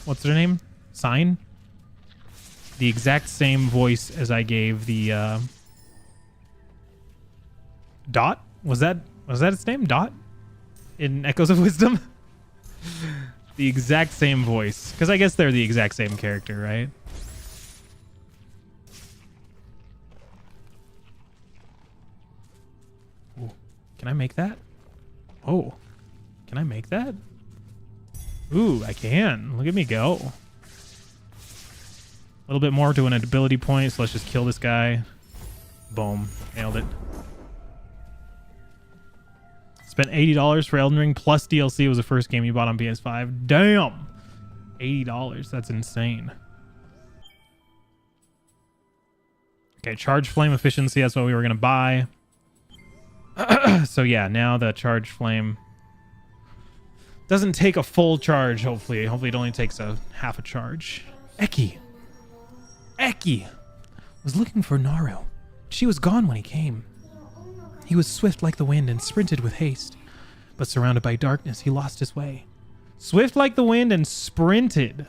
Speaker 1: what's their name? Sign? The exact same voice as I gave the, Dot? Was that its name? Dot? In Echoes of Wisdom? The exact same voice. Because I guess they're the exact same character, right? Ooh. Can I make that? Oh. Can I make that? Ooh, I can. Look at me go. A little bit more to an ability point, so let's just kill this guy. Boom. Nailed it. Spent $80 for Elden Ring plus DLC. Was the first game you bought on PS5. Damn! $80. That's insane. Okay, charge flame efficiency. That's what we were going to buy. So yeah, now the charge flame doesn't take a full charge, hopefully. Hopefully it only takes a half a charge. Eki! Eki! Was looking for Naru. She was gone when he came. He was swift like the wind and sprinted with haste. But surrounded by darkness, he lost his way. Swift like the wind and sprinted.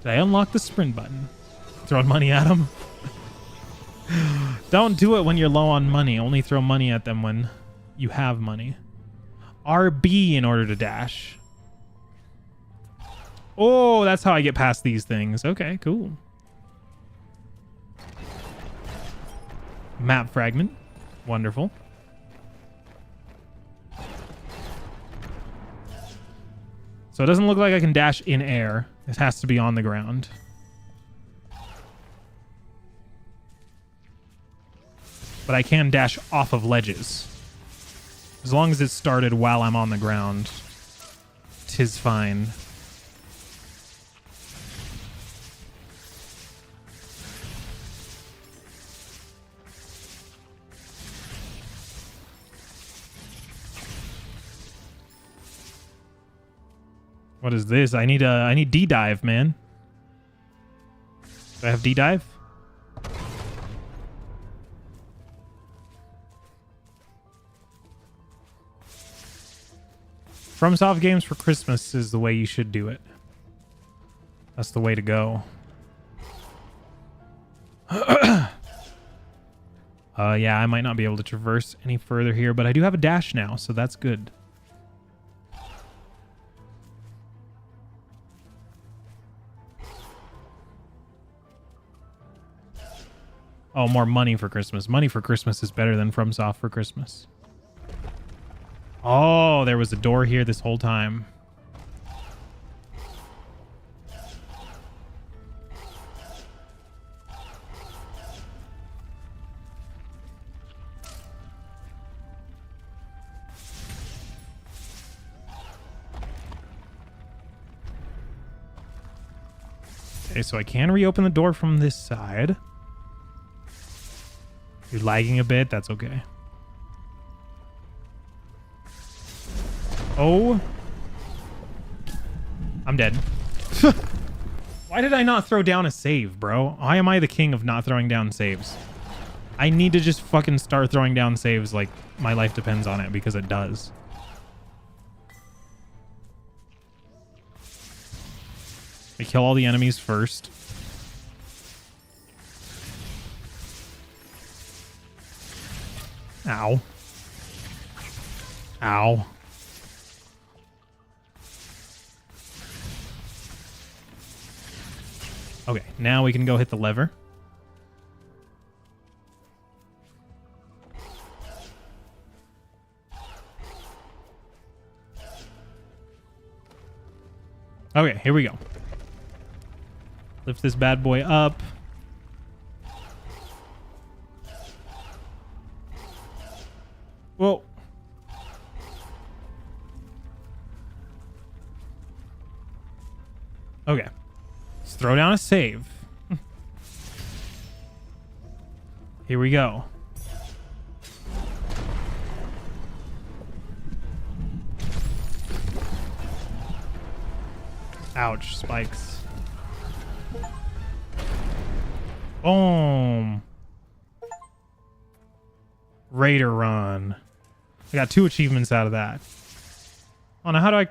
Speaker 1: Did I unlock the sprint button? Throwing money at him? Don't do it when you're low on money. Only throw money at them when you have money. RB in order to dash. Oh, that's how I get past these things. Okay, cool. Map fragment. Wonderful. So it doesn't look like I can dash in air. This has to be on the ground. But I can dash off of ledges. As long as it started while I'm on the ground, 'tis fine. What is this? I need D-dive, man. Do I have D-dive? FromSoft games for Christmas is the way you should do it. That's the way to go. Yeah, I might not be able to traverse any further here, but I do have a dash now, so that's good. Oh, more money for Christmas. Money for Christmas is better than FromSoft for Christmas. Oh, there was a door here this whole time. Okay, so I can reopen the door from this side. You're lagging a bit. That's okay. Oh. I'm dead. Why did I not throw down a save, bro? Why am I the king of not throwing down saves? I need to just fucking start throwing down saves like my life depends on it, because it does. We kill all the enemies first. Ow. Ow. Okay, now we can go hit the lever. Okay, here we go. Lift this bad boy up. Whoa. Okay. Let's throw down a save. Here we go. Ouch, spikes. Boom. Raider run. I got 2 achievements out of that. Oh, now how do I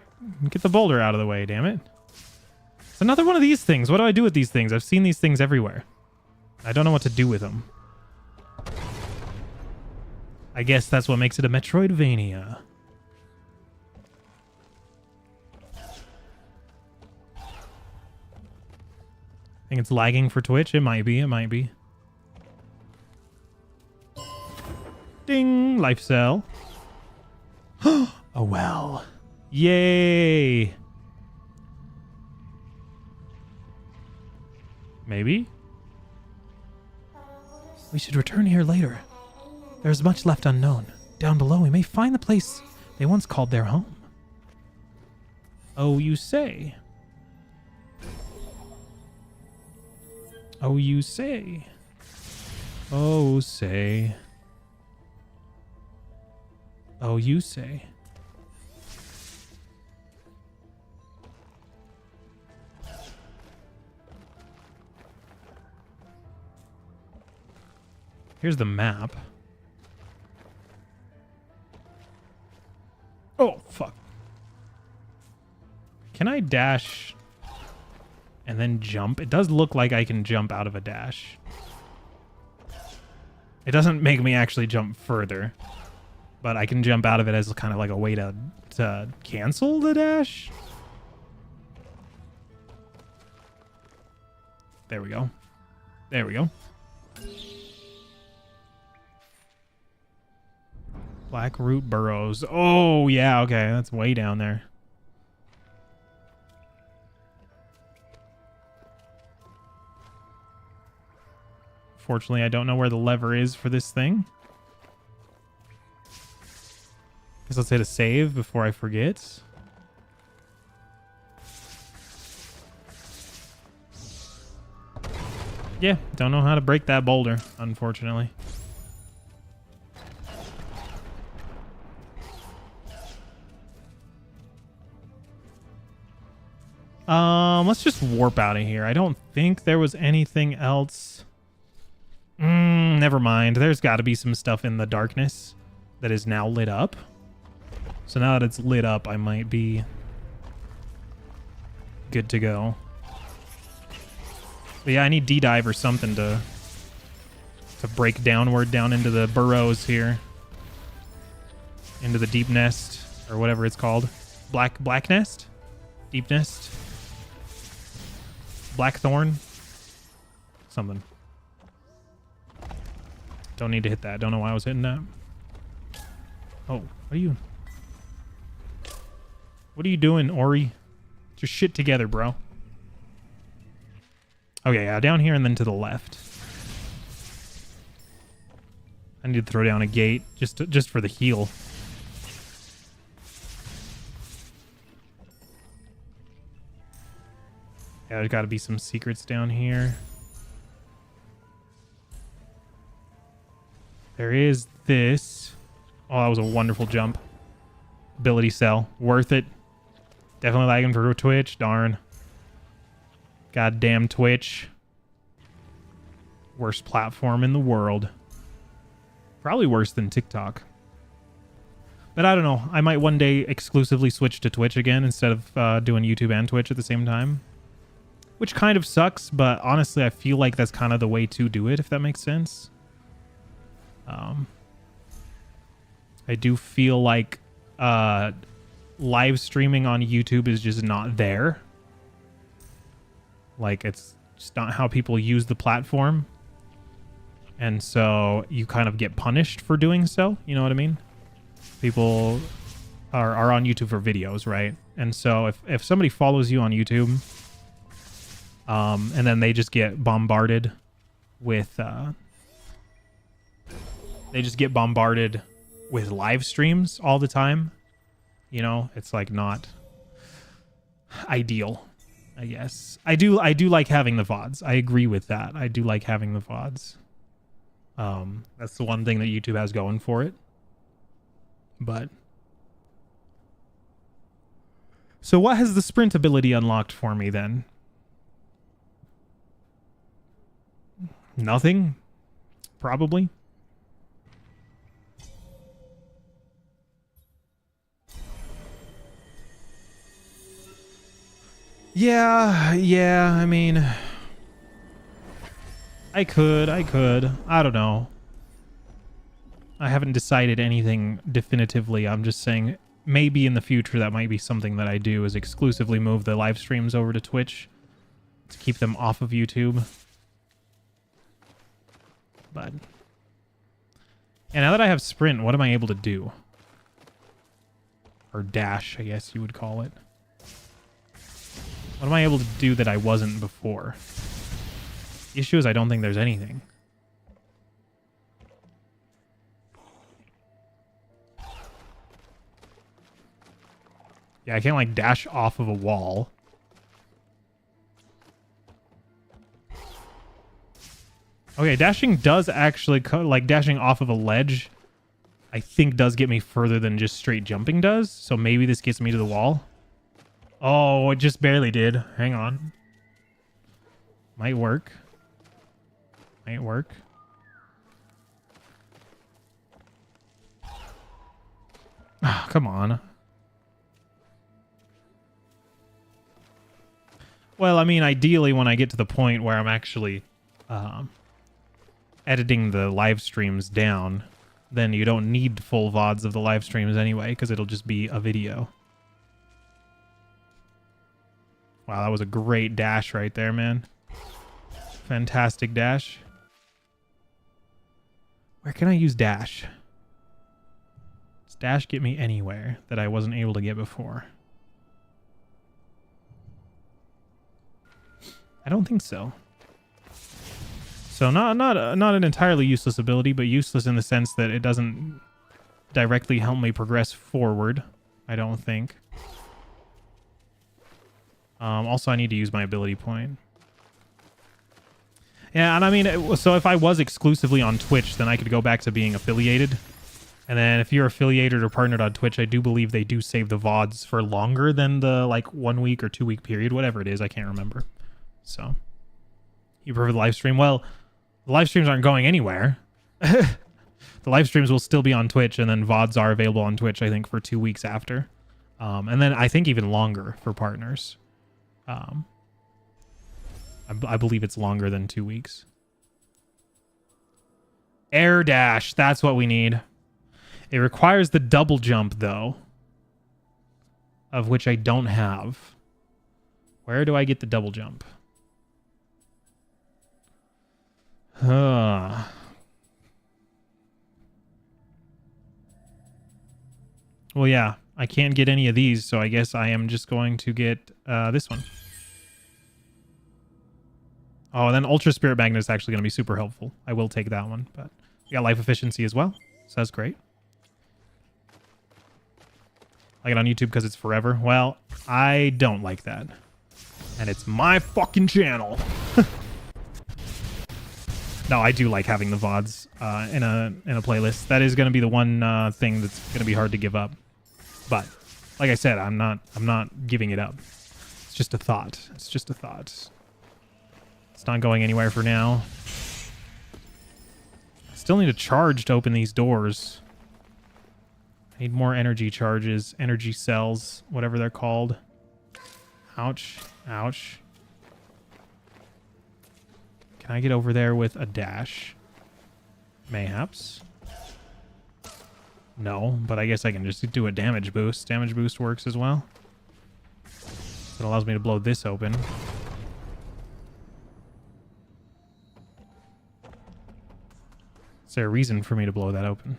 Speaker 1: get the boulder out of the way, damn it? It's another one of these things. What do I do with these things? I've seen these things everywhere. I don't know what to do with them. I guess that's what makes it a Metroidvania. I think it's lagging for Twitch. It might be. It might be. Ding! Life cell. Oh, well. Yay! Maybe? We should return here later. There's much left unknown. Down below, we may find the place they once called their home. Oh, you say? Oh, you say? Oh, say. Oh, you say. Here's the map. Oh, fuck. Can I dash and then jump? It does look like I can jump out of a dash. It doesn't make me actually jump further, but I can jump out of it as kind of like a way to cancel the dash. There we go. There we go. Blackroot Burrows. Oh, yeah, okay. That's way down there. Fortunately, I don't know where the lever is for this thing. Guess let's hit a save before I forget. Yeah, don't know how to break that boulder, unfortunately. Let's just warp out of here. I don't think there was anything else. Never mind. There's got to be some stuff in the darkness that is now lit up. So now that it's lit up, I might be good to go. But yeah, I need D-dive or something to break downward down into the burrows here. Into the deep nest, or whatever it's called. Black nest? Deep nest? Blackthorn? Something. Don't need to hit that. Don't know why I was hitting that. Oh, what are you doing, Ori? Get your shit together, bro. Okay, yeah, down here and then to the left. I need to throw down a gate just for the heal. Yeah, there's got to be some secrets down here. There is this. Oh, that was a wonderful jump. Ability cell. Worth it. Definitely lagging for Twitch. Darn. Goddamn Twitch. Worst platform in the world. Probably worse than TikTok. But I don't know. I might one day exclusively switch to Twitch again instead of doing YouTube and Twitch at the same time. Which kind of sucks, but honestly, I feel like that's kind of the way to do it, if that makes sense. I do feel like live streaming on YouTube is just not there. Like, it's just not how people use the platform. And so you kind of get punished for doing so. You know what I mean? People are on YouTube for videos, right? And so if somebody follows you on YouTube, and then they just get bombarded with live streams all the time, you know, it's like not ideal, I guess. I do like having the VODs. I agree with that. I do like having the VODs. That's the one thing that YouTube has going for it. But so what has the sprint ability unlocked for me then? Nothing, probably. Yeah, I mean, I could. I don't know. I haven't decided anything definitively. I'm just saying maybe in the future that might be something that I do, is exclusively move the live streams over to Twitch to keep them off of YouTube. But and now that I have sprint, what am I able to do? Or dash, I guess you would call it. What am I able to do that I wasn't before? The issue is I don't think there's anything. Yeah, I can't like dash off of a wall. Okay, dashing does actually, like dashing off of a ledge, I think does get me further than just straight jumping does. So maybe this gets me to the wall. Oh, it just barely did. Hang on. Might work. Might work. Oh, come on. Well, I mean, ideally when I get to the point where I'm actually editing the live streams down, then you don't need full VODs of the live streams anyway, because it'll just be a video. Wow, that was a great dash right there, man. Fantastic dash. Where can I use dash? Does dash get me anywhere that I wasn't able to get before? I don't think so. So not an entirely useless ability, but useless in the sense that it doesn't directly help me progress forward, I don't think. Also, I need to use my ability point. Yeah, and I mean, so if I was exclusively on Twitch, then I could go back to being affiliated. And then if you're affiliated or partnered on Twitch, I do believe they do save the VODs for longer than the, like, 1 week or 2 week period, whatever it is. I can't remember. So, you prefer the live stream? Well, the live streams aren't going anywhere. The live streams will still be on Twitch, and then VODs are available on Twitch, I think, for 2 weeks after. And then I think even longer for partners. I believe it's longer than 2 weeks. Air dash, that's what we need. It requires the double jump, though, of which I don't have. Where do I get the double jump? Well, yeah, I can't get any of these, so I guess I am just going to get this one. Oh, and then Ultra Spirit Magnet is actually going to be super helpful. I will take that one, but we got life efficiency as well, so that's great. I get on YouTube because it's forever. Well, I don't like that. And it's my fucking channel. No, I do like having the VODs in a playlist. That is going to be the one thing that's going to be hard to give up. But like I said, I'm not giving it up. It's just a thought. It's just a thought. It's not going anywhere for now. I still need a charge to open these doors. I need more energy charges, energy cells, whatever they're called. Ouch. Ouch. Can I get over there with a dash? Mayhaps. No, but I guess I can just do a damage boost. Damage boost works as well. It allows me to blow this open. Is there a reason for me to blow that open?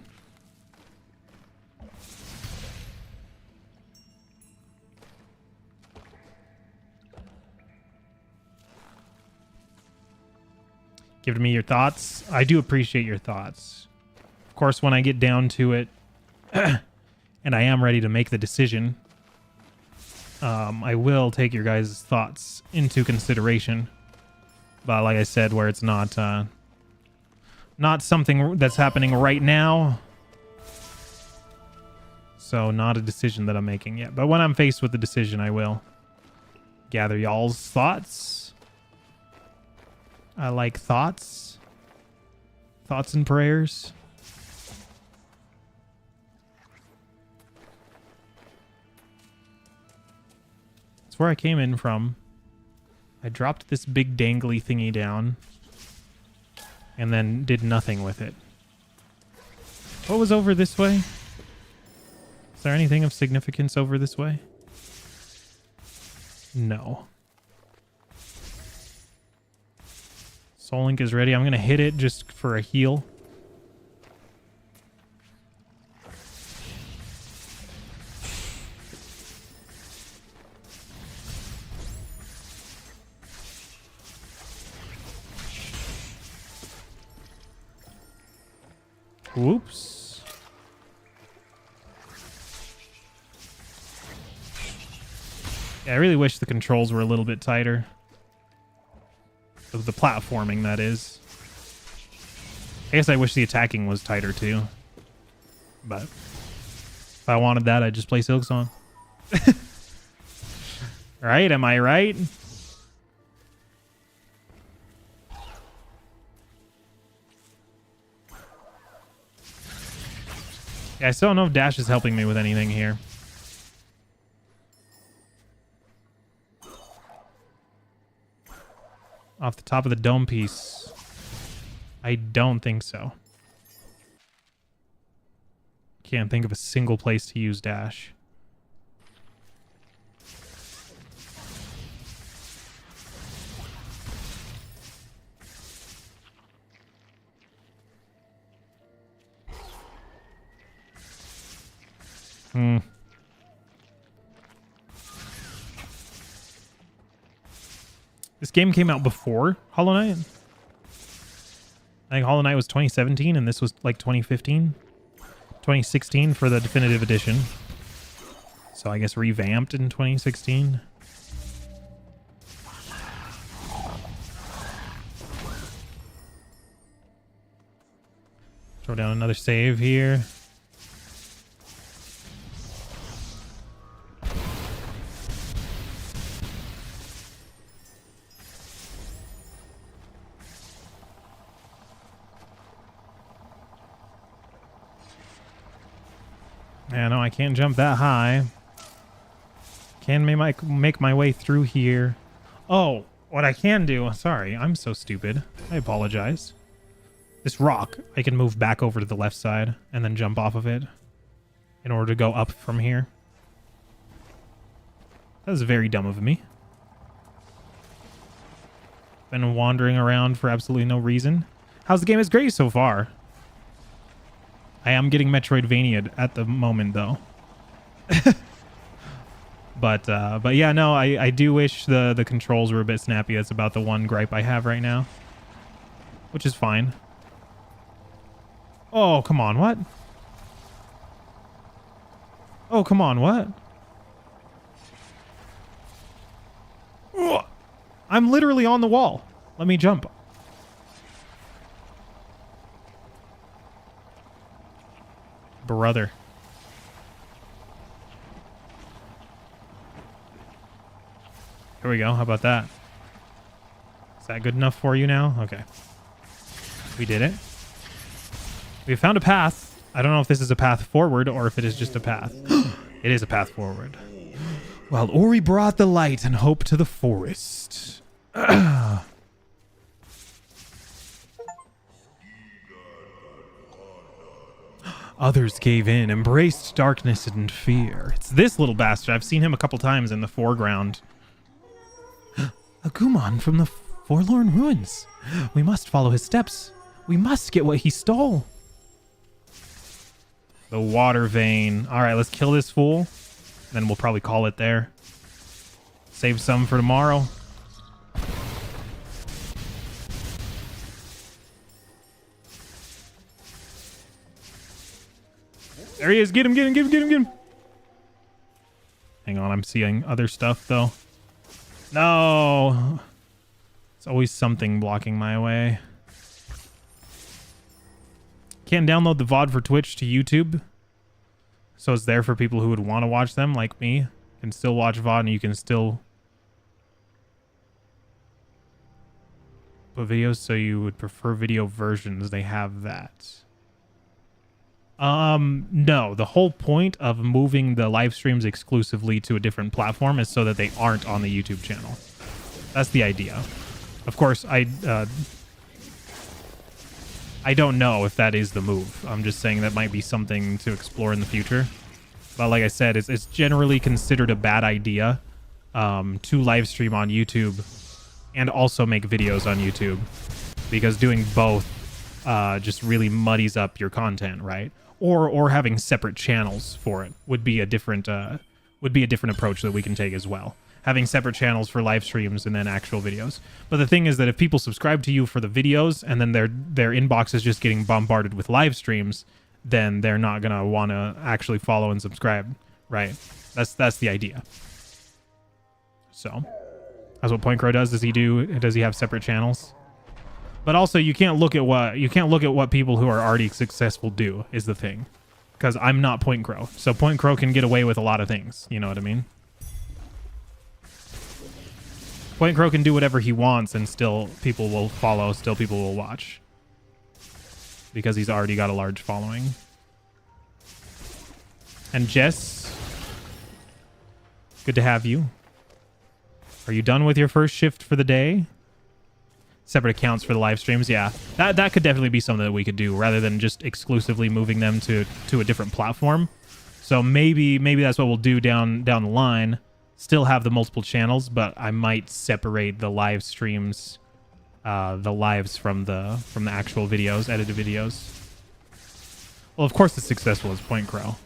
Speaker 1: Give me your thoughts. I do appreciate your thoughts. Of course, when I get down to it, and I am ready to make the decision, I will take your guys' thoughts into consideration. But like I said, where it's not something that's happening right now, so not a decision that I'm making yet. But when I'm faced with the decision, I will gather y'all's thoughts. I like thoughts. Thoughts and prayers. That's where I came in from. I dropped this big dangly thingy down and then did nothing with it. What was over this way? Is there anything of significance over this way? No. Soul Link is ready. I'm going to hit it just for a heal. Whoops. Yeah, I really wish the controls were a little bit tighter. Of the platforming, that is. I guess I wish the attacking was tighter too. But if I wanted that, I'd just play Silksong. Right? Am I right? Yeah, I still don't know if Dash is helping me with anything here. Off the top of the dome piece. I don't think so. Can't think of a single place to use Dash. This game came out before Hollow Knight. I think Hollow Knight was 2017 and this was like 2015. 2016 for the definitive edition. So I guess revamped in 2016. Throw down another save here. Yeah, no, I can't jump that high. Can make my way through here. Oh, what I can do... Sorry, I'm so stupid. I apologize. This rock, I can move back over to the left side and then jump off of it in order to go up from here. That was very dumb of me. Been wandering around for absolutely no reason. How's the game? It's great so far. I am getting Metroidvania at the moment, though. But yeah, no, I do wish the controls were a bit snappy. That's about the one gripe I have right now, which is fine. Oh, come on, what? Oh, come on, what? Ugh. I'm literally on the wall. Let me jump. Brother. Here we go. How about that? Is that good enough for you now? Okay. We did it. We found a path. I don't know if this is a path forward or if it is just a path. It is a path forward. While Ori brought the light and hope to the forest. Others gave in, embraced darkness and fear. It's this little bastard. I've seen him a couple times in the foreground. Agumon from the Forlorn Ruins. We must follow his steps. We must get what he stole. The water vein. All right, let's kill this fool. Then we'll probably call it there. Save some for tomorrow. There he is. Get him, get him, get him, get him, get him. Hang on, I'm seeing other stuff, though. No. It's always something blocking my way. Can't download the VOD for Twitch to YouTube. So it's there for people who would want to watch them, like me. You can still watch VOD and you can still put videos, so you would prefer video versions. They have that. No, the whole point of moving the live streams exclusively to a different platform is so that they aren't on the YouTube channel. That's the idea. Of course, I don't know if that is the move. I'm just saying that might be something to explore in the future. But like I said, it's generally considered a bad idea to live stream on YouTube and also make videos on YouTube, because doing both just really muddies up your content, right? Or having separate channels for it would be a different approach that we can take as well. Having separate channels for live streams and then actual videos. But the thing is that if people subscribe to you for the videos and then their inbox is just getting bombarded with live streams, then they're not gonna want to actually follow and subscribe, right? That's the idea. So that's what Point Crow does. Does he have separate channels? But also, you can't look at what people who are already successful do, is the thing. Because I'm not Point Crow. So Point Crow can get away with a lot of things. You know what I mean? Point Crow can do whatever he wants and still people will follow, still people will watch. Because he's already got a large following. And Jess, good to have you. Are you done with your first shift for the day? Separate accounts for the live streams, yeah. That could definitely be something that we could do rather than just exclusively moving them to a different platform. So maybe that's what we'll do down the line. Still have the multiple channels, but I might separate the live streams, the lives from the actual videos, edited videos. Well, of course, the successful is Point Crow.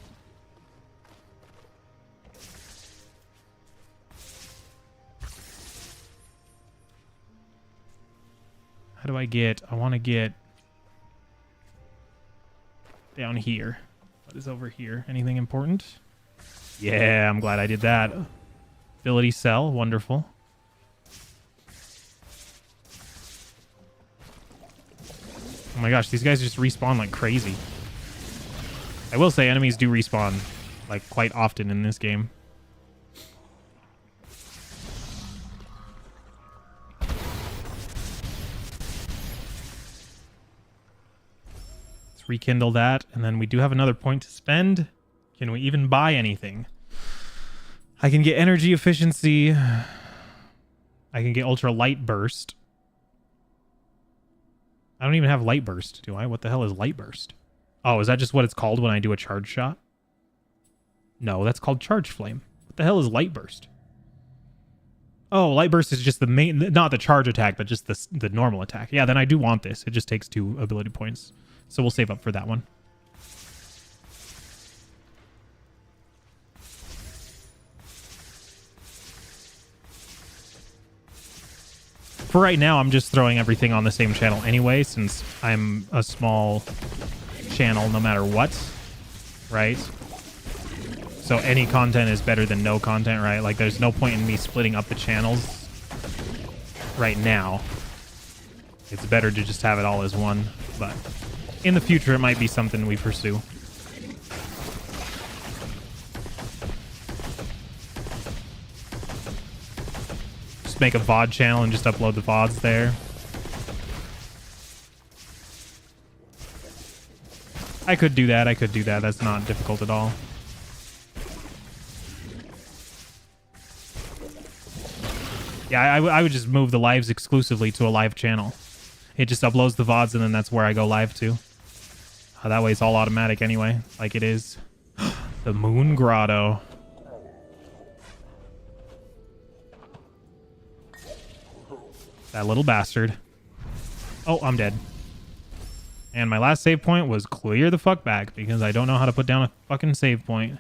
Speaker 1: How do I want to get down here. What is over here? Anything important? Yeah, I'm glad I did that. Ability cell, wonderful. Oh my gosh, these guys just respawn like crazy. I will say enemies do respawn like quite often in this game. Let's rekindle that, and then we do have another point to spend. Can we even buy anything? I can get energy efficiency. I can get ultra light burst. I don't even have light burst, do I? What the hell is light burst? Oh, is that just what it's called when I do a charge shot? No, that's called charge flame. What the hell is light burst? Oh, light burst is just the main, not the charge attack, but just the normal attack. Yeah, then I do want this. It just takes 2 ability points. So we'll save up for that one. For right now, I'm just throwing everything on the same channel anyway, since I'm a small channel no matter what, right? So any content is better than no content, right? Like, there's no point in me splitting up the channels right now. It's better to just have it all as one, but in the future, it might be something we pursue. Make a VOD channel and just upload the VODs there. I could do that. That's not difficult at all. Yeah, I would just move the lives exclusively to a live channel. It just uploads the VODs and then that's where I go live to. That way it's all automatic anyway, like it is. The Moon Grotto. That little bastard. Oh, I'm dead. And my last save point was clear the fuck back because I don't know how to put down a fucking save point.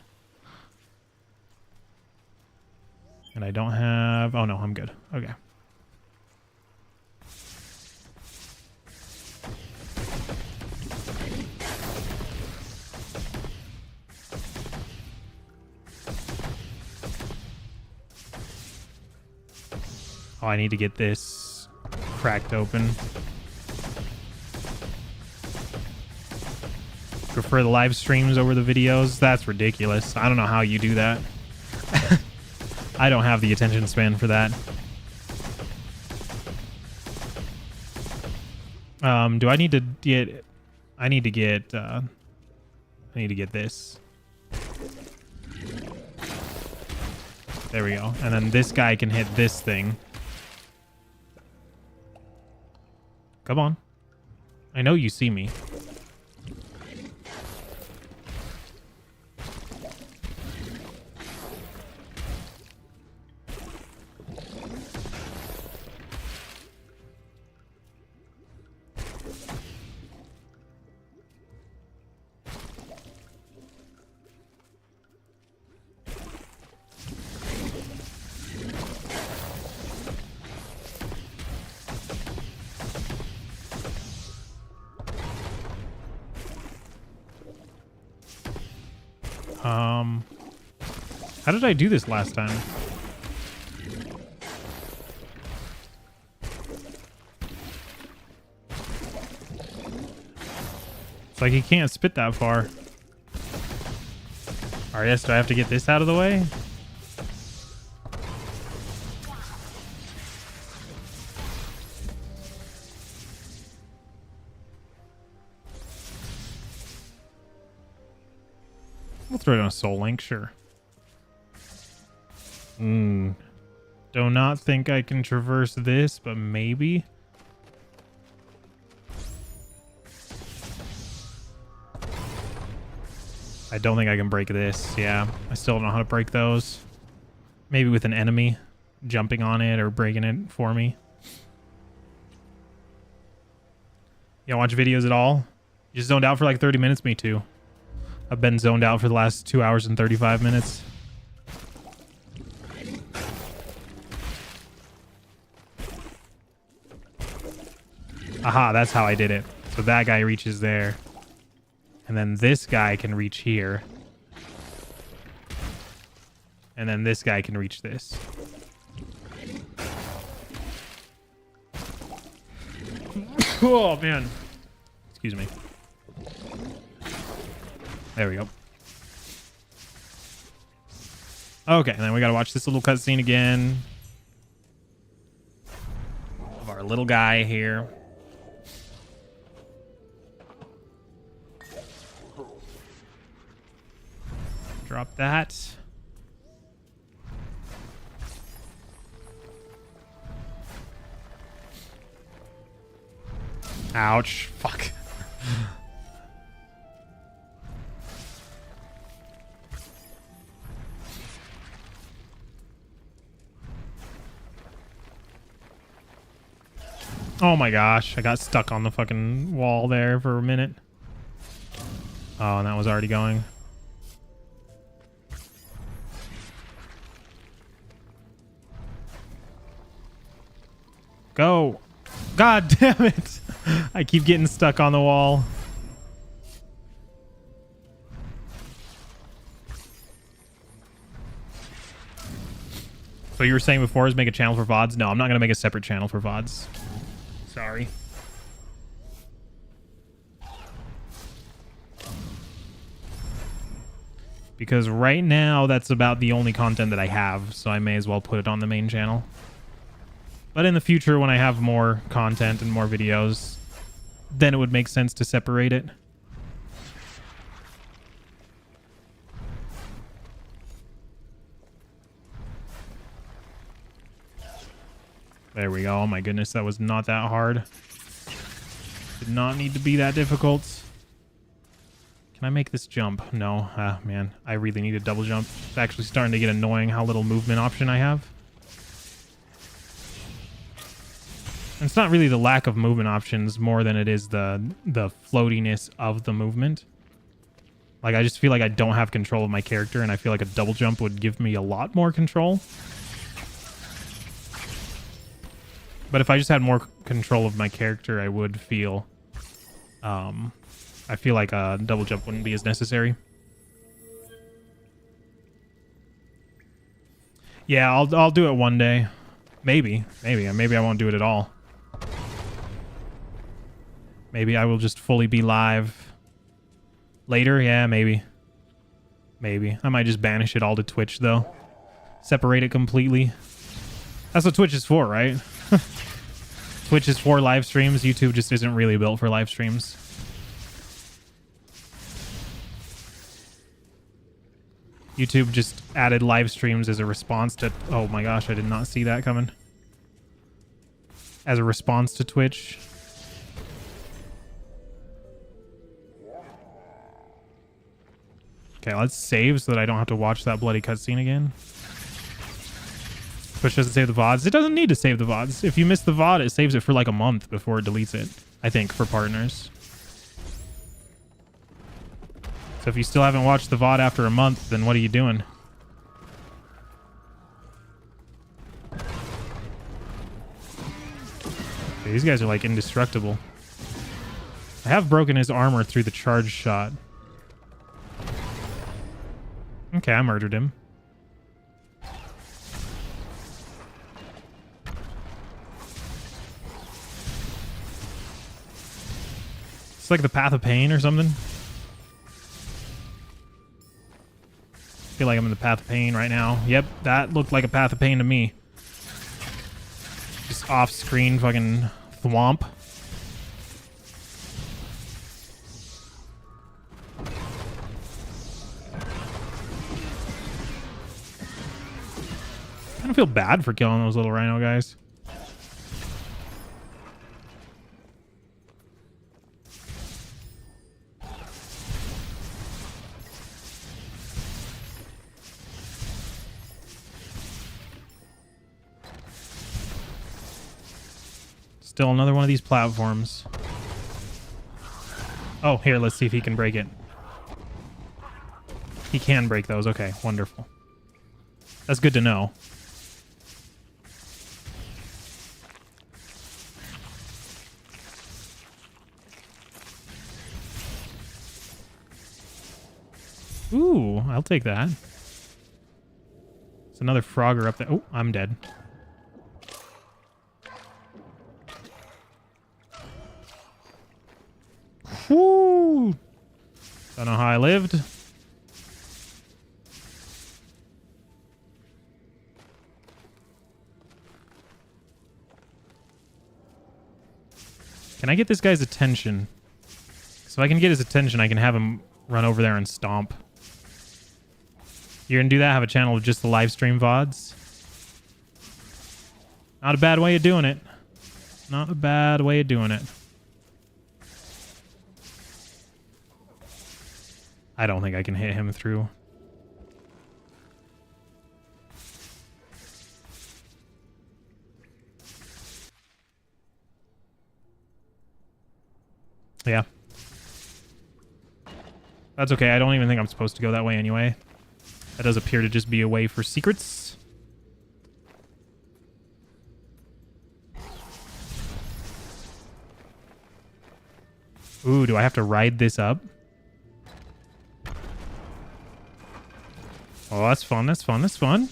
Speaker 1: And I don't have... Oh, no, I'm good. Okay. Oh, I need to get this cracked open. Prefer the live streams over the videos? That's ridiculous. I don't know how you do that. I don't have the attention span for that. Do I need to get... I need to get this. There we go. And then this guy can hit this thing. Come on. I know you see me. How did I do this last time? It's like he can't spit that far. Alright, yes, do I have to get this out of the way? We'll throw it on a soul link, sure. Do not think I can traverse this, but maybe. I don't think I can break this. Yeah, I still don't know how to break those. Maybe with an enemy jumping on it or breaking it for me. You don't watch videos at all? You just zoned out for like 30 minutes? Me too. I've been zoned out for the last 2 hours and 35 minutes. Aha, that's how I did it. So that guy reaches there. And then this guy can reach here. And then this guy can reach this. Oh, man. Excuse me. There we go. Okay, and then we gotta watch this little cutscene again. Of our little guy here. Drop that. Ouch. Fuck. Oh my gosh, I got stuck on the fucking wall there for a minute. Oh, and that was already going. Go. God damn it. I keep getting stuck on the wall. So you were saying before is make a channel for VODs? No, I'm not going to make a separate channel for VODs. Sorry. Because right now that's about the only content that I have, so I may as well put it on the main channel. But in the future, when I have more content and more videos, then it would make sense to separate it. There we go. Oh my goodness, that was not that hard. Did not need to be that difficult. Can I make this jump? No. Ah, man. I really need a double jump. It's actually starting to get annoying how little movement option I have. And it's not really the lack of movement options more than it is the floatiness of the movement. Like, I just feel like I don't have control of my character, and I feel like a double jump would give me a lot more control. But if I just had more control of my character, I would feel... I feel like a double jump wouldn't be as necessary. Yeah, I'll do it one day. Maybe I won't do it at all. Maybe I will just fully be live later. Yeah, maybe. I might just banish it all to Twitch, though. Separate it completely. That's what Twitch is for, right? Twitch is for live streams. YouTube just isn't really built for live streams. YouTube just added live streams as a response to... Oh my gosh, I did not see that coming. As a response to Twitch. Okay, let's save so that I don't have to watch that bloody cutscene again. Twitch doesn't save the VODs. It doesn't need to save the VODs. If you miss the VOD, it saves it for like a month before it deletes it. I think, for partners. So if you still haven't watched the VOD after a month, then what are you doing? Okay, these guys are like indestructible. I have broken his armor through the charge shot. Okay, I murdered him. It's like the Path of Pain or something. I feel like I'm in the Path of Pain right now. Yep, that looked like a Path of Pain to me. Just off-screen fucking thwomp. I kind of feel bad for killing those little rhino guys. Still another one of these platforms. Oh, here, let's see if he can break it. He can break those. Okay, wonderful. That's good to know. Ooh, I'll take that. There's another Frogger up there. Oh, I'm dead. Whoo! Don't know how I lived. Can I get this guy's attention? So if I can get his attention, I can have him run over there and stomp. You're gonna do that? Have a channel of just the live stream VODs? Not a bad way of doing it. Not a bad way of doing it. I don't think I can hit him through. Yeah. That's okay. I don't even think I'm supposed to go that way anyway. That does appear to just be a way for secrets. Ooh, do I have to ride this up? Oh, that's fun. That's fun. That's fun.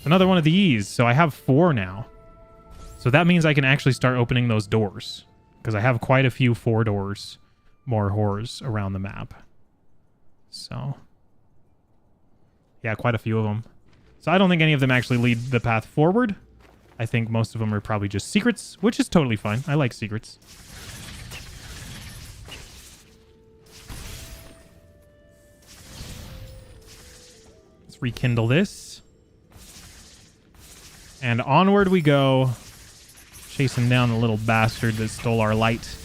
Speaker 1: Another one of these. So I have 4 now. So that means I can actually start opening those doors. Because I have quite a few 4 doors, more horrors around the map. So, yeah, quite a few of them. So I don't think any of them actually lead the path forward. I think most of them are probably just secrets, which is totally fine. I like secrets. Let's rekindle this. And onward we go. Chasing down the little bastard that stole our light.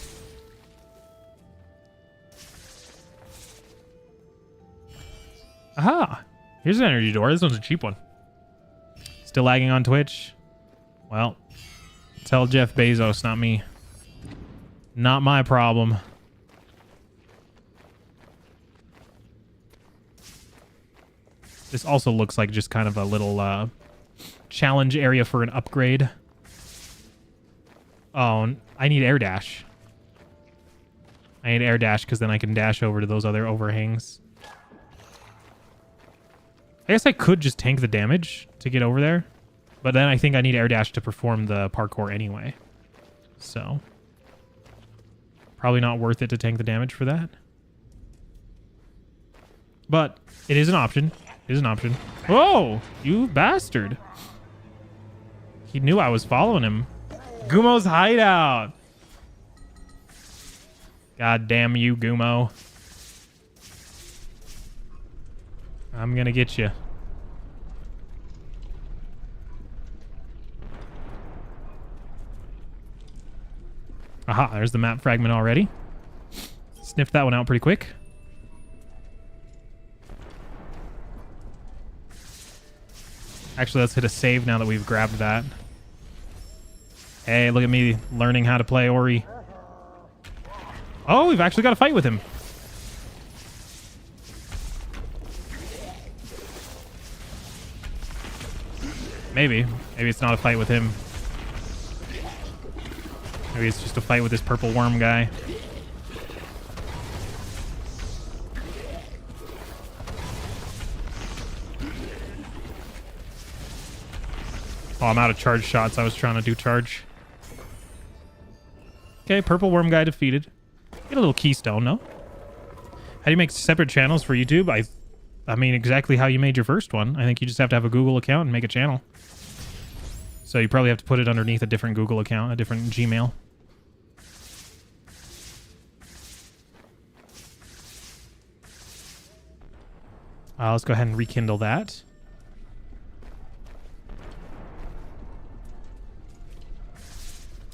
Speaker 1: Aha! Here's an energy door. This one's a cheap one. Still lagging on Twitch? Well, tell Jeff Bezos, not me. Not my problem. This also looks like just kind of a little challenge area for an upgrade. Oh, I need air dash. I need air dash because then I can dash over to those other overhangs. I guess I could just tank the damage to get over there. But then I think I need air dash to perform the parkour anyway. So, probably not worth it to tank the damage for that. But it is an option. It is an option. Whoa! You bastard! He knew I was following him. Gumo's hideout. God damn you, Gumo. I'm gonna get you. Aha, there's the map fragment already. Sniffed that one out pretty quick. Actually, let's hit a save now that we've grabbed that. Hey, look at me learning how to play Ori. Oh, we've actually got a fight with him. Maybe. Maybe it's not a fight with him. Maybe it's just a fight with this purple worm guy. Oh, I'm out of charge shots. I was trying to do charge. Okay, purple worm guy defeated. Get a little keystone, no? How do you make separate channels for YouTube? I mean, exactly how you made your first one. I think you just have to have a Google account and make a channel. So you probably have to put it underneath a different Google account, a different Gmail. Let's go ahead and rekindle that.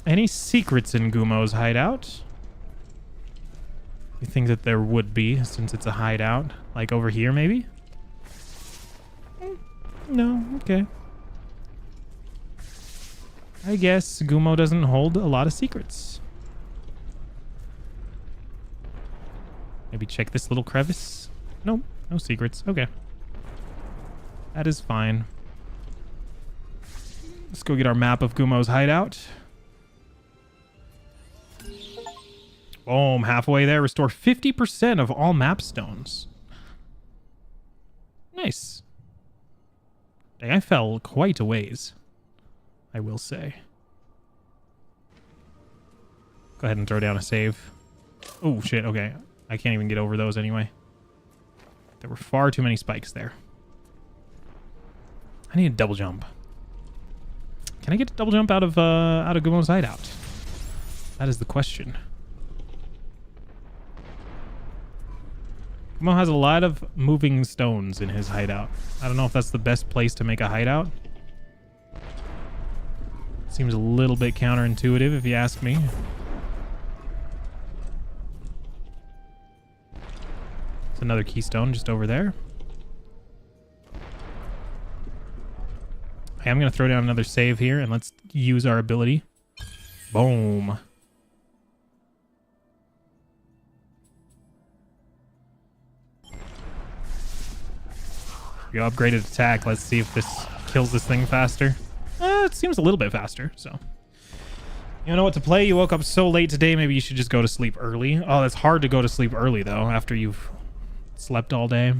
Speaker 1: Any secrets in Gumo's hideout? You think that there would be, since it's a hideout? Like over here, maybe? No, okay. I guess Gumo doesn't hold a lot of secrets. Maybe check this little crevice? Nope, no secrets. Okay. That is fine. Let's go get our map of Gumo's hideout. Boom, halfway there. Restore 50% of all map stones. Nice. Dang, I fell quite a ways, I will say. Go ahead and throw down a save. Oh, shit. Okay. I can't even get over those anyway. There were far too many spikes there. I need a double jump. Can I get a double jump out of Gumo's hideout? That is the question. Gumo has a lot of moving stones in his hideout. I don't know if that's the best place to make a hideout. Seems a little bit counterintuitive if you ask me. It's another keystone just over there. Okay, I'm going to throw down another save here and let's use our ability. Boom. You upgraded attack. Let's see if this kills this thing faster. It seems a little bit faster, so. You know what to play? You woke up so late today, maybe you should just go to sleep early. Oh, that's hard to go to sleep early, though, after you've slept all day.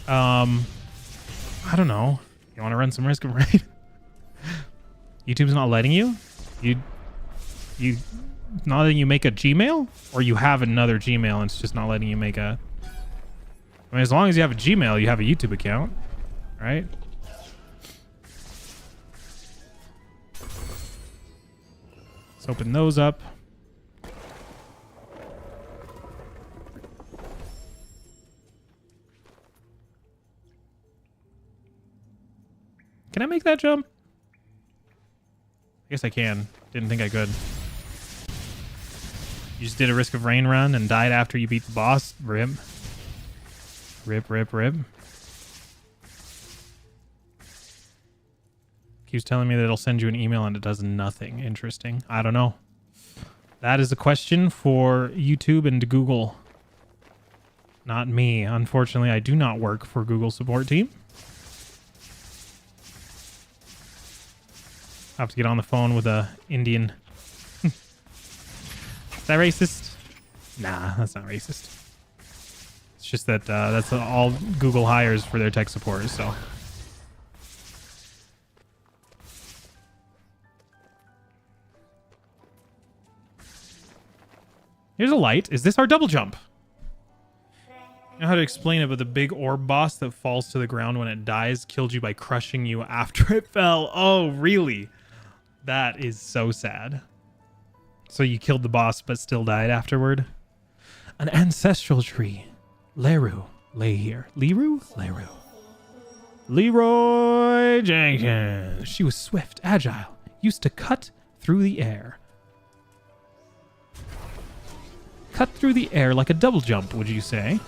Speaker 1: I don't know. You want to run some Risk of Rain? YouTube's not letting you? You not letting you make a Gmail? Or you have another Gmail and it's just not letting you make a... I mean, as long as you have a Gmail, you have a YouTube account, right? Let's open those up. Can I make that jump? I guess I can. Didn't think I could. You just did a Risk of Rain run and died after you beat the boss? Rip. Rip, rip, rip. Keeps telling me that it'll send you an email and it does nothing. Interesting. I don't know. That is a question for YouTube and Google. Not me. Unfortunately, I do not work for Google support team. I have to get on the phone with a Indian. Is that racist? Nah, that's not racist. It's just that that's all Google hires for their tech support, so. Here's a light. Is this our double jump? I know how to explain it, but the big orb boss that falls to the ground when it dies killed you by crushing you after it fell. Oh, really? That is so sad. So you killed the boss but still died afterward? An ancestral tree. Leru lay here. Leru? Leru. Leroy Jenkins. She was swift, agile, used to cut through the air. Cut through the air like a double jump, would you say?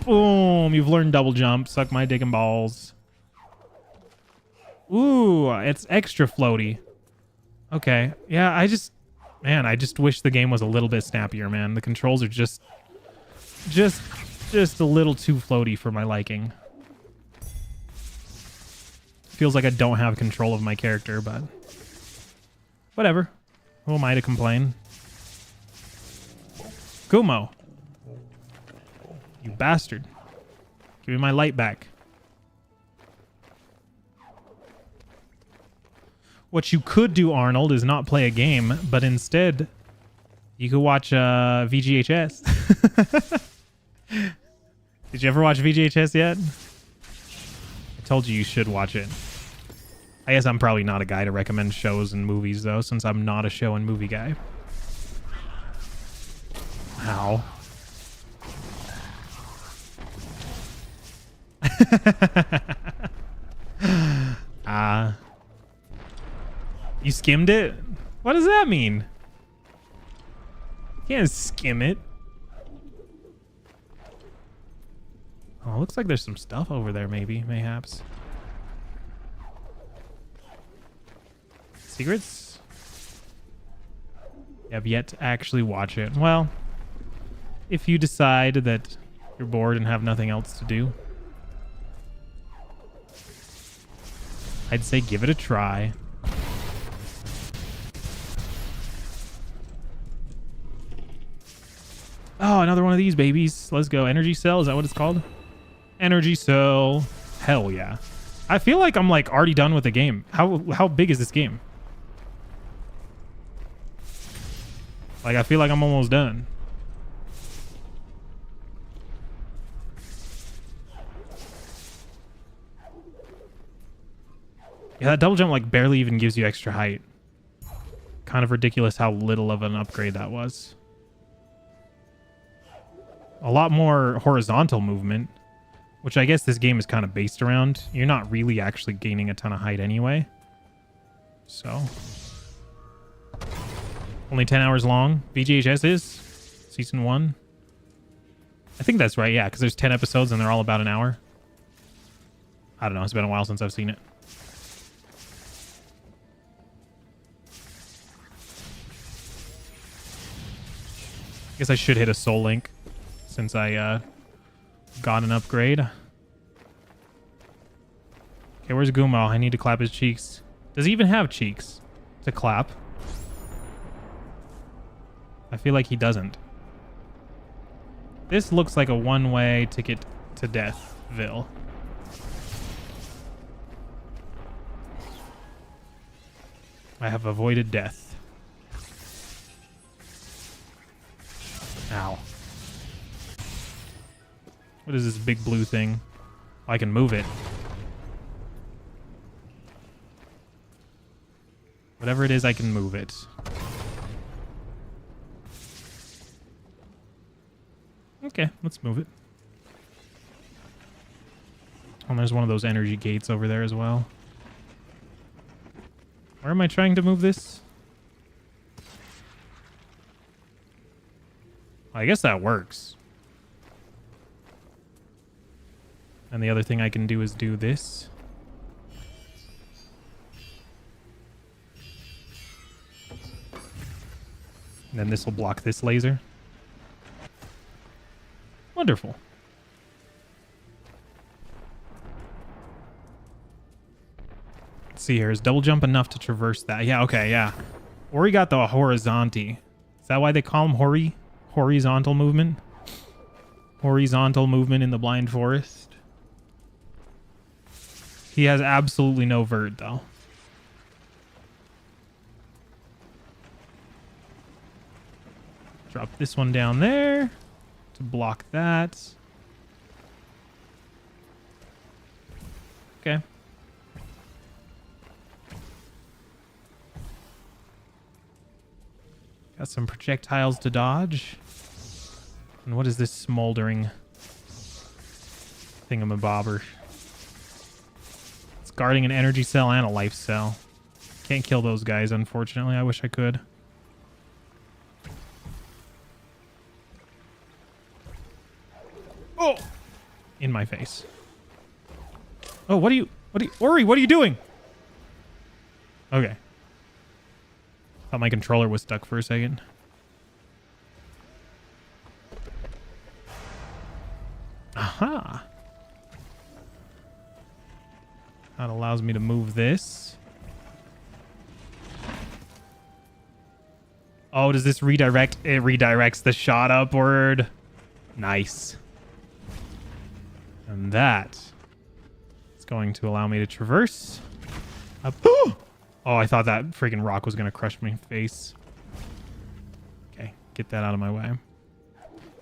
Speaker 1: Boom, you've learned double jump. Suck my dick and balls. Ooh, it's extra floaty. Okay. Yeah, I just wish the game was a little bit snappier, man. The controls are just a little too floaty for my liking. Feels like I don't have control of my character, but whatever. Who am I to complain? Gumo. You bastard. Give me my light back. What you could do, Arnold, is not play a game, but instead, you could watch VGHS. Did you ever watch VGHS yet? I told you should watch it. I guess I'm probably not a guy to recommend shows and movies, though, since I'm not a show and movie guy. Ow. You skimmed it? What does that mean? You can't skim it. Oh, looks like there's some stuff over there, mayhaps. Secrets? You have yet to actually watch it. Well, if you decide that you're bored and have nothing else to do, I'd say give it a try. Oh, another one of these babies. Let's go. Energy cell. Is that what it's called? Energy cell. Hell yeah. I feel like I'm like already done with the game. How big is this game? Like, I feel like I'm almost done. Yeah, that double jump like barely even gives you extra height. Kind of ridiculous how little of an upgrade that was. A lot more horizontal movement, which I guess this game is kind of based around. You're not really actually gaining a ton of height anyway. So... only 10 hours long. VGHS is season 1. I think that's right, yeah, because there's 10 episodes and they're all about an hour. I don't know. It's been a while since I've seen it. I guess I should hit a soul link since I got an upgrade. Okay, where's Gumo? I need to clap his cheeks. Does he even have cheeks to clap? I feel like he doesn't. This looks like a one-way ticket to Deathville. I have avoided death. Ow. What is this big blue thing? Oh, I can move it. Whatever it is, I can move it. Okay, let's move it. Oh, there's one of those energy gates over there as well. Where am I trying to move this? I guess that works. And the other thing I can do is do this. And then this will block this laser. Wonderful. Let's see here. Is double jump enough to traverse that? Yeah, okay, yeah. Ori got the horizonti. Is that why they call him Hori? Horizontal movement? Horizontal movement in the blind forest. He has absolutely no vert, though. Drop this one down there to block that. Okay. Got some projectiles to dodge. And what is this smoldering thingamabobber? It's guarding an energy cell and a life cell. Can't kill those guys, unfortunately. I wish I could. Oh! In my face. Oh, Ori, what are you doing? Okay. Thought my controller was stuck for a second. Aha! That allows me to move this. Oh, does this redirect? It redirects the shot upward. Nice. And that is going to allow me to traverse up. Oh, I thought that freaking rock was going to crush my face. Okay, get that out of my way.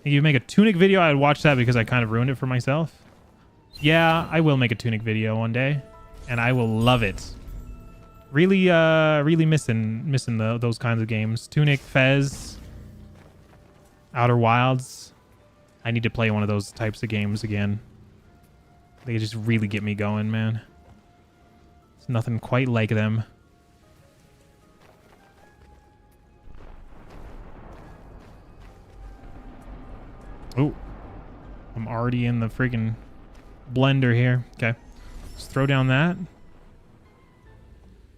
Speaker 1: If you make a Tunic video, I would watch that because I kind of ruined it for myself. Yeah, I will make a Tunic video one day, and I will love it. Really, really missing those kinds of games. Tunic, Fez, Outer Wilds. I need to play one of those types of games again. They just really get me going, man. There's nothing quite like them. Oh, I'm already in the freaking blender here. Okay, let's throw down that.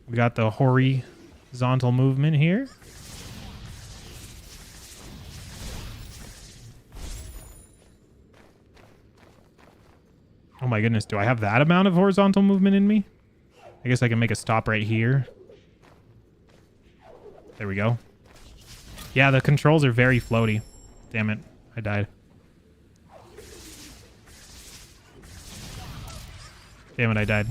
Speaker 1: We got the horizontal movement here. Oh my goodness, do I have that amount of horizontal movement in me? I guess I can make a stop right here. There we go. Yeah, the controls are very floaty. Damn it. I died. Damn it, I died.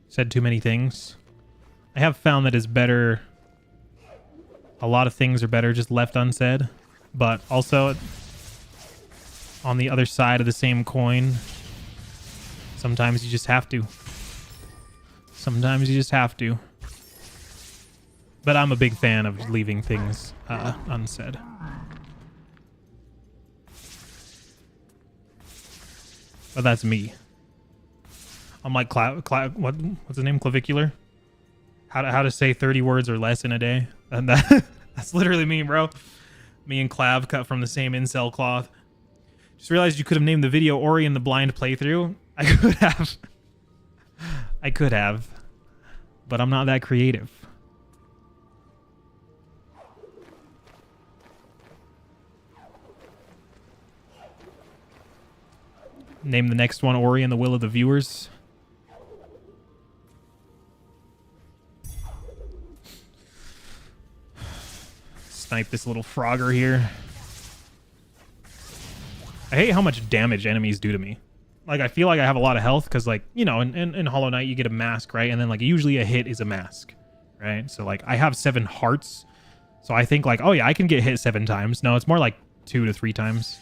Speaker 1: Said too many things. I have found that it's better. A lot of things are better just left unsaid. But also, on the other side of the same coin, sometimes you just have to. Sometimes you just have to. But I'm a big fan of leaving things unsaid. But that's me. I'm like what's the name? Clavicular? How to say 30 words or less in a day. And that's literally me, bro. Me and Clav cut from the same incel cloth. Just realized you could have named the video Ori and the Blind Playthrough. I could have. I could have. But I'm not that creative. Name the next one Ori and the Will of the Viewers. Snipe this little Frogger here. I hate how much damage enemies do to me. Like, I feel like I have a lot of health because, like, you know, in Hollow Knight, you get a mask, right? And then, like, usually a hit is a mask, right? So, like, I have 7 hearts. So I think, like, oh, yeah, I can get hit 7 times. No, it's more like 2 to 3 times.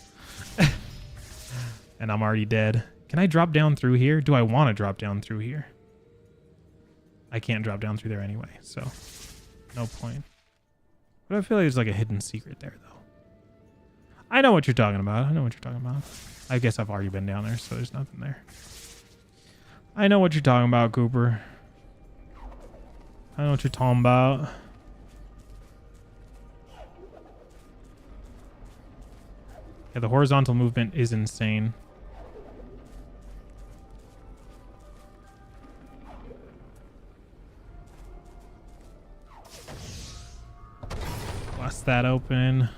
Speaker 1: And I'm already dead. Can I drop down through here? Do I want to drop down through here? I can't drop down through there anyway, so no point. But I feel like there's, like, a hidden secret there, though. I know what you're talking about. I know what you're talking about. I guess I've already been down there, so there's nothing there. I know what you're talking about, Cooper. I know what you're talking about. Yeah, the horizontal movement is insane. Bust that open.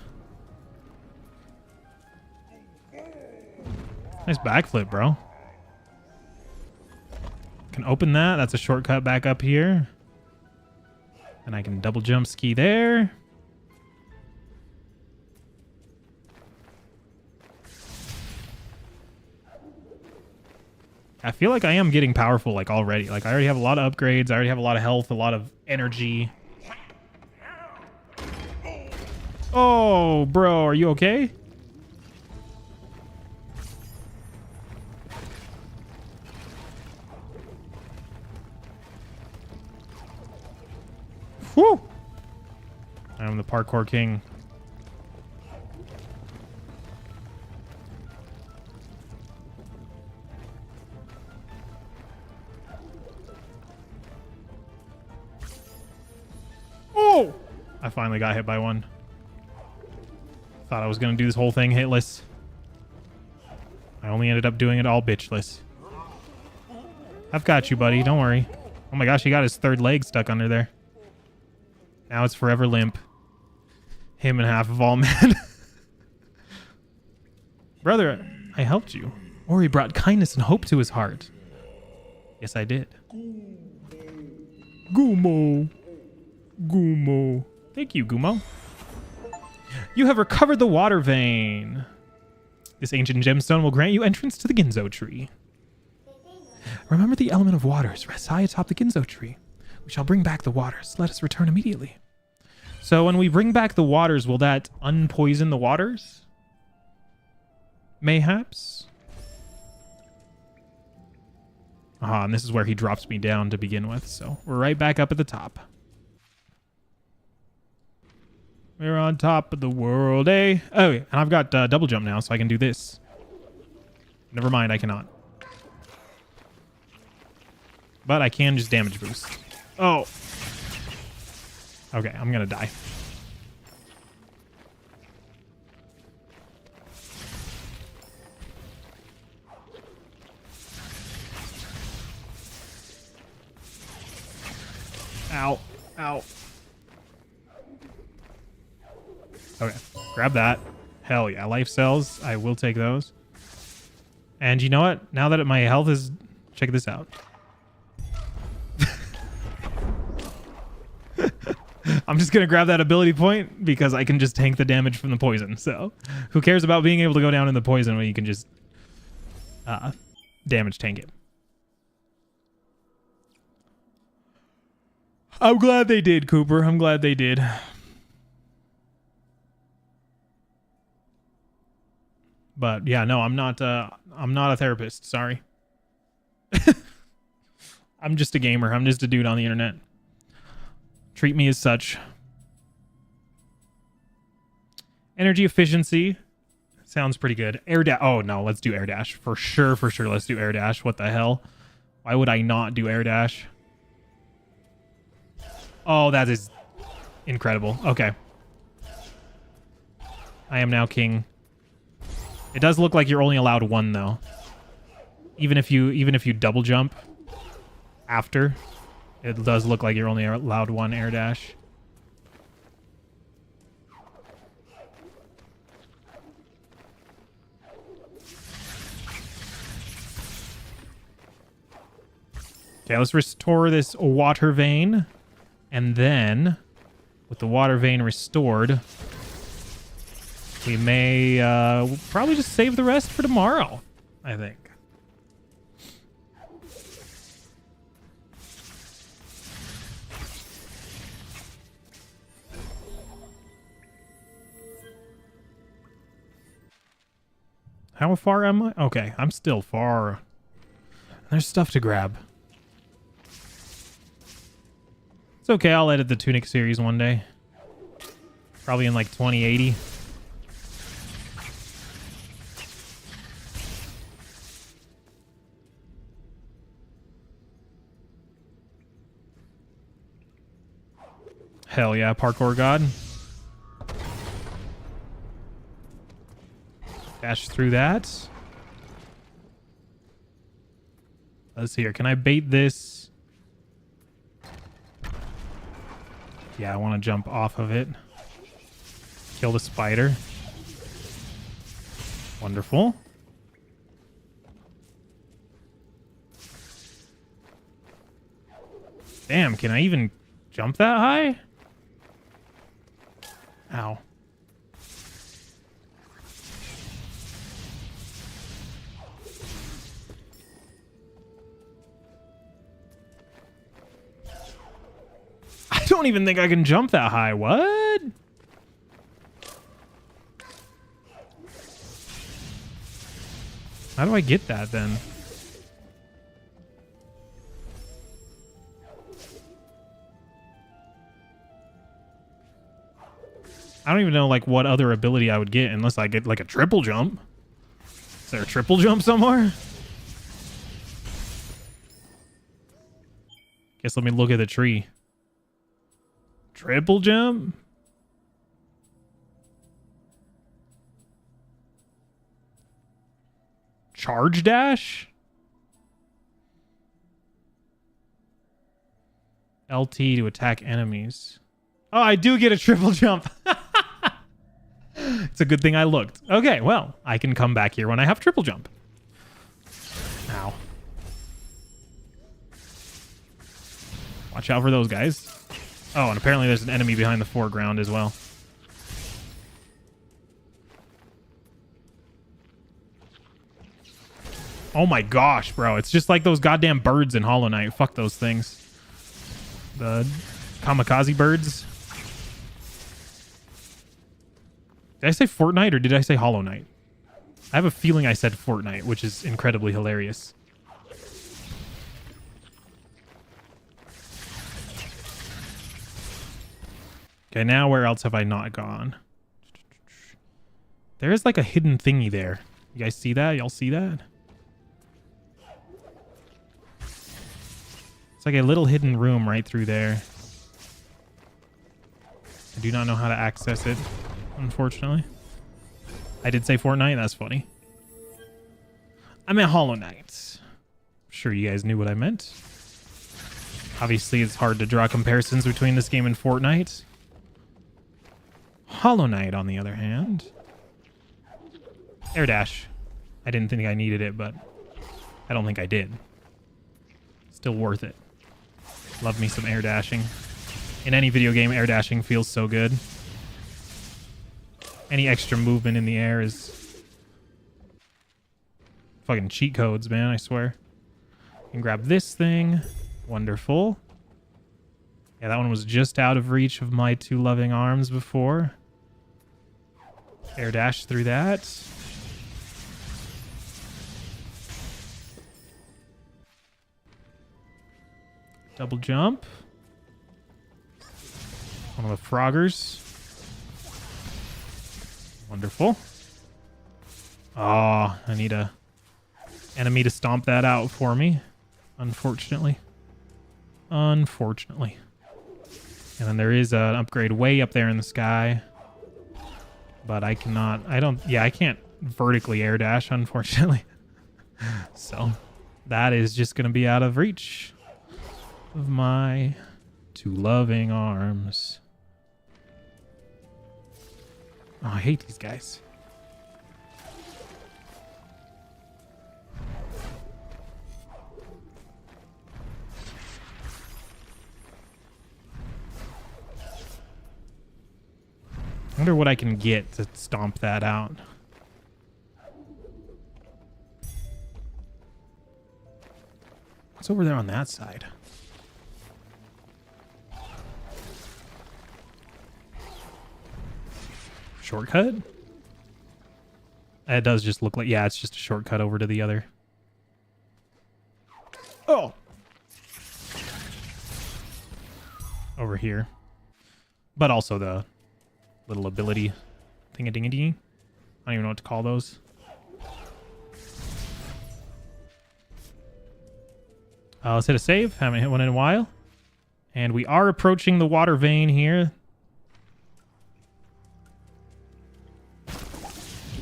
Speaker 1: Nice backflip, bro. Can open that. That's a shortcut back up here. And I can double jump ski there. I feel like I am getting powerful, like, already. Like, I already have a lot of upgrades. I already have a lot of health, a lot of energy. Oh, bro, are you okay? Woo! I'm the parkour king. Oh! I finally got hit by one. Thought I was going to do this whole thing hitless. I only ended up doing it all bitchless. I've got you, buddy. Don't worry. Oh my gosh, he got his 3rd leg stuck under there. Now it's forever limp. Him and half of all men. Brother, I helped you. Ori brought kindness and hope to his heart. Yes, I did. Gumo. Gumo. Thank you, Gumo. You have recovered the water vein. This ancient gemstone will grant you entrance to the Ginzo tree. Remember, the element of waters rests high atop the Ginzo tree. We shall bring back the waters. Let us return immediately. So when we bring back the waters, will that unpoison the waters? Mayhaps? Ah, and this is where he drops me down to begin with. So we're right back up at the top. We're on top of the world, eh? Oh, yeah. And I've got double jump now, so I can do this. Never mind, I cannot. But I can just damage boost. Oh. Okay, I'm gonna die. Ow. Ow. Okay, grab that. Hell yeah, life cells. I will take those. And you know what? Now that my health is... Check this out. I'm just going to grab that ability point because I can just tank the damage from the poison. So who cares about being able to go down in the poison when you can just damage tank it. I'm glad they did, Cooper. I'm glad they did. But yeah, no, I'm not a therapist. Sorry. I'm just a gamer. I'm just a dude on the internet. Treat me as such. Energy efficiency sounds pretty good. Air dash. Oh no, let's do air dash for sure. For sure, let's do air dash. What the hell? Why would I not do air dash? Oh, that is incredible. Okay, I am now king. It does look like you're only allowed one though. Even if you double jump after, it does look like you're only allowed one air dash. Okay, let's restore this water vein. And then, with the water vein restored, we may probably just save the rest for tomorrow, I think. How far am I? Okay, I'm still far. There's stuff to grab. It's okay, I'll edit the Tunic series one day. Probably in like 2080. Hell yeah, parkour god. Dash through that. Let's see here. Can I bait this? Yeah, I want to jump off of it. Kill the spider. Wonderful. Damn, can I even jump that high? Ow. I don't even think I can jump that high. What? How do I get that then? I don't even know like what other ability I would get unless I get like a triple jump. Is there a triple jump somewhere? Guess let me look at the tree. Triple jump? Charge dash? LT to attack enemies. Oh, I do get a triple jump. It's a good thing I looked. Okay, well, I can come back here when I have triple jump. Ow. Watch out for those guys. Oh, and apparently there's an enemy behind the foreground as well. Oh my gosh, bro. It's just like those goddamn birds in Hollow Knight. Fuck those things. The kamikaze birds. Did I say Fortnite or did I say Hollow Knight? I have a feeling I said Fortnite, which is incredibly hilarious. Okay, now where else have I not gone? There is like a hidden thingy there. You guys see that? Y'all see that? It's like a little hidden room right through there. I do not know how to access it, unfortunately. I did say Fortnite. That's funny. I meant Hollow Knight. I'm sure you guys knew what I meant. Obviously, it's hard to draw comparisons between this game and Fortnite. Hollow Knight, on the other hand. Air dash. I didn't think I needed it, but I don't think I did. Still worth it. Love me some air dashing. In any video game, air dashing feels so good. Any extra movement in the air is fucking cheat codes, man, I swear. And grab this thing. Wonderful. Yeah, that one was just out of reach of my two loving arms before. Air dash through that. Double jump. One of the Froggers. Wonderful. Oh, I need a enemy to stomp that out for me. Unfortunately. Unfortunately. And then there is an upgrade way up there in the sky. But I cannot... I can't vertically air dash, unfortunately. So, that is just going to be out of reach of my two loving arms. Oh, I hate these guys. I wonder what I can get to stomp that out. What's over there on that side? Shortcut? It does just look like... Yeah, it's just a shortcut over to the other. Oh! Over here. But also the little ability thing-a-ding-a-ding. I don't even know what to call those. Let's hit a save. Haven't hit one in a while. And we are approaching the water vein here.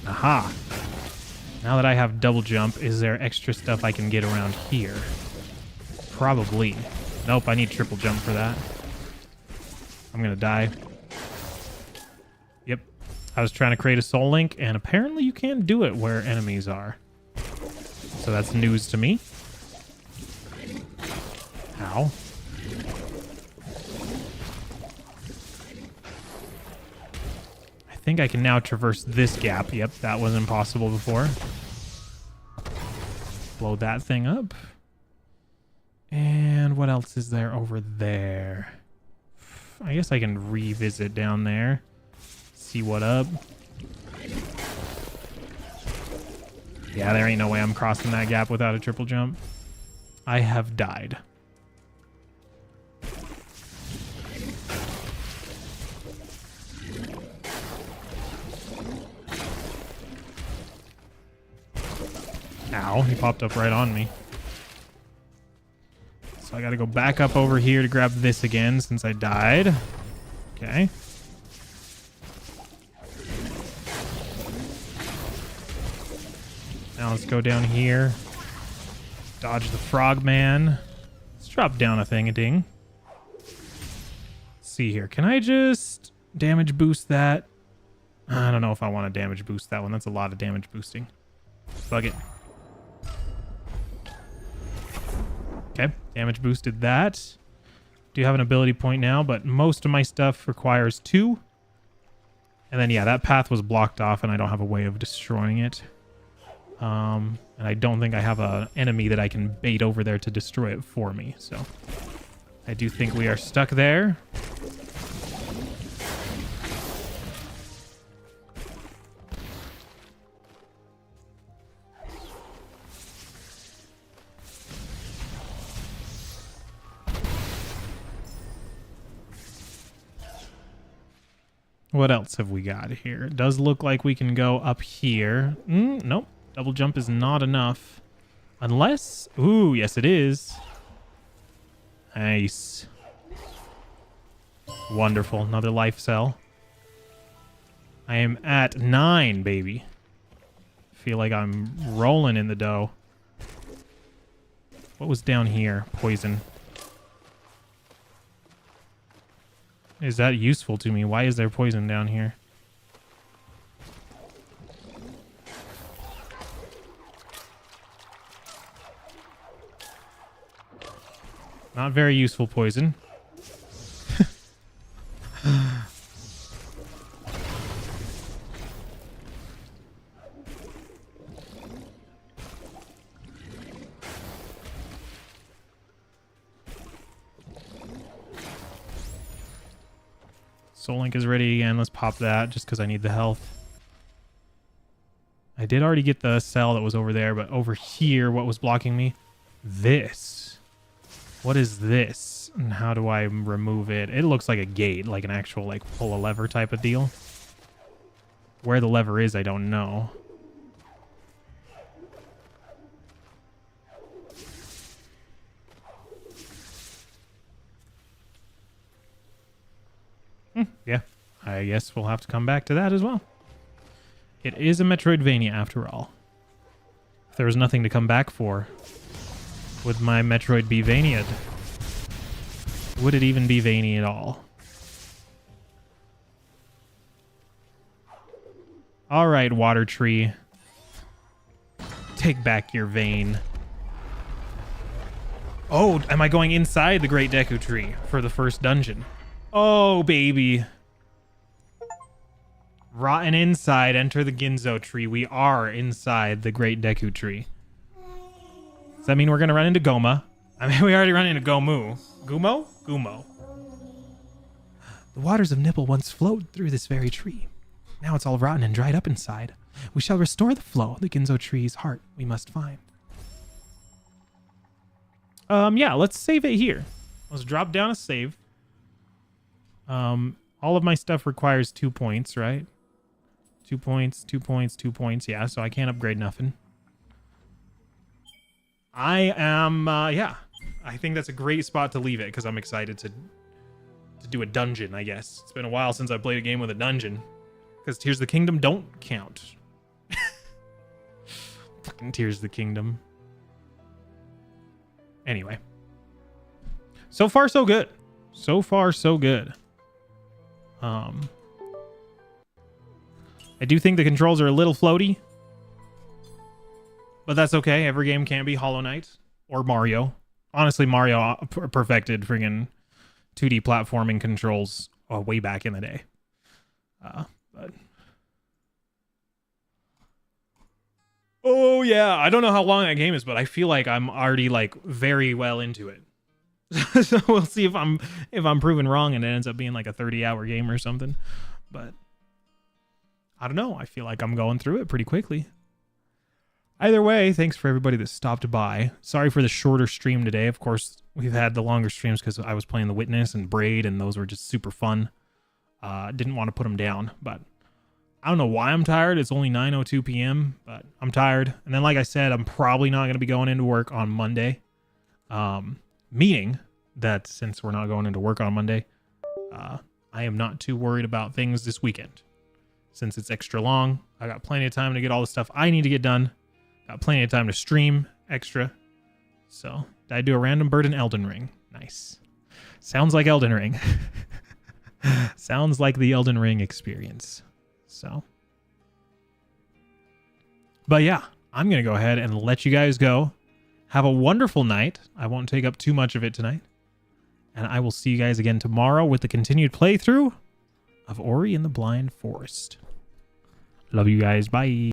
Speaker 1: Aha. Now that I have double jump, is there extra stuff I can get around here? Probably. Nope, I need triple jump for that. I'm gonna die. Yep. I was trying to create a soul link, and apparently you can't do it where enemies are. So that's news to me. Ow. I think I can now traverse this gap. Yep, that was impossible before. Blow that thing up. And what else is there over there? I guess I can revisit down there. See what up. Yeah, there ain't no way I'm crossing that gap without a triple jump. I have died. Ow, he popped up right on me. So I gotta go back up over here to grab this again since I died. Okay. Now let's go down here. Dodge the frogman. Let's drop down a thing-a-ding. Let's see here. Can I just damage boost that? I don't know if I want to damage boost that one. That's a lot of damage boosting. Bug it. Okay, damage boosted that. Do have an ability point now, but most of my stuff requires 2. And then, yeah, that path was blocked off, and I don't have a way of destroying it. And I don't think I have an enemy that I can bait over there to destroy it for me. So I do think we are stuck there. What else have we got here? It does look like we can go up here. Nope. Double jump is not enough. Unless... Ooh, yes it is. Nice. Wonderful. Another life cell. I am at 9, baby. Feel like I'm rolling in the dough. What was down here? Poison. Is that useful to me? Why is there poison down here? Not very useful poison. Soul Link is ready again. Let's pop that just because I need the health. I did already get the cell that was over there, but over here, what was blocking me? This. What is this? And how do I remove it? It looks like a gate, like an actual, like, pull a lever type of deal. Where the lever is, I don't know. Yeah, I guess we'll have to come back to that as well. It is a Metroidvania after all. If there was nothing to come back for, would my Metroid be Vania'd? Would it even be Vania at all? All right, Water Tree. Take back your vein. Oh, am I going inside the Great Deku Tree for the first dungeon? Oh, baby. Rotten inside, enter the Ginzo Tree. We are inside the Great Deku Tree. Does that mean we're going to run into Goma? I mean, we already run into Gomu. Gumo? Gumo. The waters of Nipple once flowed through this very tree. Now it's all rotten and dried up inside. We shall restore the flow. The Ginzo Tree's heart we must find. Yeah, let's save it here. Let's drop down a save. All of my stuff requires 2 points, right? 2 points, 2 points, 2 points. Yeah, so I can't upgrade nothing. I am, yeah. I think that's a great spot to leave it because I'm excited to do a dungeon, I guess. It's been a while since I played a game with a dungeon. Because Tears of the Kingdom don't count. Fucking Tears of the Kingdom. Anyway. So far, so good. So far, so good. I do think the controls are a little floaty. But that's okay. Every game can be Hollow Knight or Mario. Honestly, Mario perfected friggin' 2D platforming controls way back in the day. But oh yeah, I don't know how long that game is, but I feel like I'm already like very well into it. So we'll see if I'm proven wrong and it ends up being like a 30-hour game or something. But I don't know. I feel like I'm going through it pretty quickly. Either way, thanks for everybody that stopped by. Sorry for the shorter stream today. Of course, we've had the longer streams because I was playing The Witness and Braid, and those were just super fun. Didn't want to put them down, but I don't know why I'm tired. It's only 9:02 p.m., but I'm tired. And then, like I said, I'm probably not going to be going into work on Monday. Meaning that since we're not going into work on Monday, I am not too worried about things this weekend. Since it's extra long, I got plenty of time to get all the stuff I need to get done. Got plenty of time to stream extra. So, did I do a random bird in Elden Ring? Nice. Sounds like Elden Ring. Sounds like the Elden Ring experience. So. But yeah, I'm going to go ahead and let you guys go. Have a wonderful night. I won't take up too much of it tonight. And I will see you guys again tomorrow with the continued playthrough of Ori and the Blind Forest. Love you guys. Bye.